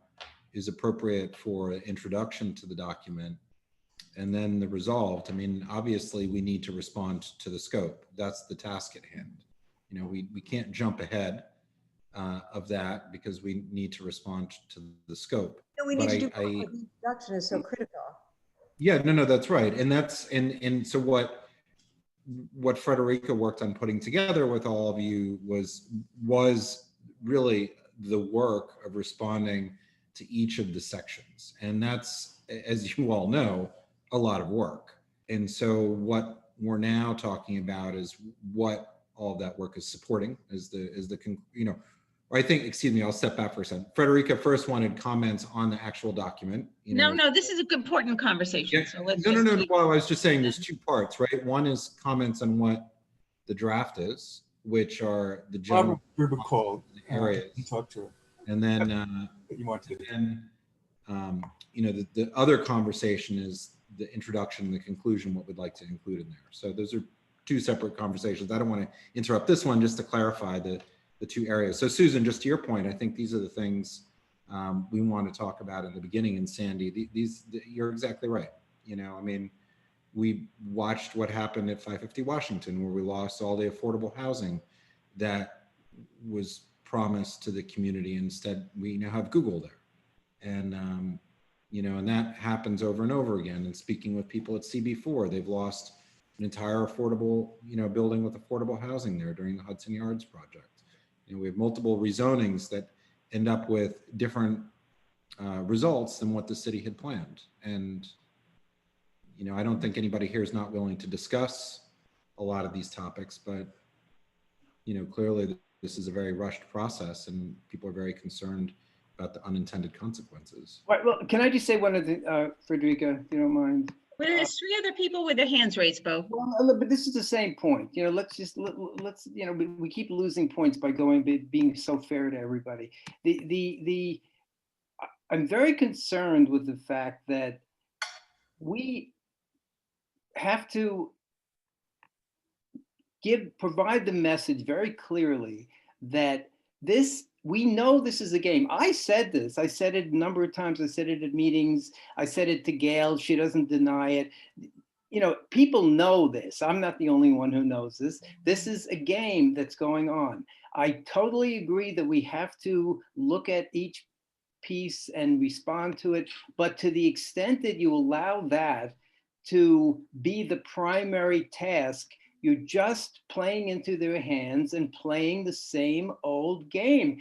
is appropriate for introduction to the document. And then the resolved, I mean, obviously we need to respond to the scope. That's the task at hand. We can't jump ahead of that because we need to respond to the scope. We need to do the introduction is so critical. Yeah, no, that's right. And that's, and so what Frederica worked on putting together with all of you was really the work of responding to each of the sections. And that's, as you all know, a lot of work. And so what we're now talking about is what all of that work is supporting or I think, excuse me, I'll step back for a second. Frederica first wanted comments on the actual document. No, this is an important conversation. Yeah, So let's no. Well, I was just saying there's two parts, right? One is comments on what the draft is, which are the general areas. Talk to her. And then, you want to. the other conversation is the introduction and the conclusion, what we'd like to include in there. So those are two separate conversations. I don't want to interrupt this one, just to clarify the two areas. So Susan, just to your point, I think these are the things we want to talk about in the beginning. And Sandy, you're exactly right. We watched what happened at 550 Washington, where we lost all the affordable housing that was promised to the community. Instead, we now have Google there. And, and that happens over and over again. And speaking with people at CB4, they've lost an entire affordable, building with affordable housing there during the Hudson Yards project. We have multiple rezonings that end up with different results than what the city had planned. And, I don't think anybody here is not willing to discuss a lot of these topics, but, clearly this is a very rushed process and people are very concerned about the unintended consequences. Right, well, can I just say one of the, Frederica, if you don't mind? Well, there's three other people with their hands raised, Bo. Well, but this is the same point. Let's we keep losing points by being so fair to everybody. I'm very concerned with the fact that we have to provide the message very clearly that we know this is a game. I said this. I said it a number of times. I said it at meetings. I said it to Gail. She doesn't deny it. People know this. I'm not the only one who knows this. This is a game that's going on. I totally agree that we have to look at each piece and respond to it. But to the extent that you allow that to be the primary task, you're just playing into their hands and playing the same old game.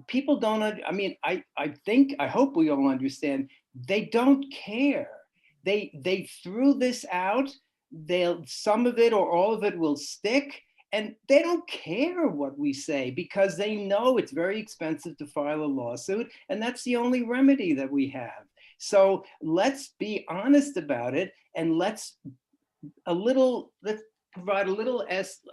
People don't, I hope we all understand, they don't care. They threw this out, some of it or all of it will stick, and they don't care what we say because they know it's very expensive to file a lawsuit, and that's the only remedy that we have. So let's be honest about it, and let's provide a little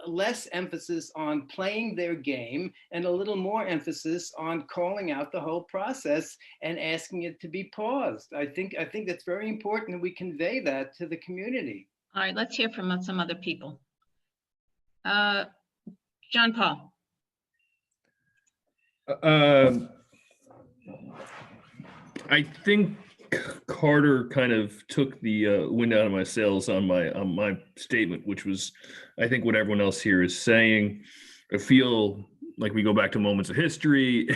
less emphasis on playing their game and a little more emphasis on calling out the whole process and asking it to be paused. I think that's very important that we convey that to the community. All right, let's hear from some other people. John Paul. I think Carter kind of took the wind out of my sails on my statement, which was, I think, what everyone else here is saying. I feel like we go back to moments of history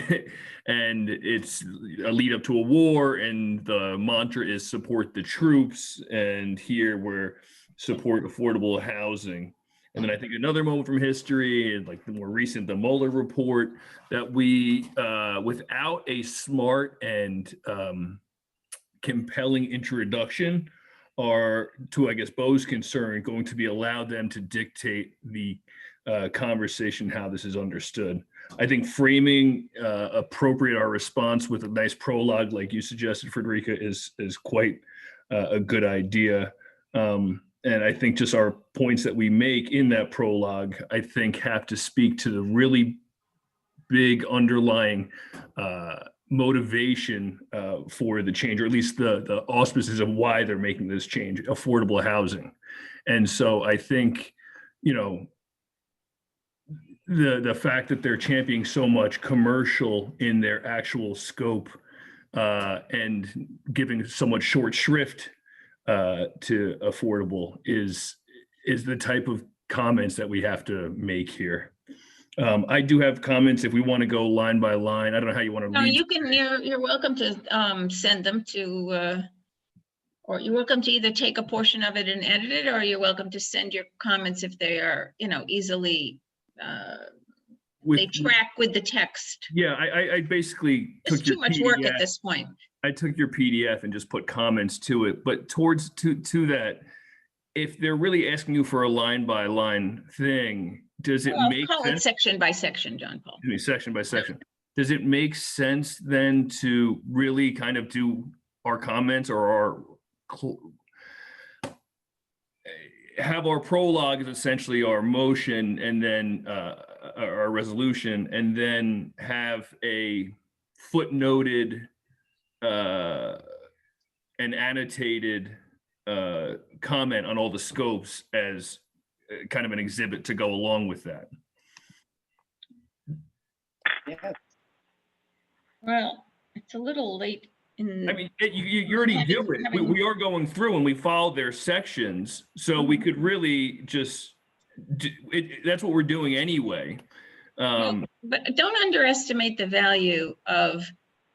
and it's a lead up to a war, and the mantra is support the troops, and here we're support affordable housing. And then I think another moment from history, and like the more recent, the Mueller report, that we, without a smart and compelling introduction, are, to I guess Bo's concern, going to be allowed them to dictate the conversation, how this is understood. I think framing appropriate our response with a nice prologue, like you suggested, Frederica, is quite a good idea. And I think just our points that we make in that prologue, I think, have to speak to the really big underlying motivation for the change, or at least the auspices of why they're making this change: affordable housing. And so I think, the fact that they're championing so much commercial in their actual scope and giving so much short shrift to affordable is the type of comments that we have to make here. I do have comments if we want to go line by line. I don't know how you want to read. You can. You're welcome to send them to, or you're welcome to either take a portion of it and edit it, or you're welcome to send your comments if they are, easily. They track with the text. Yeah, I basically took your too much PDF. work at this point. I took your PDF and just put comments to it, but to that, if they're really asking you for a line by line thing, does it Well, make call it sense? section by section, John Paul. Excuse me, section by section. Does it make sense then to really kind of do our comments or have our prologue is essentially our motion and then our resolution, and then have a footnoted and annotated comment on all the scopes as kind of an exhibit to go along with that? Yeah. Well, it's a little late in. I mean, you already do it. We are going through and we follow their sections, so we could really just do it. That's what we're doing anyway. But don't underestimate the value of,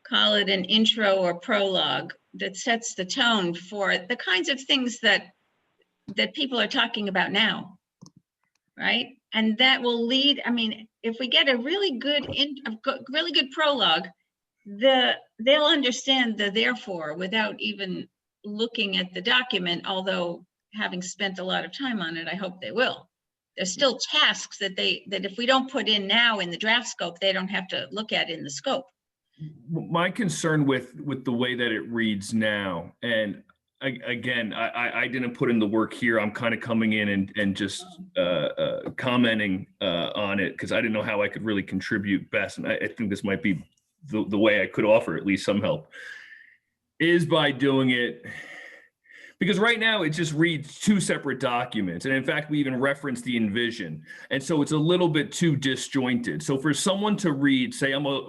call it an intro or prologue that sets the tone for the kinds of things that people are talking about now, right? And that will lead. I mean, if we get a really good prologue, they'll understand the therefore without even looking at the document. Although having spent a lot of time on it, I hope they will. There's still tasks that if we don't put in now in the draft scope, they don't have to look at in the scope. My concern with the way that it reads now, and again, I didn't put in the work here. I'm kind of coming in and just commenting on it because I didn't know how I could really contribute best. And I think this might be the way I could offer at least some help, is by doing it. Because right now it just reads two separate documents. And in fact, we even reference the envision. And so it's a little bit too disjointed. So for someone to read, say I'm a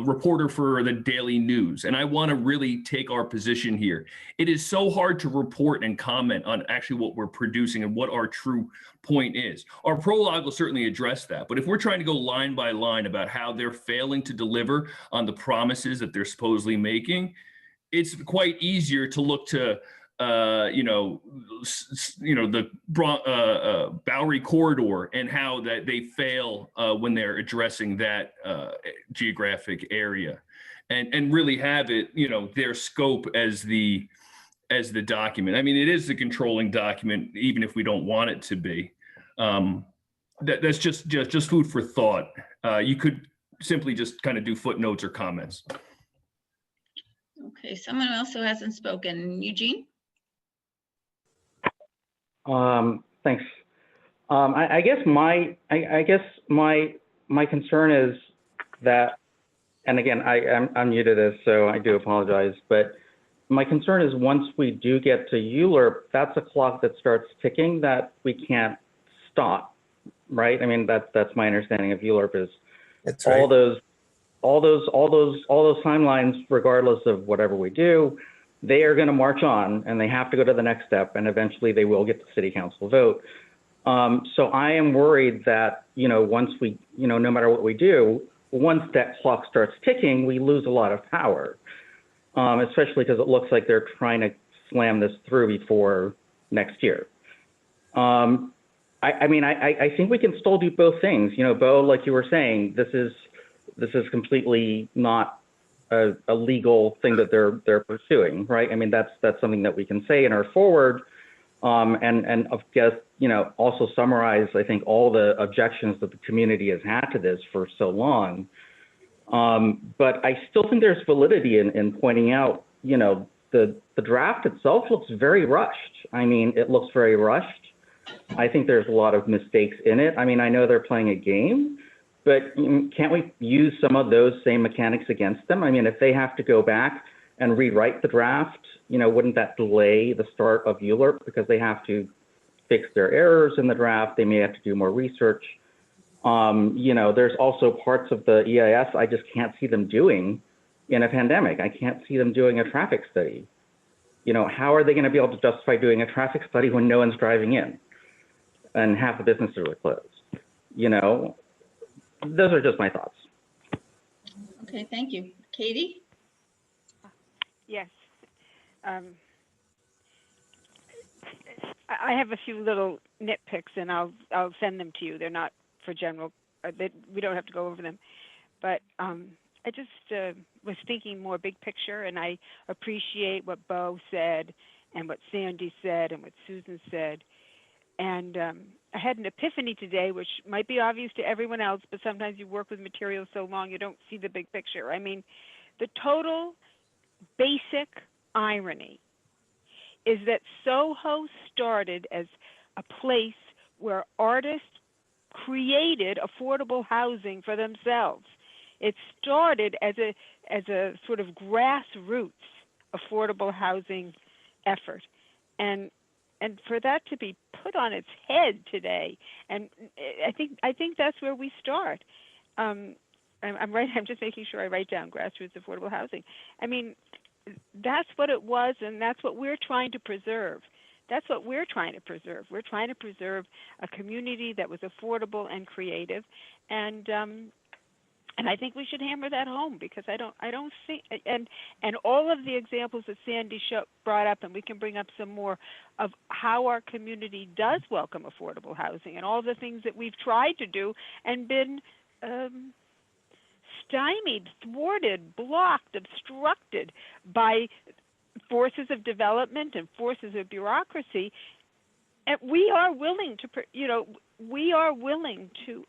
reporter for the Daily News, and I want to really take our position here. It is so hard to report and comment on actually what we're producing and what our true point is. Our prologue will certainly address that, but if we're trying to go line by line about how they're failing to deliver on the promises that they're supposedly making, it's quite easier to look to the Bowery corridor and how that they fail when they're addressing that geographic area, and really have it, their scope as the document. I mean, it is the controlling document, even if we don't want it to be. That's just food for thought. You could simply just kind of do footnotes or comments. Okay, someone else who hasn't spoken, Eugene? Thanks. I guess my concern is that, and again, I'm new to this, so I do apologize, but my concern is once we do get to ULURP, that's a clock that starts ticking that we can't stop, right? I mean, that's my understanding of ULURP is That's right. all those timelines, regardless of whatever we do, they are going to march on and they have to go to the next step, and eventually they will get the city council vote. So I am worried that, once we, no matter what we do, once that clock starts ticking, we lose a lot of power, especially because it looks like they're trying to slam this through before next year. I mean, I think we can still do both things. Bo, like you were saying, this is completely not a legal thing that they're pursuing, right? I mean, that's something that we can say in our forward, and of guess, also summarize, I think, all the objections that the community has had to this for so long. But I still think there's validity in pointing out, the draft itself looks very rushed. I mean, it looks very rushed. I think there's a lot of mistakes in it. I mean, I know they're playing a game, but can't we use some of those same mechanics against them? I mean, if they have to go back and rewrite the draft, wouldn't that delay the start of ULURP because they have to fix their errors in the draft? They may have to do more research. There's also parts of the EIS I just can't see them doing in a pandemic. I can't see them doing a traffic study. How are they going to be able to justify doing a traffic study when no one's driving in and half the businesses are closed? Those are just my thoughts. Okay, thank you. Katie? Yes. I have a few little nitpicks, and I'll send them to you. They're not for general. We don't have to go over them. But I just was thinking more big picture, and I appreciate what Bo said and what Sandy said and what Susan said. And I had an epiphany today, which might be obvious to everyone else, but sometimes you work with materials so long you don't see the big picture. I mean, the total basic irony is that SoHo started as a place where artists created affordable housing for themselves. It started as a sort of grassroots affordable housing effort. And for that to be put on its head today, and I think that's where we start. I'm right. I'm just making sure I write down grassroots affordable housing. I mean, that's what it was, and that's what we're trying to preserve. That's what we're trying to preserve. We're trying to preserve a community that was affordable and creative, and I think we should hammer that home, because I don't think, and all of the examples that Sandy brought up, and we can bring up some more, of how our community does welcome affordable housing, and all the things that we've tried to do and been stymied, thwarted, blocked, obstructed by forces of development and forces of bureaucracy. And we are willing to, we are willing to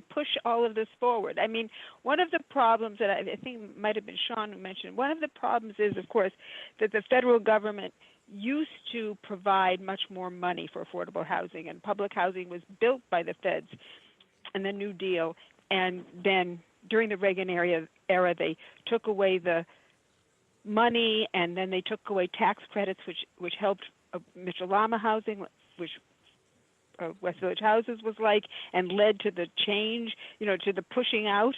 push all of this forward. I mean, one of the problems that I think might have been Sean who mentioned, one of the problems is, of course, that the federal government used to provide much more money for affordable housing, and public housing was built by the feds in the New Deal. And then during the Reagan era, they took away the money, and then they took away tax credits, which helped Mitchell-Lama housing, which West Village Houses was like, and led to the change, to the pushing out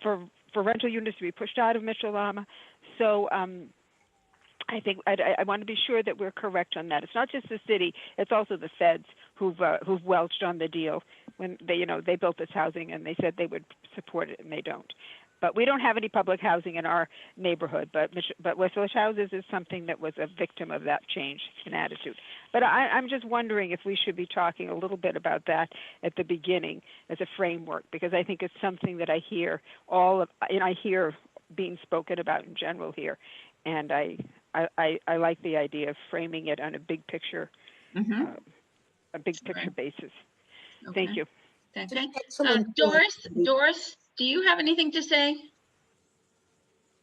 for rental units to be pushed out of Mitchell-Lama. So I think I want to be sure that we're correct on that. It's not just the city; it's also the feds who've welched on the deal when they built this housing, and they said they would support it, and they don't. But we don't have any public housing in our neighborhood. But West Village Houses is something that was a victim of that change in attitude. But I'm just wondering if we should be talking a little bit about that at the beginning as a framework, because I think it's something that I hear I hear being spoken about in general here, and I like the idea of framing it on a big picture, basis. Okay. Thank you. Okay. Excellent. Doris, do you have anything to say?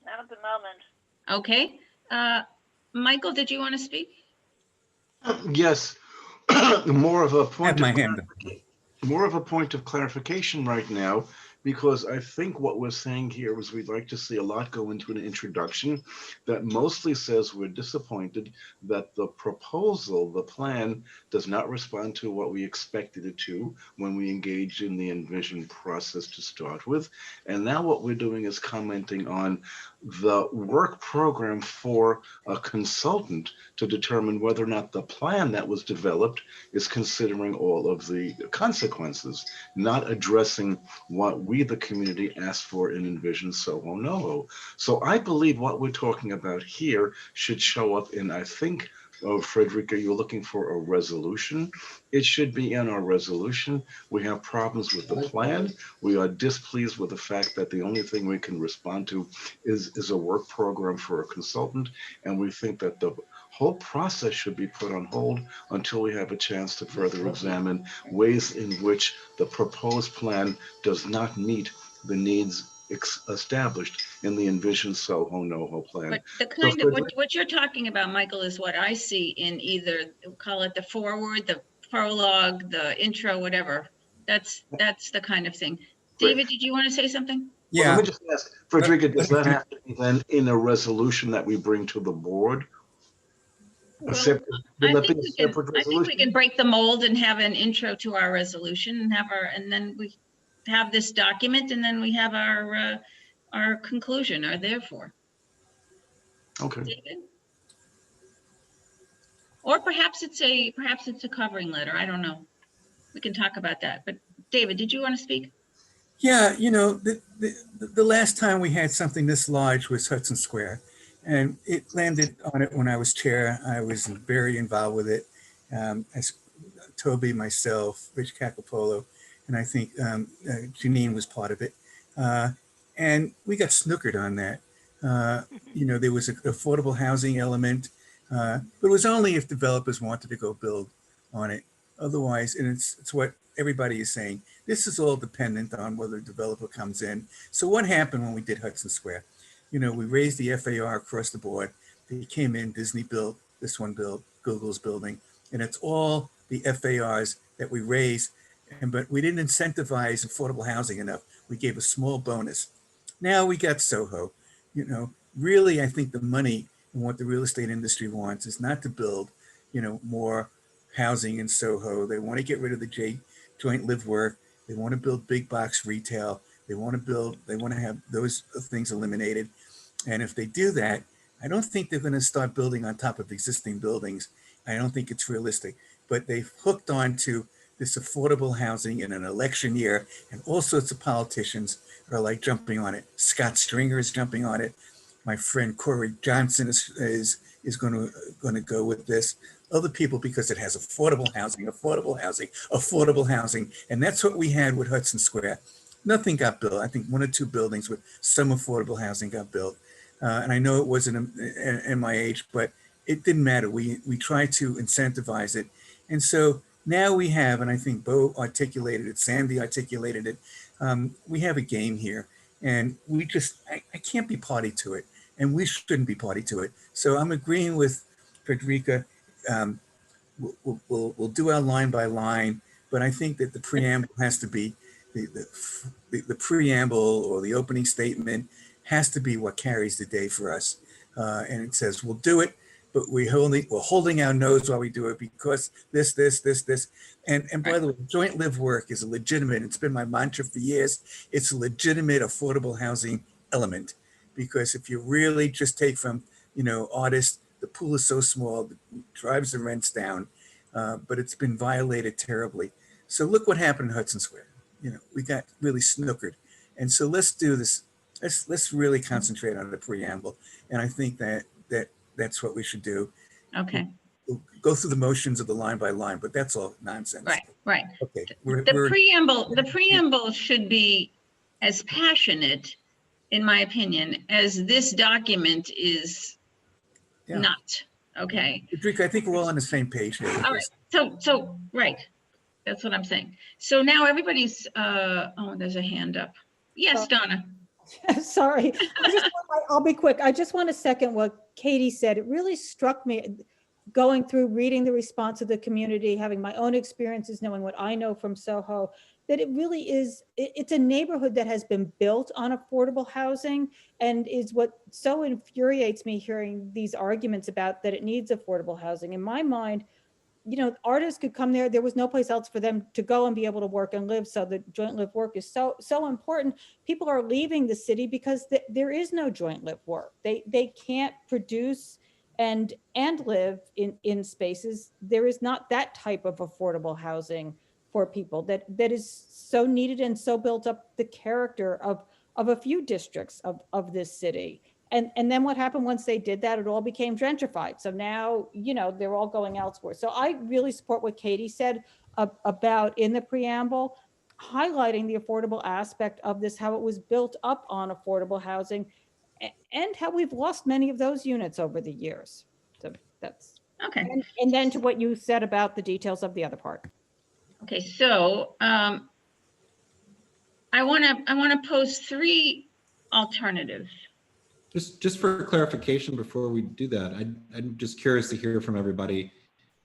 Not at the moment. Okay. Michael, did you want to speak? Yes, more of a point. Have my hand up. More of a point of clarification right now, because I think what we're saying here is we'd like to see a lot go into an introduction that mostly says we're disappointed that the proposal, the plan, does not respond to what we expected it to when we engaged in the envision process to start with. And now what we're doing is commenting on the work program for a consultant to determine whether or not the plan that was developed is considering all of the consequences, not addressing what we, the community, asked for in Envision SoHo NoHo. So I believe what we're talking about here should show up in, I think, Frederica, you're looking for a resolution. It should be in our resolution. We have problems with the plan. We are displeased with the fact that the only thing we can respond to is a work program for a consultant. And we think that the whole process should be put on hold until we have a chance to further examine ways in which the proposed plan does not meet the needs established in the Envision SoHo NoHo plan. But the kind of what you're talking about, Michael, is what I see in either, call it the foreword, the prologue, the intro, whatever. That's the kind of thing. David, did you want to say something? Yeah. Well, let me just ask, Frederica, does that have to be then in a resolution that we bring to the board? Well, I think we can break the mold and have an intro to our resolution and then we have this document, and then we have our conclusion, our therefore. Okay. David? Or perhaps it's a covering letter. I don't know. We can talk about that. But David, did you want to speak? Yeah, the last time we had something this large was Hudson Square, and it landed on it when I was chair. I was very involved with it, as Toby, myself, Rich Cacapolo, and I think Janine was part of it. And we got snookered on that. There was an affordable housing element, but it was only if developers wanted to go build on it. Otherwise, and it's what everybody is saying, this is all dependent on whether a developer comes in. So what happened when we did Hudson Square? We raised the FAR across the board. They came in, Disney built, this one built, Google's building, and it's all the FARs that we raised. But we didn't incentivize affordable housing enough. We gave a small bonus. Now we got SoHo. Really, I think the money and what the real estate industry wants is not to build, more housing in SoHo. They want to get rid of the joint live work. They want to build big box retail. They want to have those things eliminated. And if they do that, I don't think they're going to start building on top of existing buildings. I don't think it's realistic. But they've hooked on to this affordable housing in an election year, and all sorts of politicians are like jumping on it. Scott Stringer is jumping on it. My friend Corey Johnson is going to go with this. Other people, because it has affordable housing. And that's what we had with Hudson Square. Nothing got built. I think 1 or 2 buildings with some affordable housing got built. And I know it wasn't an MIH, but it didn't matter. We tried to incentivize it. And so now we have, and I think Bo articulated it, Sandy articulated it, we have a game here. And I can't be party to it. And we shouldn't be party to it. So I'm agreeing with Frederica. We'll do our line by line, but I think that the preamble has to be, the preamble or the opening statement has to be what carries the day for us. And it says, we'll do it, but we're holding our nose while we do it because this. And by the way, joint live work is a legitimate, it's been my mantra for years, it's a legitimate affordable housing element. Because if you really just take from, artists, the pool is so small, it drives the rents down, but it's been violated terribly. So look what happened in Hudson Square. We got really snookered. And so let's do this. Let's really concentrate on the preamble. And I think that's what we should do. Okay. We'll go through the motions of the line by line, but that's all nonsense. Right. Okay. The preamble should be as passionate, in my opinion, as this document is not. Okay. Frederica, I think we're all on the same page here. All right. So right. That's what I'm saying. So now everybody's, there's a hand up. Yes, Donna. Sorry, I'll be quick. I just want to second what Katie said. It really struck me going through reading the response of the community, having my own experiences, knowing what I know from SoHo, that it really is, it's a neighborhood that has been built on affordable housing and is what so infuriates me hearing these arguments about that it needs affordable housing. In my mind, artists could come there. There was no place else for them to go and be able to work and live. So the joint live work is so important. People are leaving the city because there is no joint live work. They can't produce and live in spaces. There is not that type of affordable housing for people that is so needed and so built up the character of a few districts of this city. And then what happened once they did that, it all became gentrified. So now, they're all going elsewhere. So I really support what Katie said about in the preamble, highlighting the affordable aspect of this, how it was built up on affordable housing and how we've lost many of those units over the years. So that's okay. And then to what you said about the details of the other part. Okay, so I want to pose 3 alternatives. Just for clarification before we do that, I'm just curious to hear from everybody.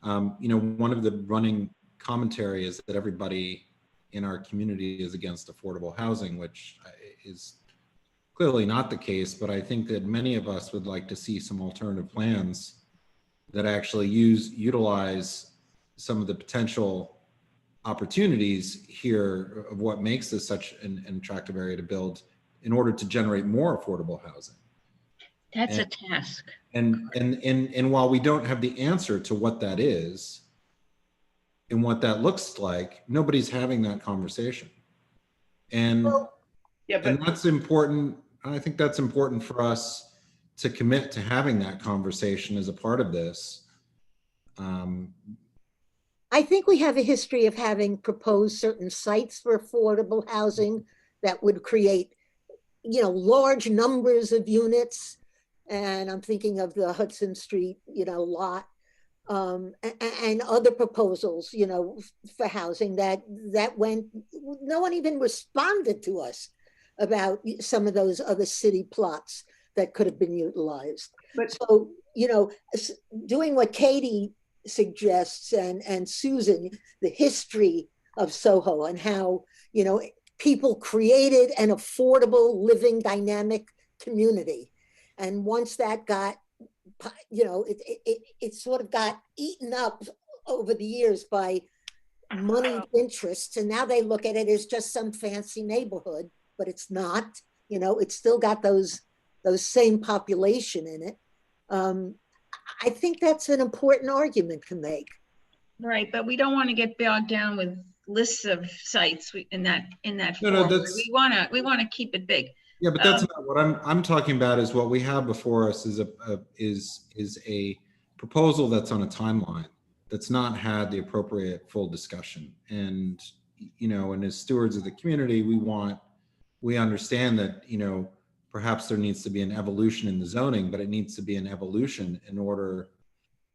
One of the running commentary is that everybody in our community is against affordable housing, which is clearly not the case, but I think that many of us would like to see some alternative plans that actually utilize some of the potential opportunities here of what makes this such an attractive area to build in order to generate more affordable housing. That's a task. And while we don't have the answer to what that is and what that looks like, nobody's having that conversation. And that's important. I think that's important for us to commit to having that conversation as a part of this. I think we have a history of having proposed certain sites for affordable housing that would create large numbers of units. And I'm thinking of the Hudson Street, lot, and other proposals, for housing that went, no one even responded to us about some of those other city plots that could have been utilized. But so, doing what Katie suggests and Susan, the history of SoHo and how, people created an affordable living dynamic community. And once that got, it sort of got eaten up over the years by moneyed interests. And now they look at it as just some fancy neighborhood, but it's not, it's still got those same population in it. I think that's an important argument to make. Right, but we don't want to get bogged down with lists of sites in that No, form. that's- We want to keep it big. Yeah, but that's not what I'm talking about. Is what we have before us is a proposal that's on a timeline that's not had the appropriate full discussion. And and as stewards of the community, we understand that perhaps there needs to be an evolution in the zoning, but it needs to be an evolution in order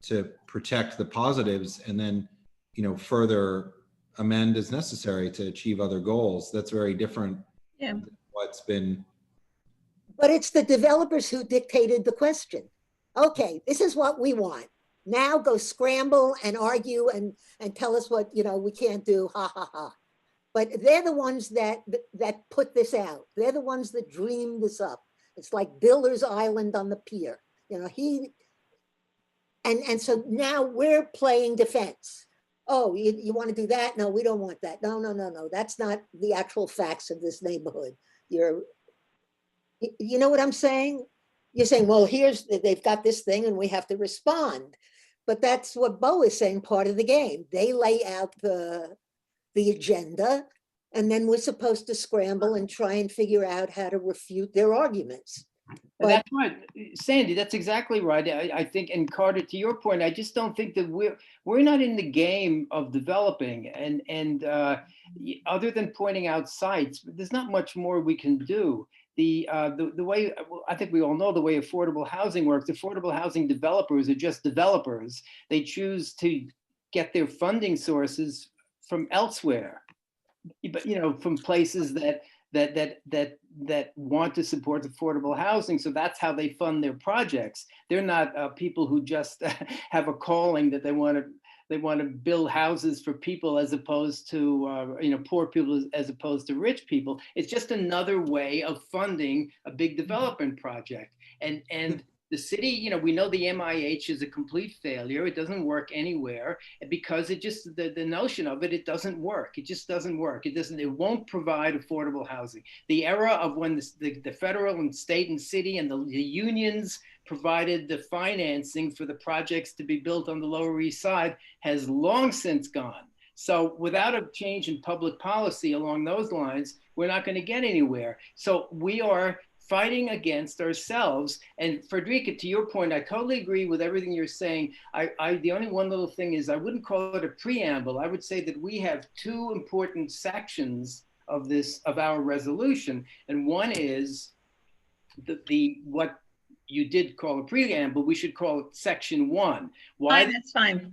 to protect the positives and then further amend as necessary to achieve other goals. That's very different than what's been. But it's the developers who dictated the question. Okay, this is what we want. Now go scramble and argue and tell us what we can't do. Ha ha ha. But they're the ones that put this out. They're the ones that dreamed this up. It's like Diller's Island on the pier. And so now we're playing defense. Oh, you want to do that? No, we don't want that. No. That's not the actual facts of this neighborhood. You know what I'm saying? You're saying, well, they've got this thing and we have to respond. But that's what Bo is saying, part of the game. They lay out the agenda, and then we're supposed to scramble and try and figure out how to refute their arguments. But that's right, Sandy, that's exactly right. I think, and Carter, to your point, I just don't think that we're not in the game of developing, and other than pointing out sites, there's not much more we can do. The way, I think we all know the way affordable housing works. Affordable housing developers are just developers. They choose to get their funding sources from elsewhere, but from places that want to support affordable housing. So that's how they fund their projects. They're not people who just have a calling that they want to build houses for people as opposed to poor people as opposed to rich people. It's just another way of funding a big development project. And the city, we know the MIH is a complete failure. It doesn't work anywhere because the notion of it doesn't work. It just doesn't work. It won't provide affordable housing. The era of when the federal and state and city and the unions provided the financing for the projects to be built on the Lower East Side has long since gone. So without a change in public policy along those lines, we're not going to get anywhere. So we are fighting against ourselves. And Frederica, to your point, I totally agree with everything you're saying. The only one little thing is I wouldn't call it a preamble. I would say that we have two important sections of our resolution. And one is what you did call a preamble, we should call it section 1. Why? Fine, that's fine.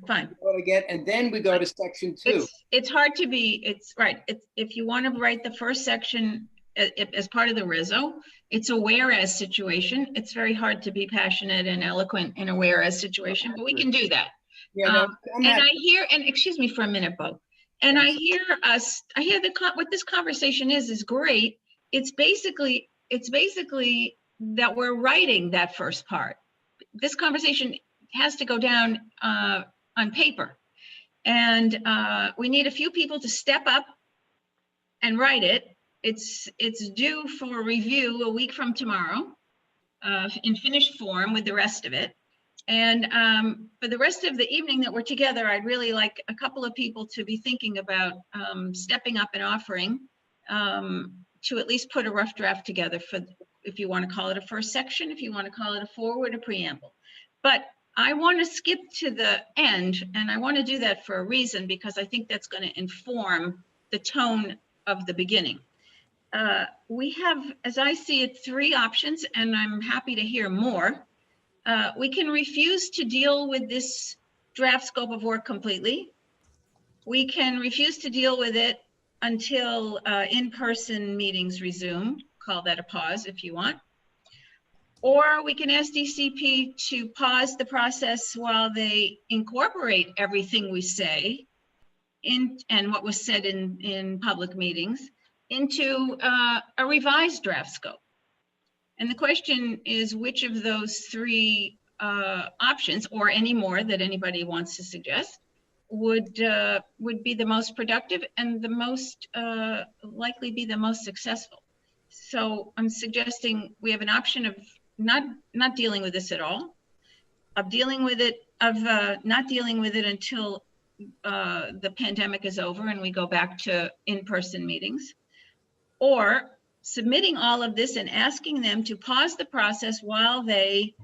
And then we go to section 2. It's hard to be, it's right. If you want to write the first section as part of the reso, it's a whereas situation. It's very hard to be passionate and eloquent in a whereas situation, but we can do that. Yeah, and I hear, and excuse me for a minute, Bo, and I hear what this conversation is great. It's basically that we're writing that first part. This conversation has to go down on paper, and we need a few people to step up and write it. It's due for review a week from tomorrow in finished form with the rest of it. And for the rest of the evening that we're together, I'd really like a couple of people to be thinking about stepping up and offering to at least put a rough draft together for, if you want to call it a first section, if you want to call it a forward, a preamble. But I want to skip to the end, and I want to do that for a reason, because I think that's going to inform the tone of the beginning. We have, as I see it, 3 options, and I'm happy to hear more. We can refuse to deal with this draft scope of work completely. We can refuse to deal with it until in-person meetings resume. Call that a pause if you want. Or we can ask DCP to pause the process while they incorporate everything we say in and what was said in public meetings into a revised draft scope. And the question is, which of those 3 options, or any more that anybody wants to suggest, would be the most productive and the most likely be the most successful. So I'm suggesting we have an option of not dealing with this at all, of dealing with it, of not dealing with it until the pandemic is over and we go back to in-person meetings, or submitting all of this and asking them to pause the process while they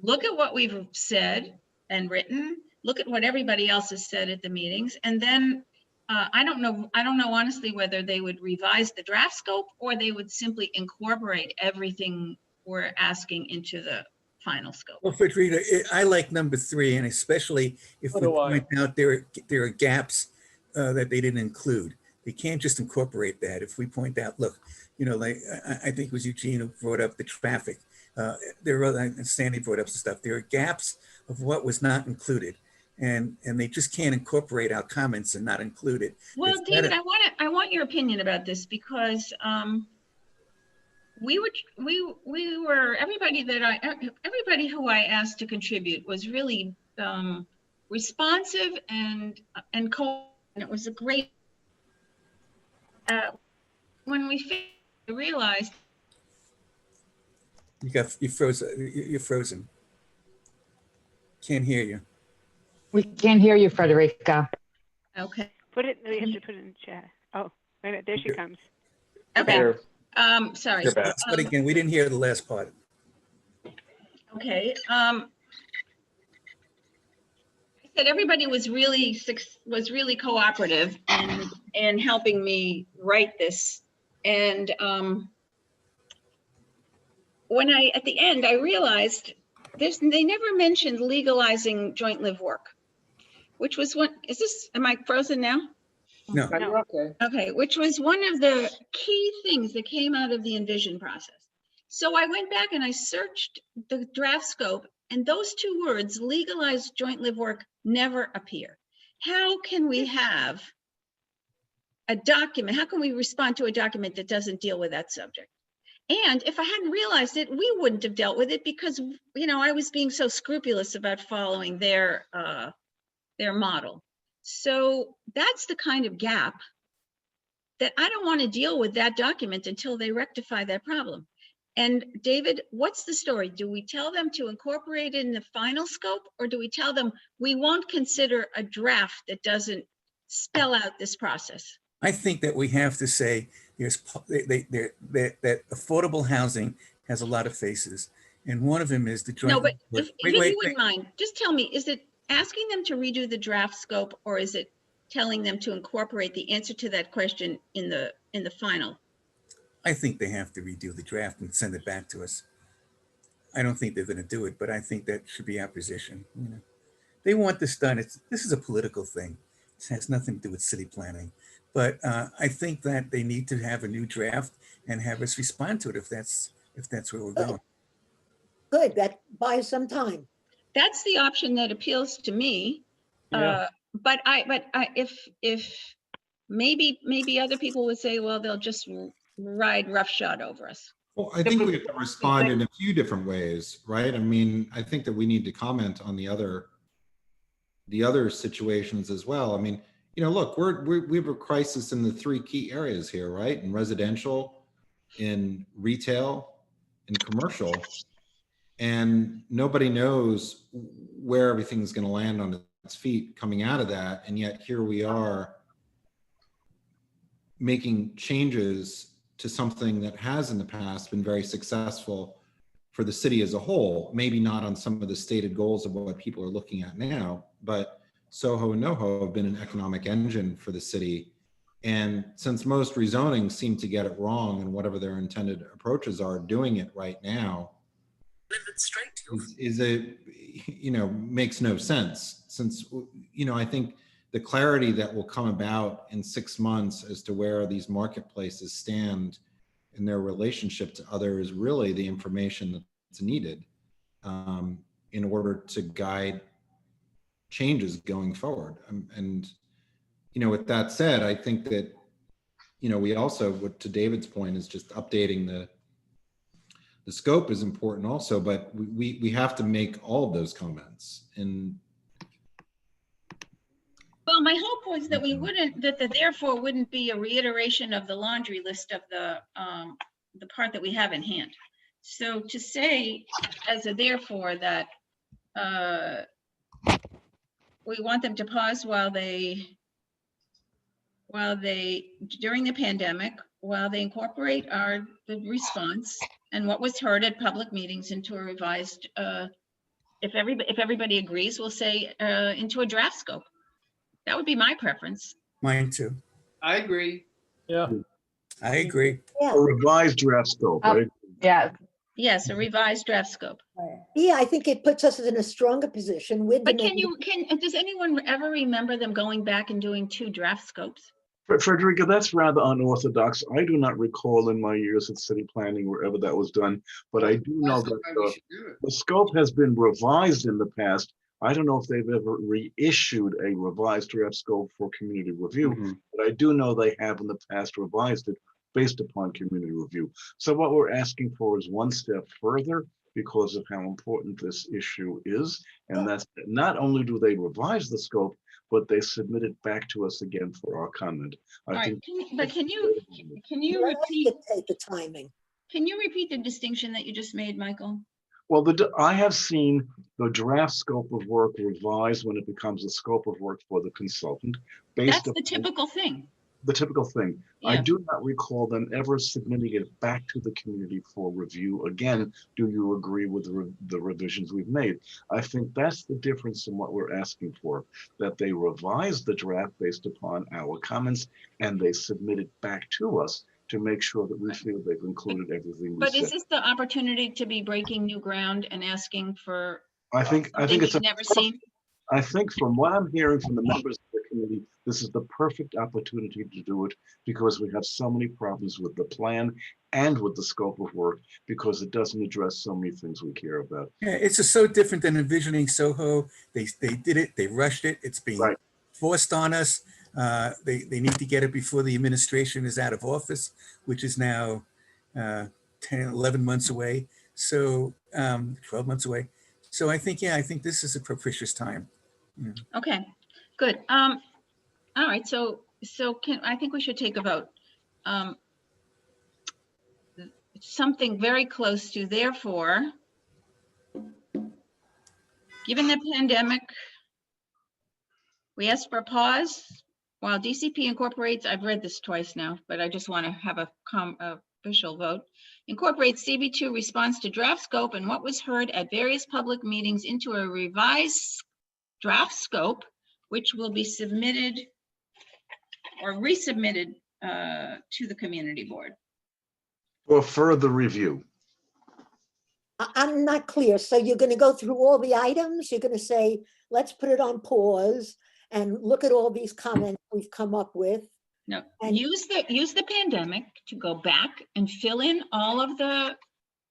look at what we've said and written, look at what everybody else has said at the meetings, and then I don't know honestly whether they would revise the draft scope or they would simply incorporate everything we're asking into the final scope. Well, Fredrita, I like number 3, and especially if So we do I. point out there are gaps that they didn't include. They can't just incorporate that. If we point out, look, you know, like I think it was Eugene who brought up the traffic. There are other, and Sandy brought up some stuff. There are gaps of what was not included, and they just can't incorporate our comments and not include it. Well, It's David, better- I want your opinion about this, because everybody who I asked to contribute was really responsive and it was a great. When we realized you're frozen. Can't hear you. We can't hear you, Frederica. Okay. We have to put it in the chat. Oh, wait a minute, there she comes. Okay. You're- Sorry. you're back. But again, we didn't hear the last part. Okay. I said everybody was really cooperative in helping me write this. And when at the end, I realized they never mentioned legalizing joint live work, which was am I frozen now? No. You're okay. Okay, which was one of the key things that came out of the envision process. So I went back and I searched the draft scope, and those 2 words, legalized joint live work, never appear. How can we have a document? How can we respond to a document that doesn't deal with that subject? And if I hadn't realized it, we wouldn't have dealt with it because, you know, I was being so scrupulous about following their model. So that's the kind of gap that I don't want to deal with that document until they rectify that problem. And David, what's the story? Do we tell them to incorporate it in the final scope, or do we tell them we won't consider a draft that doesn't spell out this process? I think that we have to say that affordable housing has a lot of faces, and one of them is the joint. No, but Wait, if you wait. wouldn't mind, just tell me, is it asking them to redo the draft scope, or is it telling them to incorporate the answer to that question in the final? I think they have to redo the draft and send it back to us. I don't think they're going to do it, but I think that should be our position. You know, they want this done. This is a political thing. It has nothing to do with city planning. But I think that they need to have a new draft and have us respond to it if that's where we're going. Good, that buys some time. That's the option that appeals to me. Yeah. But if maybe other people would say, well, they'll just ride roughshod over us. Well, I think we have to respond in a few different ways, right? I mean, I think that we need to comment on the other situations as well. I mean, you know, look, we have a crisis in the 3 key areas here, right? In residential, in retail, in commercial, and nobody knows where everything's going to land on its feet coming out of that. And yet here we are making changes to something that has in the past been very successful for the city as a whole, maybe not on some of the stated goals of what people are looking at now, but SoHo and NoHo have been an economic engine for the city And since most rezonings seem to get it wrong and whatever their intended approaches are, doing it right now makes no sense, since, I think the clarity that will come about in 6 months as to where these marketplaces stand in their relationship to others, really the information that's needed in order to guide changes going forward. And with that said, I think that, we also, what to David's point, is just updating the scope is important also, but we have to make all of those comments. And Well, my hope was that the therefore wouldn't be a reiteration of the laundry list of the part that we have in hand. So to say as a therefore that we want them to pause during the pandemic, while they incorporate the response and what was heard at public meetings into a revised, if everybody agrees, we'll say into a draft scope. That would be my preference. Mine too. I agree. Yeah. I agree. A revised draft scope, right? Yeah. Yes, a revised draft scope. Yeah, I think it puts us in a stronger position with. But does anyone ever remember them going back and doing 2 draft scopes? Frederica, that's rather unorthodox. I do not recall in my years at city planning wherever that was done, but I do know that the scope has been revised in the past. I don't know if they've ever reissued a revised draft scope for community review, but I do know they have in the past revised it based upon community review. So what we're asking for is one step further because of how important this issue is. And that's not only do they revise the scope, but they submit it back to us again for our comment. Can you repeat the timing? Can you repeat the distinction that you just made, Michael? Well, I have seen the draft scope of work revised when it becomes a scope of work for the consultant. That's the typical thing. The typical thing. Yeah. I do not recall them ever submitting it back to the community for review. Again, do you agree with the revisions we've made? I think that's the difference in what we're asking for, that they revise the draft based upon our comments and they submit it back to us to make sure that we feel they've included everything we But said. is this the opportunity to be breaking new ground and asking for I think it's never seen? I think from what I'm hearing from the members of the community, this is the perfect opportunity to do it because we have so many problems with the plan and with the scope of work because it doesn't address so many things we care about. Yeah, it's just so different than envisioning SoHo. They did it, they rushed it, it's being forced on us. They need to get it before the administration is out of office, which is now 10, 11 months away. So 12 months away. So I think this is a propitious time. Yeah. Okay, good. All right, so I think we should take a vote. Something very close to therefore, given the pandemic, we asked for a pause while DCP incorporates, I've read this twice now, but I just want to have a official vote, incorporates CB2 response to draft scope and what was heard at various public meetings into a revised draft scope, which will be submitted or resubmitted to the community board. For further review. I'm not clear. So you're going to go through all the items? You're going to say, let's put it on pause and look at all these comments we've come up with? No, use the pandemic to go back and fill in all of the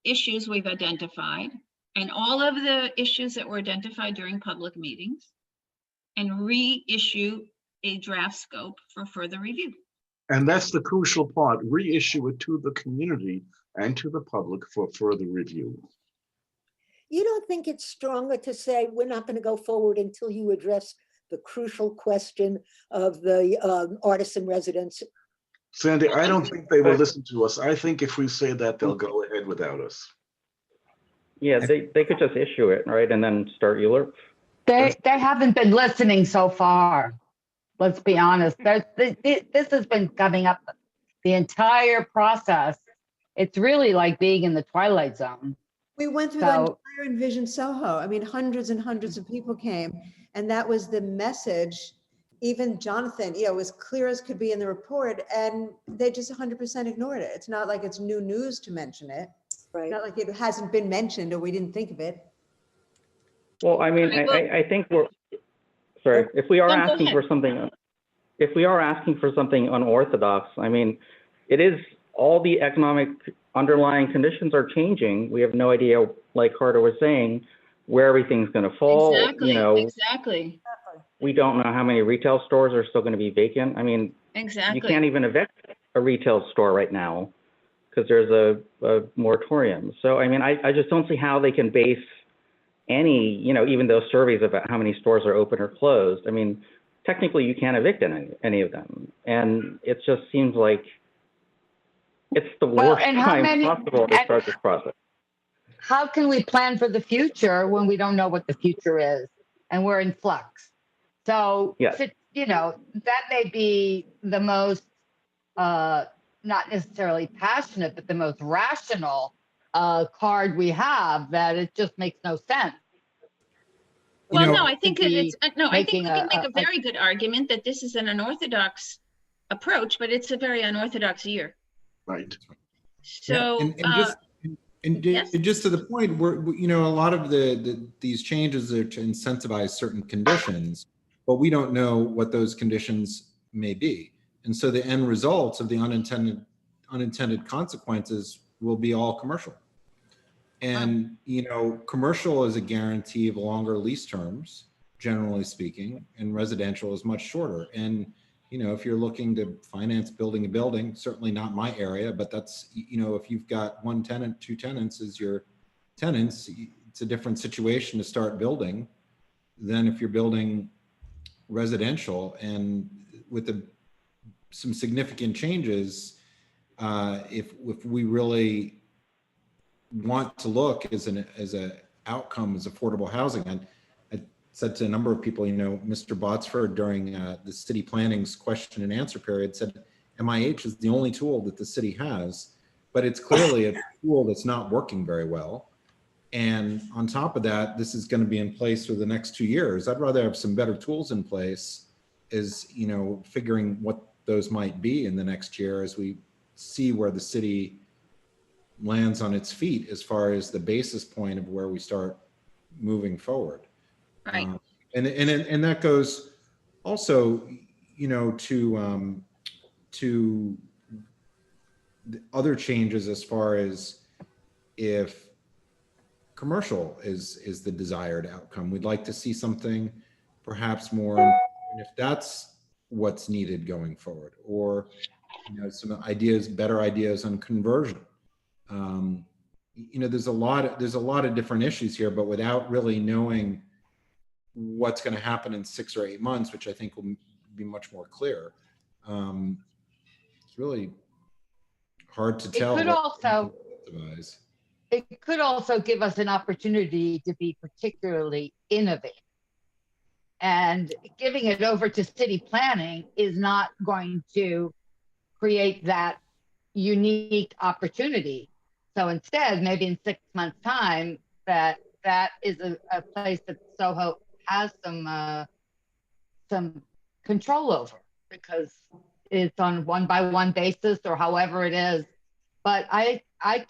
issues we've identified and all of the issues that were identified during public meetings and reissue a draft scope for further review. And that's the crucial part, reissue it to the community and to the public for further review. You don't think it's stronger to say we're not going to go forward until you address the crucial question of the artisan residents? Sandy, I don't think they will listen to us. I think if we say that, they'll go ahead without us. Yeah, they could just issue it, right? And then start ULURP. They haven't been listening so far. Let's be honest. This has been coming up the entire process. It's really like being in the Twilight Zone. We went through the entire Envision SoHo. I mean, hundreds and hundreds of people came, and that was the message even Jonathan, was clear as could be in the report, and they just 100% ignored it. It's not like it's new news to mention it. Right. Not like it hasn't been mentioned or we didn't think of it. Well, I mean, I think we're, sorry, if we are No, go asking ahead. for something, if we are asking for something unorthodox, I mean, it is, all the economic underlying conditions are changing. We have no idea, like Carter was saying, where everything's going to fall. Exactly. We don't know how many retail stores are still going to be vacant. I mean, Exactly. you can't even evict a retail store right now because there's a moratorium. So, I mean, I just don't see how they can base any, even those surveys about how many stores are open or closed. I mean, technically you can't evict any of them. And it just seems like it's the worst and how time many- possible to start this process. How can we plan for the future when we don't know what the future is and we're in flux? So, Yes. that may be the most, not necessarily passionate, but the most rational card we have, that it just makes no sense. Well, no, I think it's, no, I think making we can make a very good argument that this is an unorthodox approach, but it's a very unorthodox year. Right. So, just to the point where, a lot of these changes are to incentivize certain conditions, but we don't know what those conditions may be. And so the end results of the unintended consequences will be all commercial. And, commercial is a guarantee of longer lease terms, generally speaking, and residential is much shorter. And, if you're looking to finance building a building, certainly not my area, but that's, if you've got one tenant, two tenants as your tenants, it's a different situation to start building than if you're building residential. And with some significant changes, if we really want to look as a outcome as affordable housing, and I said to a number of people, Mr. Botsford during the city planning's question and answer period said MIH is the only tool that the city has, but it's clearly a tool that's not working very well. And on top of that, this is going to be in place for the next 2 years. I'd rather have some better tools in place, as figuring what those might be in the next year as we see where the city lands on its feet as far as the basis point of where we start moving forward. Right. And that goes also, to the other changes as far as if commercial is the desired outcome. We'd like to see something perhaps more, and if that's what's needed going forward, or some ideas, better ideas on conversion. There's a lot of different issues here, but without really knowing what's going to happen in 6 or 8 months, which I think will be much more clear. It's really hard to tell. It could also give us an opportunity to be particularly innovative. And giving it over to city planning is not going to create that unique opportunity. So instead, maybe in 6 months' time, that is a place that SoHo has some control over, because it's on 1-by-1 basis or however it is. But I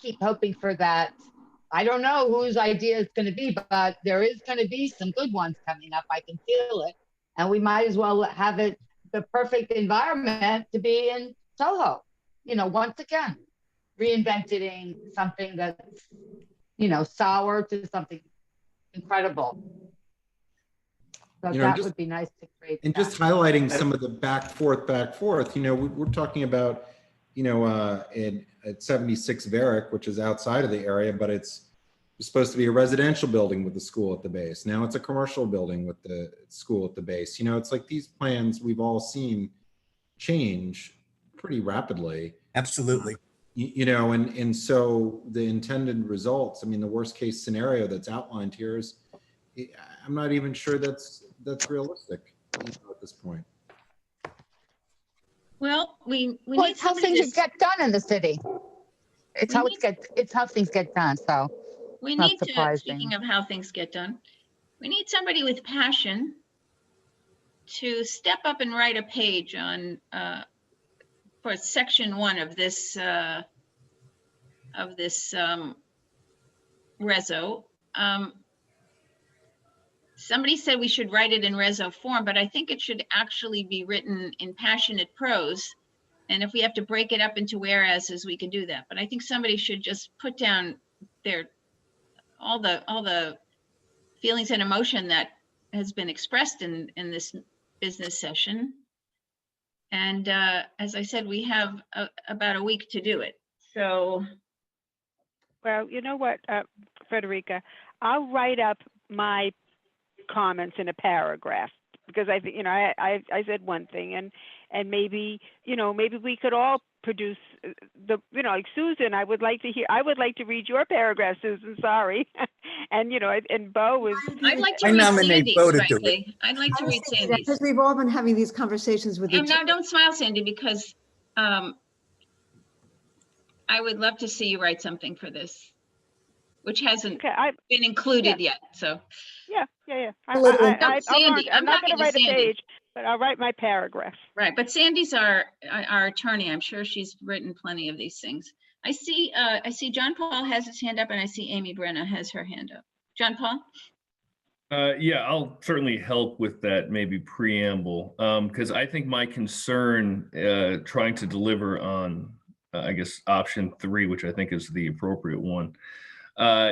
keep hoping for that. I don't know whose idea it's going to be, but there is going to be some good ones coming up. I can feel it. And we might as well have it the perfect environment to be in SoHo. Once again, reinventing something that's, sour to something incredible. So that would be nice to create. And just highlighting some of the back forth, we're talking about, at 76 Varick, which is outside of the area, but it's supposed to be a residential building with the school at the base. Now it's a commercial building with the school at the base. It's like these plans we've all seen change pretty rapidly. Absolutely. And so the intended results, the worst case scenario that's outlined here is, I'm not even sure that's realistic at this point. Well, we well, need it's how things get done in the city. It's how things get done. So we not need to, surprising. speaking of how things get done, we need somebody with passion to step up and write a page on, for section 1 of this reso. Somebody said we should write it in reso form, but I think it should actually be written in passionate prose. And if we have to break it up into whereases, we can do that. But I think somebody should just put down all the feelings and emotion that has been expressed in this business session. And as I said, we have about a week to do it. So. Well, you know what, Frederica, I'll write up my comments in a paragraph, because I think, I said one thing, and maybe, maybe we could all produce like Susan, I would like to read your paragraph, Susan, sorry. And, and Bo is. I'd like to I read nominate Sandy's, Bo to do it. frankly. I'd like to read Sandy's. Because we've all been having these conversations with And each now other. don't smile, Sandy, because I would love to see you write something for this, which hasn't been included yet, so. Yeah. Sandy, I'm not going to write a page, but I'll write my paragraph. Right, but Sandy's our attorney. I'm sure she's written plenty of these things. I see John Paul has his hand up, and I see Amy Brenna has her hand up. John Paul? Yeah, I'll certainly help with that maybe preamble, because I think my concern trying to deliver on, I guess, option 3, which I think is the appropriate one,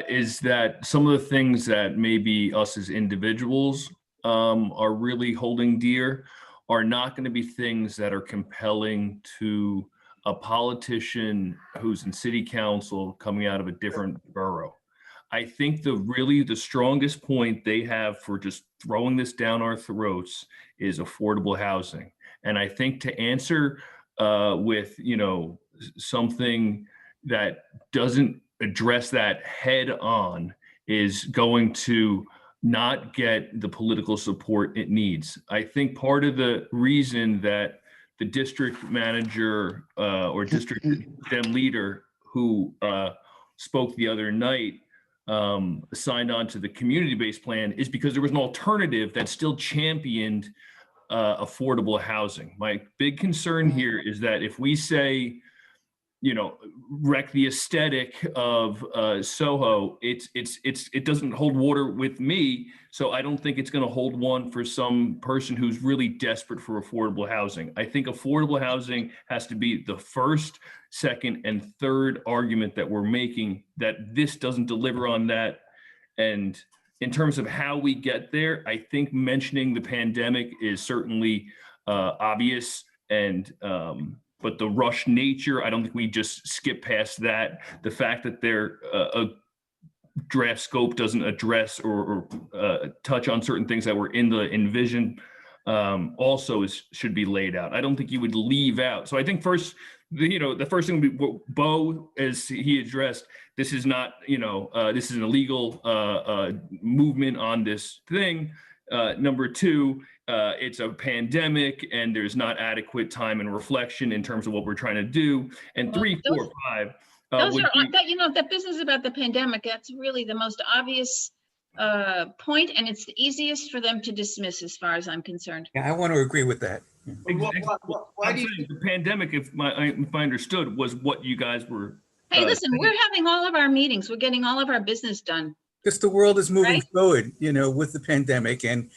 is that some of the things that maybe us as individuals are really holding dear are not going to be things that are compelling to a politician who's in city council coming out of a different borough. I think the strongest point they have for just throwing this down our throats is affordable housing. And I think to answer with, something that doesn't address that head on is going to not get the political support it needs. I think part of the reason that the district manager or district dem leader who spoke the other night signed on to the community-based plan is because there was an alternative that still championed affordable housing. My big concern here is that if we say, wreck the aesthetic of SoHo, it doesn't hold water with me. So I don't think it's going to hold one for some person who's really desperate for affordable housing. I think affordable housing has to be the first, second, and third argument that we're making, that this doesn't deliver on that. And in terms of how we get there, I think mentioning the pandemic is certainly obvious, and but the rush nature, I don't think we just skip past that. The fact that a draft scope doesn't address or touch on certain things that were in the envision also should be laid out. I don't think you would leave out. So I think first, the first thing would be Bo, as he addressed, this is not, this is an illegal movement on this thing. Number 2, it's a pandemic and there's not adequate time and reflection in terms of what we're trying to do. And 3, 4, 5. That business about the pandemic, that's really the most obvious point, and it's the easiest for them to dismiss as far as I'm concerned. Yeah, I want to agree with that. I'm saying the pandemic, if I understood, was what you guys were. Hey, listen, we're having all of our meetings. We're getting all of our business done. Because the world is moving forward, with the pandemic, and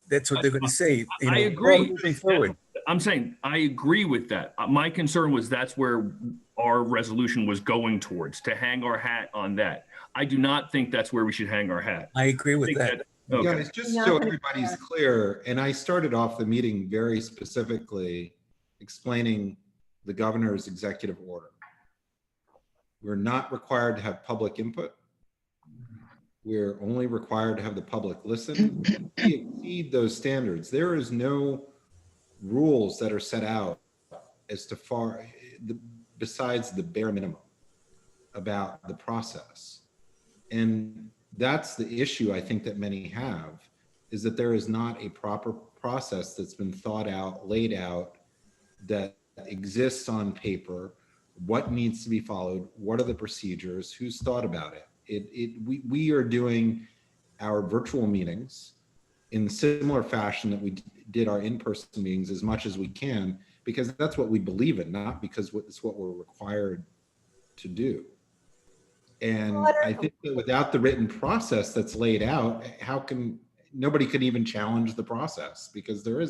that's what they're going to say. I agree. Moving forward. I'm saying I agree with that. My concern was that's where our resolution was going towards, to hang our hat on that. I do not think that's where we should hang our hat. I agree with that. Okay. Yeah, it's just so everybody's clear, and I started off the meeting very specifically explaining the governor's executive order. We're not required to have public input. We're only required to have the public listen. We exceed those standards. There is no rules that are set out as to besides the bare minimum about the process. And that's the issue I think that many have, is that there is not a proper process that's been thought out, laid out, that exists on paper. What needs to be followed? What are the procedures? Who's thought about it? We are doing our virtual meetings in similar fashion that we did our in-person meetings as much as we can, because that's what we believe in, not because it's what we're required to do. And I think that without the written process that's laid out, nobody could even challenge the process, because there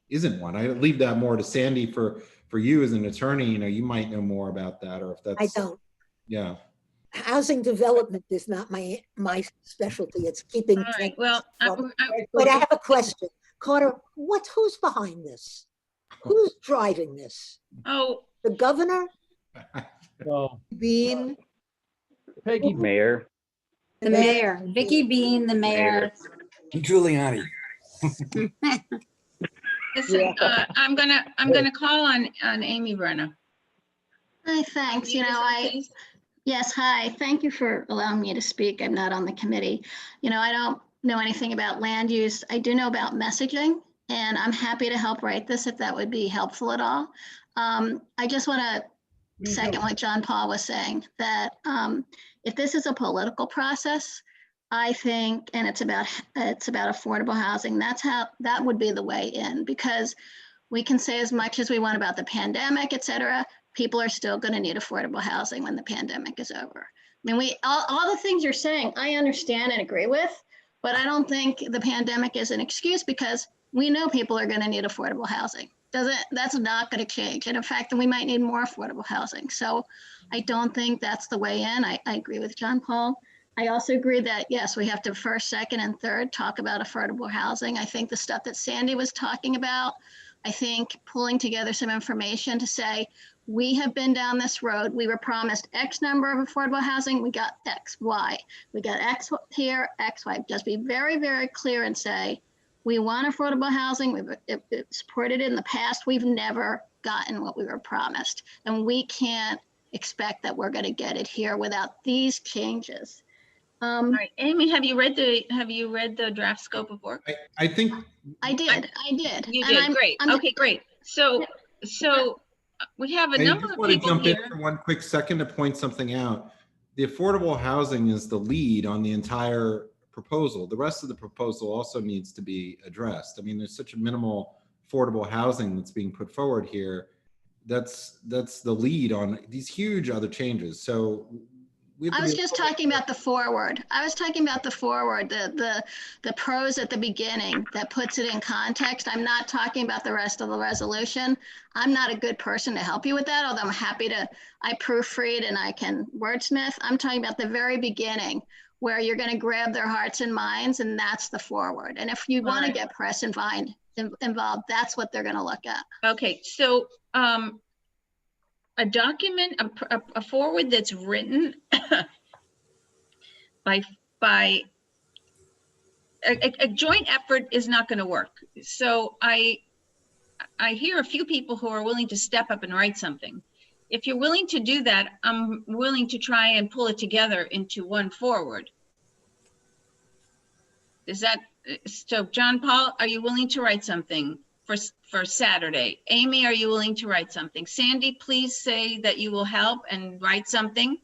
isn't one. I leave that more to Sandy for you as an attorney. You might know more about that, or if that's. I don't. Yeah. Housing development is not my specialty. It's keeping. All right, well, but I have a question. Carter, who's behind this? Who's driving this? Oh, the governor? No. Bean? Peggy. Mayor. The mayor, Vicky Bean, the mayor. Giuliani. listen, I'm gonna call on Amy Brenner. Hi, thanks. Yes, hi. Thank you for allowing me to speak. I'm not on the committee. I don't know anything about land use. I do know about messaging, and I'm happy to help write this if that would be helpful at all. I just want to second what John Paul was saying, that if this is a political process, I think, and it's about affordable housing, that would be the way in, because we can say as much as we want about the pandemic, et cetera. People are still going to need affordable housing when the pandemic is over. I mean, all the things you're saying, I understand and agree with, but I don't think the pandemic is an excuse, because we know people are going to need affordable housing. That's not going to change. And in fact, we might need more affordable housing. So I don't think that's the way in. I agree with John Paul. I also agree that, yes, we have to first, second, and third talk about affordable housing. I think the stuff that Sandy was talking about, I think pulling together some information to say, we have been down this road. We were promised X number of affordable housing. We got X, Y. We got X here, X, Y. Just be very, very clear and say, we want affordable housing. We've supported it in the past. We've never gotten what we were promised. And we can't expect that we're going to get it here without these changes. All right, Amy, have you read the draft scope of work? I think I did. You did. Great. Okay, great. So we have a number of people here. I just want to jump in for one quick second to point something out. The affordable housing is the lead on the entire proposal. The rest of the proposal also needs to be addressed. I mean, there's such a minimal affordable housing that's being put forward here. That's the lead on these huge other changes. So I was just talking about the forward. I was talking about the forward, the pros at the beginning that puts it in context. I'm not talking about the rest of the resolution. I'm not a good person to help you with that, although I'm happy to, I proofread and I can wordsmith. I'm talking about the very beginning, where you're going to grab their hearts and minds, and that's the forward. And if you want to get press involved, that's what they're going to look at. Okay, so a document, a forward that's written by a joint effort is not going to work. So I hear a few people who are willing to step up and write something. If you're willing to do that, I'm willing to try and pull it together into one forward. Is that, so John Paul, are you willing to write something for Saturday? Amy, are you willing to write something? Sandy, please say that you will help and write something.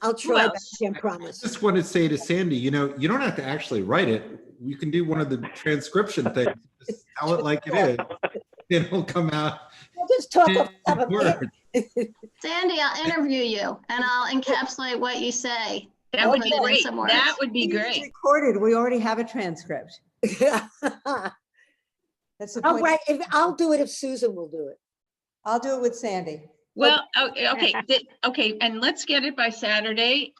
I'll try, but I can't promise. I just want to say to Sandy, you don't have to actually write it. You can do one of the transcription things. Just tell it like it is. It'll come out. I'll just talk about words. Sandy, I'll interview you and I'll encapsulate what you say. That would be great. That would be great. It's recorded. We already have a transcript. That's the I'll point. write, I'll do it if Susan will do it. I'll do it with Sandy. Well, okay, okay, and let's get it by Saturday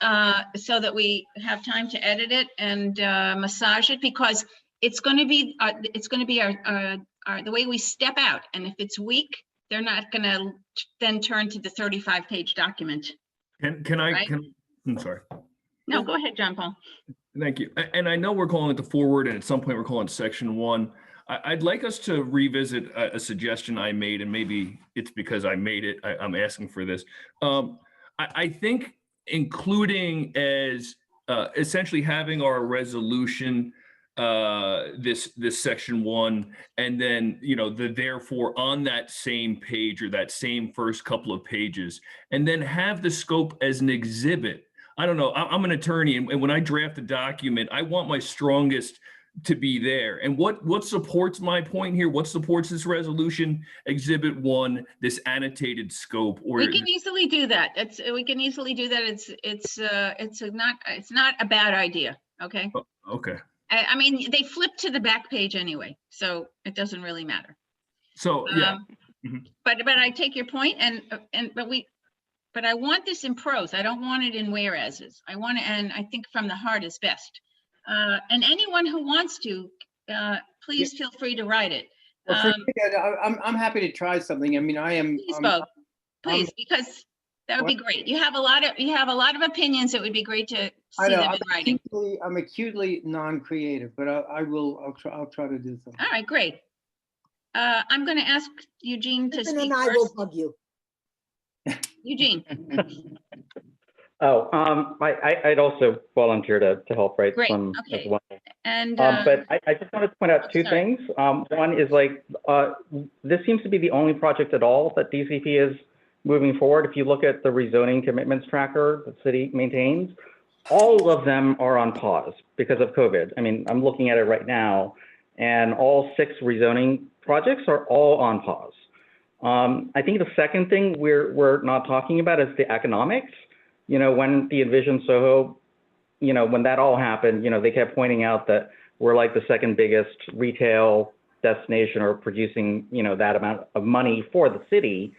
so that we have time to edit it and massage it, because it's going to be the way we step out. And if it's weak, they're not going to then turn to the 35-page document. I'm sorry. No, go ahead, John Paul. Thank you. And I know we're calling it the forward, and at some point we're calling it section 1. I'd like us to revisit a suggestion I made, and maybe it's because I made it, I'm asking for this. I think including as essentially having our resolution, this section 1, and then, the therefore on that same page or that same first couple of pages, and then have the scope as an exhibit. I don't know, I'm an attorney, and when I draft a document, I want my strongest to be there. And what supports my point here? What supports this resolution? Exhibit 1, this annotated scope. Or We can easily do that. We can easily do that. It's not a bad idea. Okay. okay. I mean, they flip to the back page anyway, so it doesn't really matter. So yeah. But I take your point, but I want this in prose. I don't want it in whereases. I want it, and I think from the heart is best. And anyone who wants to, please feel free to write it. Well, I'm happy to try something. I mean, Please, Bo, please, because that would be great. You have a lot of opinions. It would be great to see them in writing. I'm acutely non-creative, but I'll try to do something. All right, great. I'm going to ask Eugene to speak and I first. will bug you. Eugene. I'd also volunteer to help write Great. some as Okay. well. And but I just wanted to point out two things. One is this seems to be the only project at all that DCP is moving forward. If you look at the rezoning commitments tracker the city maintains, all of them are on pause because of COVID. I mean, I'm looking at it right now, and all 6 rezoning projects are all on pause. I think the second thing we're not talking about is the economics. You know, when the Envision SoHo, you know, when that all happened, you know, they kept pointing out that we're like the second biggest retail destination or producing, you know, that amount of money for the city.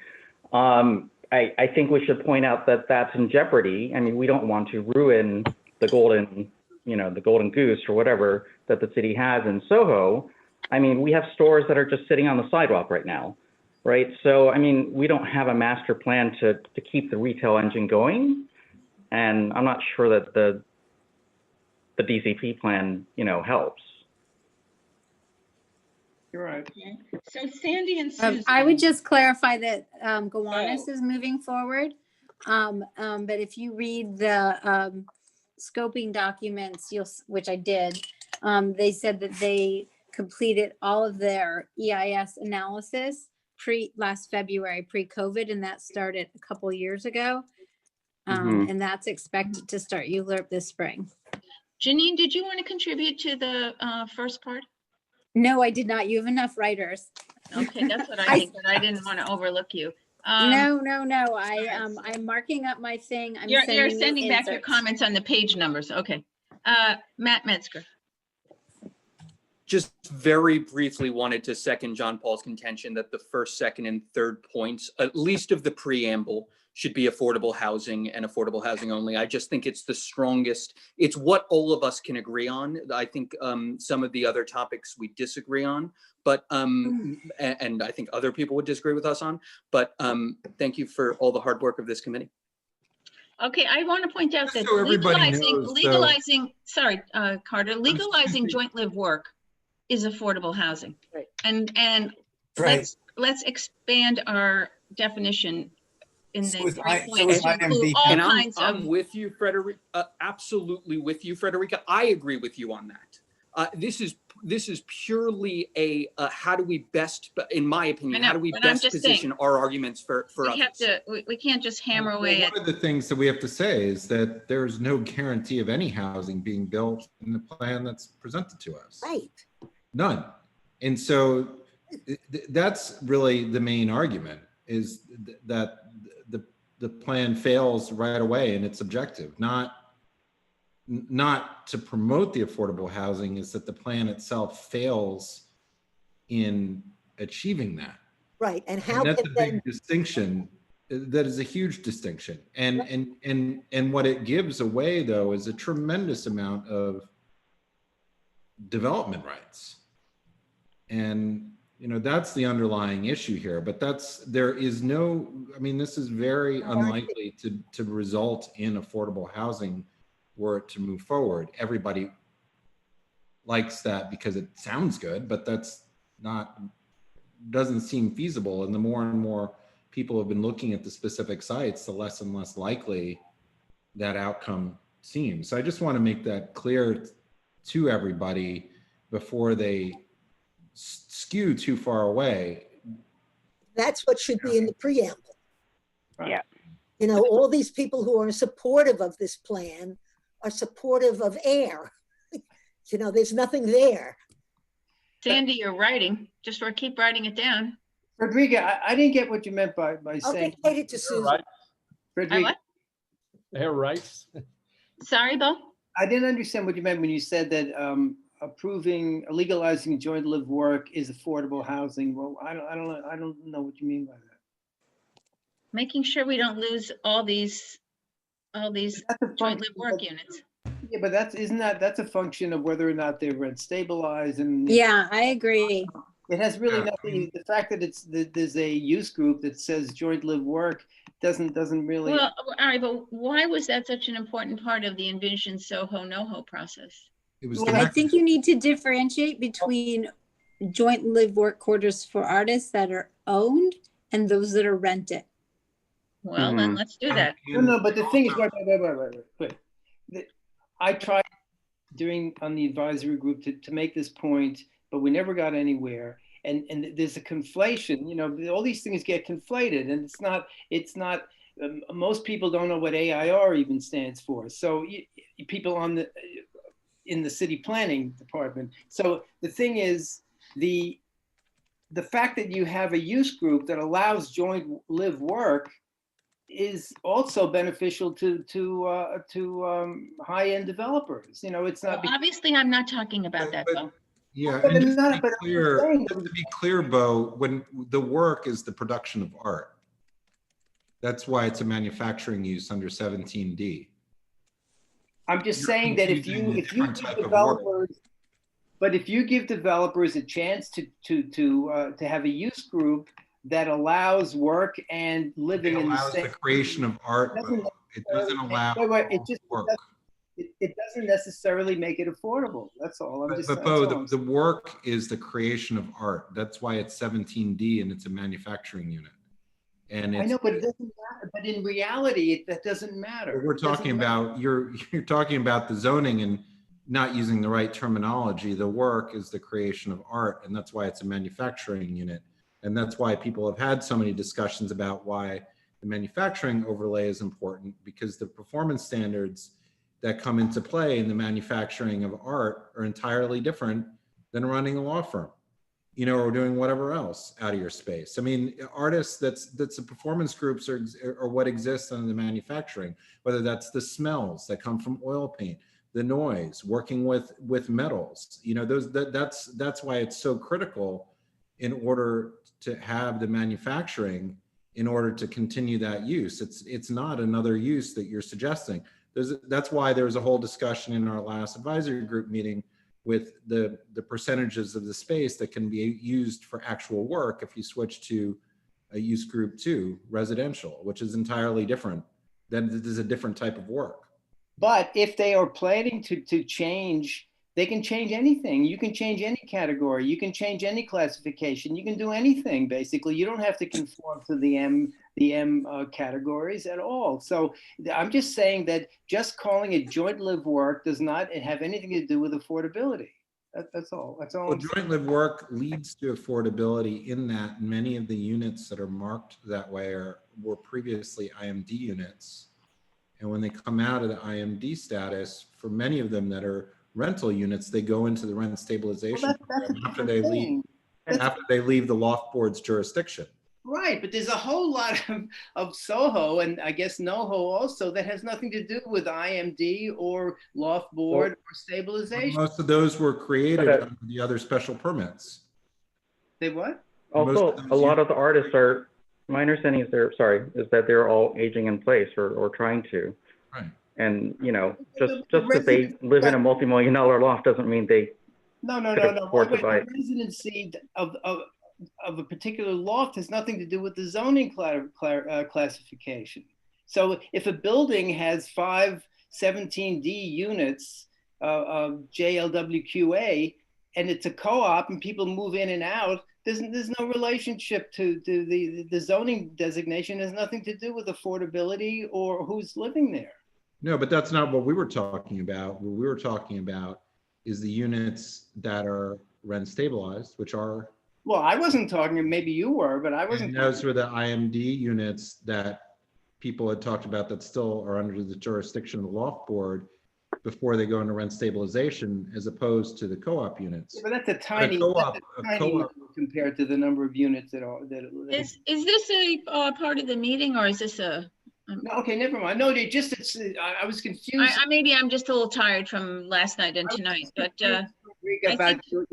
I think we should point out that that's in jeopardy. I mean, we don't want to ruin the golden, you know, the golden goose or whatever that the city has in SoHo. I mean, we have stores that are just sitting on the sidewalk right now, right? So, I mean, we don't have a master plan to keep the retail engine going. And I'm not sure that the DCP plan, you know, helps. You're right. So Sandy and Susan. I would just clarify that Gowanus is moving forward. But if you read the scoping documents, which I did, they said that they completed all of their EIS analysis last February, pre-COVID, and that started a couple years ago. And that's expected to start ULURP this spring. Janine, did you want to contribute to the first part? No, I did not. You have enough writers. Okay, that's what I think, but I didn't want to overlook you. No. I'm marking up my thing. You're sending back your comments on the page numbers. Okay. Matt Metzger. Just very briefly wanted to second John Paul's contention that the first, second, and third points, at least of the preamble, should be affordable housing and affordable housing only. I just think it's the strongest. It's what all of us can agree on. I think some of the other topics we disagree on, but and I think other people would disagree with us on. But thank you for all the hard work of this committee. Okay, I want to point out that So everybody legalizing, sorry, Carter, legalizing joint live work is affordable housing. Right. And let's expand our definition in the 3 points to include all kinds of. I'm with you, Frederica. Absolutely with you, Frederica. I agree with you on that. This is purely a how do we best, in my opinion, how do we best position our arguments for others? We can't just hammer away at. One of the things that we have to say is that there's no guarantee of any housing being built in the plan that's presented to us. Right. None. And so that's really the main argument, is that the plan fails right away in its objective, not to promote the affordable housing, is that the plan itself fails in achieving that. Right. And And that's a big distinction. That is a huge distinction. And what it gives away, though, is a tremendous amount of development rights. And you know, that's the underlying issue here, but there is no, I mean, this is very unlikely to result in affordable housing were it to move forward. Everybody likes that because it sounds good, but doesn't seem feasible. And the more and more people have been looking at the specific sites, the less and less likely that outcome seems. So I just want to make that clear to everybody before they skew too far away. That's what should be in the preamble. Yeah. You know, all these people who are supportive of this plan are supportive of air. You know, there's nothing there. Sandy, you're writing. Just keep writing it down. Rodrigo, I didn't get what you meant by I'll saying. dictate it to Susan. Right. Rodrigo, what? Their rights. Sorry, Bo? I didn't understand what you meant when you said that legalizing joint live work is affordable housing. Well, I don't know what you mean by that. Making sure we don't lose all these joint live work units. Yeah, but that's a function of whether or not they're rent stabilized and. Yeah, I agree. It has really nothing, the fact that there's a use group that says joint live work doesn't really. Well, all right, but why was that such an important part of the Envision SoHo NoHo process? It was Well, I think you need to differentiate between joint live work quarters for artists that are owned and those that are rented. Well, then let's do that. No, but the thing is, wait. I tried on the advisory group to make this point, but we never got anywhere. And there's a conflation, you know, all these things get conflated, and it's not, most people don't know what AIR even stands for. So people in the city planning department. So the thing is, the fact that you have a use group that allows joint live work is also beneficial to high-end developers. You know, it's not. Well, obviously, I'm not talking about that, Bo. Yeah, and just to be clear, Bo, when the work is the production of art, that's why it's a manufacturing use under 17D. I'm just saying that if you give developers, but if you give developers a chance to have a use group that allows work and living in the same. The creation of art, it doesn't allow work. It doesn't necessarily make it affordable. That's all. But Bo, the work is the creation of art. That's why it's 17D and it's a manufacturing unit. And I know, but it doesn't matter. But in reality, that doesn't matter. We're talking about you're talking about the zoning and not using the right terminology. The work is the creation of art, and that's why it's a manufacturing unit. And that's why people have had so many discussions about why the manufacturing overlay is important, because the performance standards that come into play in the manufacturing of art are entirely different than running a law firm, you know, or doing whatever else out of your space. I mean, artists, that's the performance groups are what exists in the manufacturing, whether that's the smells that come from oil paint, the noise, working with metals, you know, that's why it's so critical in order to have the manufacturing in order to continue that use. It's not another use that you're suggesting. That's why there was a whole discussion in our last advisory group meeting with the percentages of the space that can be used for actual work if you switch to a use group 2, residential, which is entirely different. Then this is a different type of work. But if they are planning to change, they can change anything. You can change any category. You can change any classification. You can do anything, basically. You don't have to conform to the M categories at all. So I'm just saying that just calling it joint live work does not have anything to do with affordability. That's all. That's all. Well, joint live work leads to affordability in that many of the units that are marked that way were previously IMD units. And when they come out of the IMD status, for many of them that are rental units, they go into the rent stabilization program after they leave the loft board's jurisdiction. Right, but there's a whole lot of SoHo and I guess NoHo also that has nothing to do with IMD or loft board or stabilization. Most of those were created under the other special permits. They what? Also, a lot of the artists are, my understanding is is that they're all aging in place or trying to. Right. And, you know, just because they live in a multi-million-dollar loft doesn't mean they No. afford to buy it. The residency of a particular loft has nothing to do with the zoning classification. So if a building has 5 17D units of JLWQA and it's a co-op and people move in and out, there's no relationship to the zoning designation. Has nothing to do with affordability or who's living there. No, but that's not what we were talking about. What we were talking about is the units that are rent stabilized, which are. Well, I wasn't talking, maybe you were, but I wasn't. And those were the IMD units that people had talked about that still are under the jurisdiction of the loft board. before they go into rent stabilization, as opposed to the co-op units. But that's a tiny, co-op- that's a a tiny co-op- number compared to the number of units that are, Is this a part of the meeting, or is this a? No, okay, never mind. No, they just, it's, I was confused. Maybe I'm just a little tired from last night and tonight, but Rika, I about think-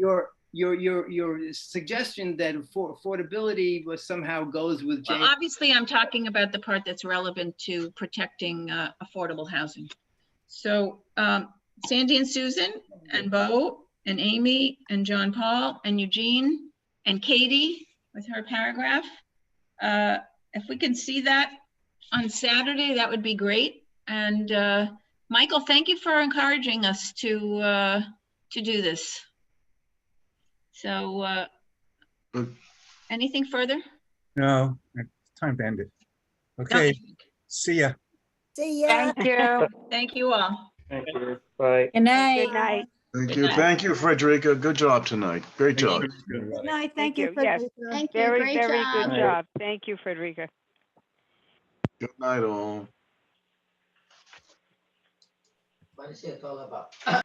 your suggestion that affordability was somehow goes with well, J. obviously I'm talking about the part that's relevant to protecting affordable housing. So Sandy and Susan and Bo and Amy and John Paul and Eugene and Katie with her paragraph. If we can see that on Saturday, that would be great. And Michael, thank you for encouraging us to do this. So anything further? No, it's time to end it. Okay, see ya. See ya. Thank you. Thank you all. Thank you. Bye. Good night. Good night. Thank you, Frederica. Good job tonight. Great job. Good night. Thank Thank you. you. Yes. Frederica. Thank you. Very, Great very job. good job. Thank you, Frederica. Good night, all. What is it all about?